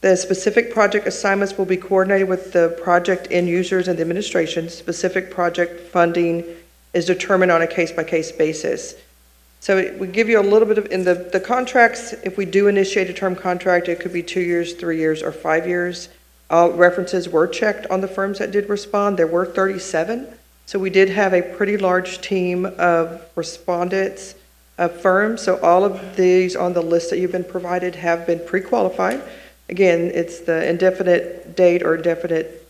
[SPEAKER 21] The specific project assignments will be coordinated with the project end users and the administration. Specific project funding is determined on a case-by-case basis. So we give you a little bit of, in the contracts, if we do initiate a term contract, it could be 2 years, 3 years, or 5 years. All references were checked on the firms that did respond. There were 37. So we did have a pretty large team of respondents, of firms. So all of these on the list that you've been provided have been pre-qualified. Again, it's the indefinite date or indefinite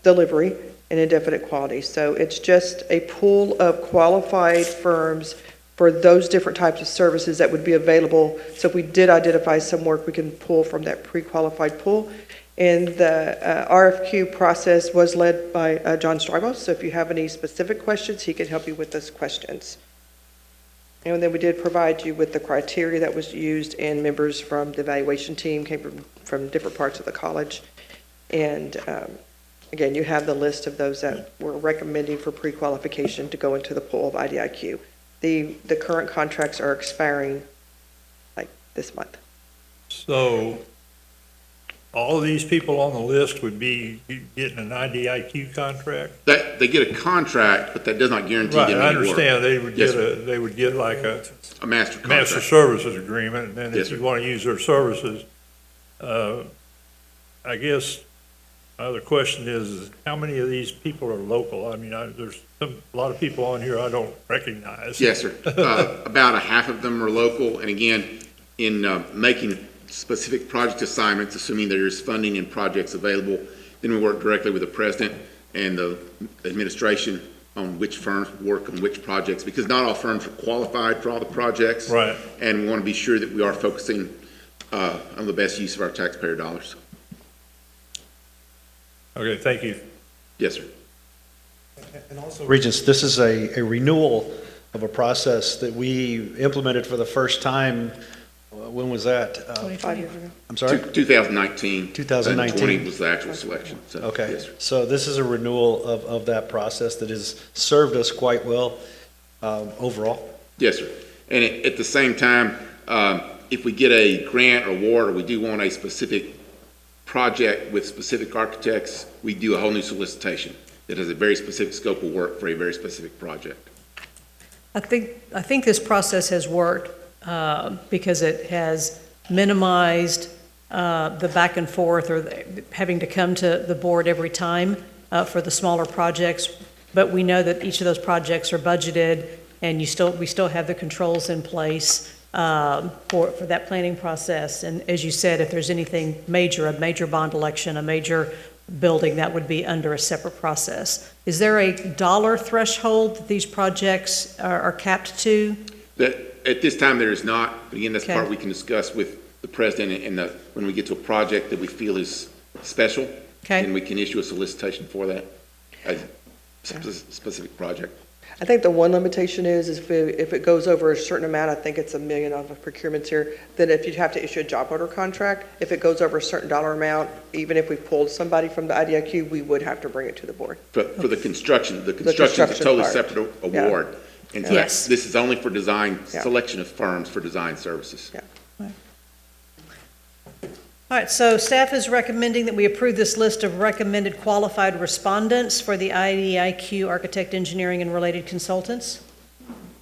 [SPEAKER 21] delivery and indefinite quality. So it's just a pool of qualified firms for those different types of services that would be available. So if we did identify some work, we can pull from that pre-qualified pool. And the RFQ process was led by John Strybos. So if you have any specific questions, he can help you with those questions. And then we did provide you with the criteria that was used, and members from the evaluation team came from different parts of the college. And again, you have the list of those that we're recommending for pre-qualification to go into the pool of IDIQ. The current contracts are expiring like this month.
[SPEAKER 14] So all of these people on the list would be getting an IDIQ contract?
[SPEAKER 2] That they get a contract, but that does not guarantee them any work.
[SPEAKER 14] I understand. They would get like a
[SPEAKER 2] master contract.
[SPEAKER 14] Master services agreement, and then if you want to use their services, I guess My other question is how many of these people are local? I mean, there's a lot of people on here I don't recognize.
[SPEAKER 2] Yes, sir. About a half of them are local, and again, in making specific project assignments, assuming there is funding and projects available, then we work directly with the president and the administration on which firms work on which projects, because not all firms are qualified for all the projects.
[SPEAKER 14] Right.
[SPEAKER 2] And we want to be sure that we are focusing on the best use of our taxpayer dollars.
[SPEAKER 14] Okay, thank you.
[SPEAKER 2] Yes, sir.
[SPEAKER 7] And also, Regents, this is a renewal of a process that we implemented for the first time. When was that?
[SPEAKER 21] 25 years ago.
[SPEAKER 7] I'm sorry?
[SPEAKER 2] 2019.
[SPEAKER 7] 2019.
[SPEAKER 2] 2020 was the actual selection. So,
[SPEAKER 7] Okay,
[SPEAKER 2] yes, sir.
[SPEAKER 7] so this is a renewal of that process that has served us quite well overall.
[SPEAKER 2] Yes, sir. And at the same time, if we get a grant or award, or we do want a specific project with specific architects, we do a whole new solicitation that has a very specific scope of work for a very specific project.
[SPEAKER 1] I think this process has worked because it has minimized the back and forth or having to come to the board every time for the smaller projects. But we know that each of those projects are budgeted, and we still have the controls in place for that planning process. And as you said, if there's anything major, a major bond election, a major building, that would be under a separate process. Is there a dollar threshold that these projects are capped to?
[SPEAKER 2] At this time, there is not. But again, that's
[SPEAKER 1] Okay.
[SPEAKER 2] part we can discuss with the president and when we get to a project that we feel is special.
[SPEAKER 1] Okay.
[SPEAKER 2] And we can issue a solicitation for that, a specific project.
[SPEAKER 21] I think the one limitation is if it goes over a certain amount, I think it's $1 million of procurements here, then if you have to issue a job order contract, if it goes over a certain dollar amount, even if we pulled somebody from the IDIQ, we would have to bring it to the board.
[SPEAKER 2] For the construction is a totally
[SPEAKER 21] part.
[SPEAKER 2] separate award. And so
[SPEAKER 1] Yes.
[SPEAKER 2] this is only for design,
[SPEAKER 21] Yeah.
[SPEAKER 2] selection of firms for design services.
[SPEAKER 21] Yeah.
[SPEAKER 1] All right, so staff is recommending that we approve this list of recommended qualified respondents for the IDIQ architect, engineering, and related consultants.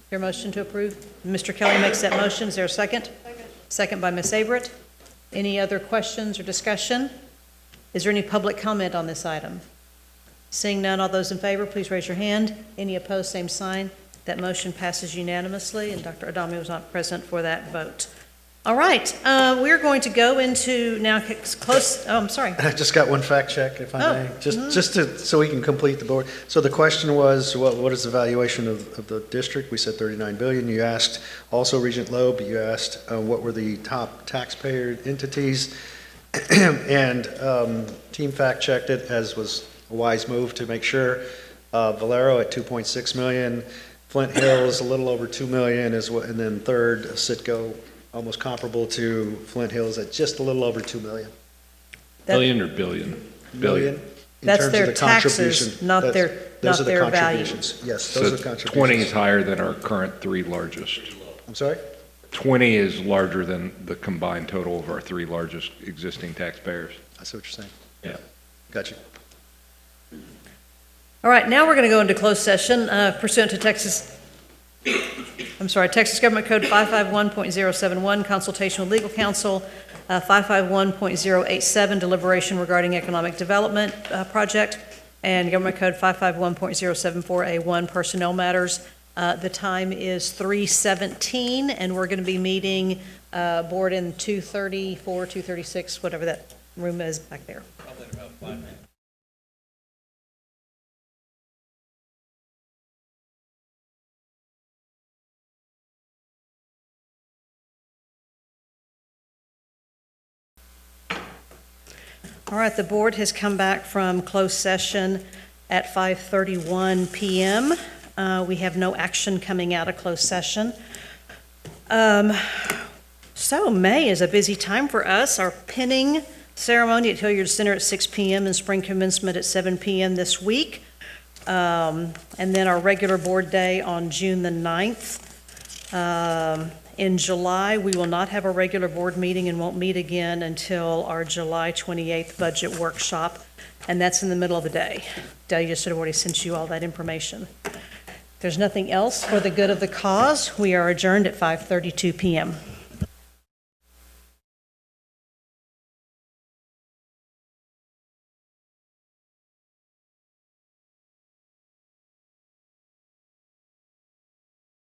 [SPEAKER 1] Your motion to approve? Mr. Kelly makes that motion. Is there a second? Second by Ms. Averett. Any other questions or discussion? Is there any public comment on this item? Seeing none, all those in favor, please raise your hand. Any opposed, same sign. That motion passes unanimously, and Dr. Adami was not present for that vote. All right, we're going to go into now close, I'm sorry.
[SPEAKER 7] I just got one fact check, if I may, just so we can complete the board. So the question was, what is the valuation of the district? We said 39 billion. You asked also Regent Loeb, you asked what were the top taxpayer entities, and team fact checked it, as was a wise move to make sure. Valero at 2.6 million, Flint Hills a little over 2 million, and then third, Citgo, almost comparable to Flint Hills at just a little over 2 million.
[SPEAKER 11] Billion or billion?
[SPEAKER 7] Billion. In
[SPEAKER 1] That's
[SPEAKER 7] terms
[SPEAKER 1] their
[SPEAKER 7] of the
[SPEAKER 1] taxes,
[SPEAKER 7] contribution.
[SPEAKER 1] not their
[SPEAKER 7] Those are the
[SPEAKER 1] value.
[SPEAKER 7] contributions. Yes, those are
[SPEAKER 11] So
[SPEAKER 7] contributions.
[SPEAKER 11] 20 is higher than our current three largest.
[SPEAKER 7] I'm sorry?
[SPEAKER 11] 20 is larger than the combined total of our three largest existing taxpayers.
[SPEAKER 7] I see what you're saying.
[SPEAKER 11] Yeah.
[SPEAKER 7] Got you.
[SPEAKER 1] All right, now we're going to go into closed session pursuant to Texas Government Code 551.071, consultation with legal counsel, 551.087, deliberation regarding economic development project, and Government Code 551.074A1, personnel matters. The time is 3:17, and we're going to be meeting board in 234, 236, whatever that room is back there.
[SPEAKER 16] Probably about 5 minutes.
[SPEAKER 1] All right, the board has come back from closed session at 5:31 p.m. We have no action coming out of closed session. So May is a busy time for us. Our pinning ceremony at Hilliard Center at 6 p.m. and spring commencement at 7 p.m. this week. And then our regular board day on June the 9th. In July, we will not have a regular board meeting and won't meet again until our July 28th budget workshop, and that's in the middle of the day. Delia should have already sent you all that information. If there's nothing else for the good of the cause, we are adjourned at 5:32 p.m.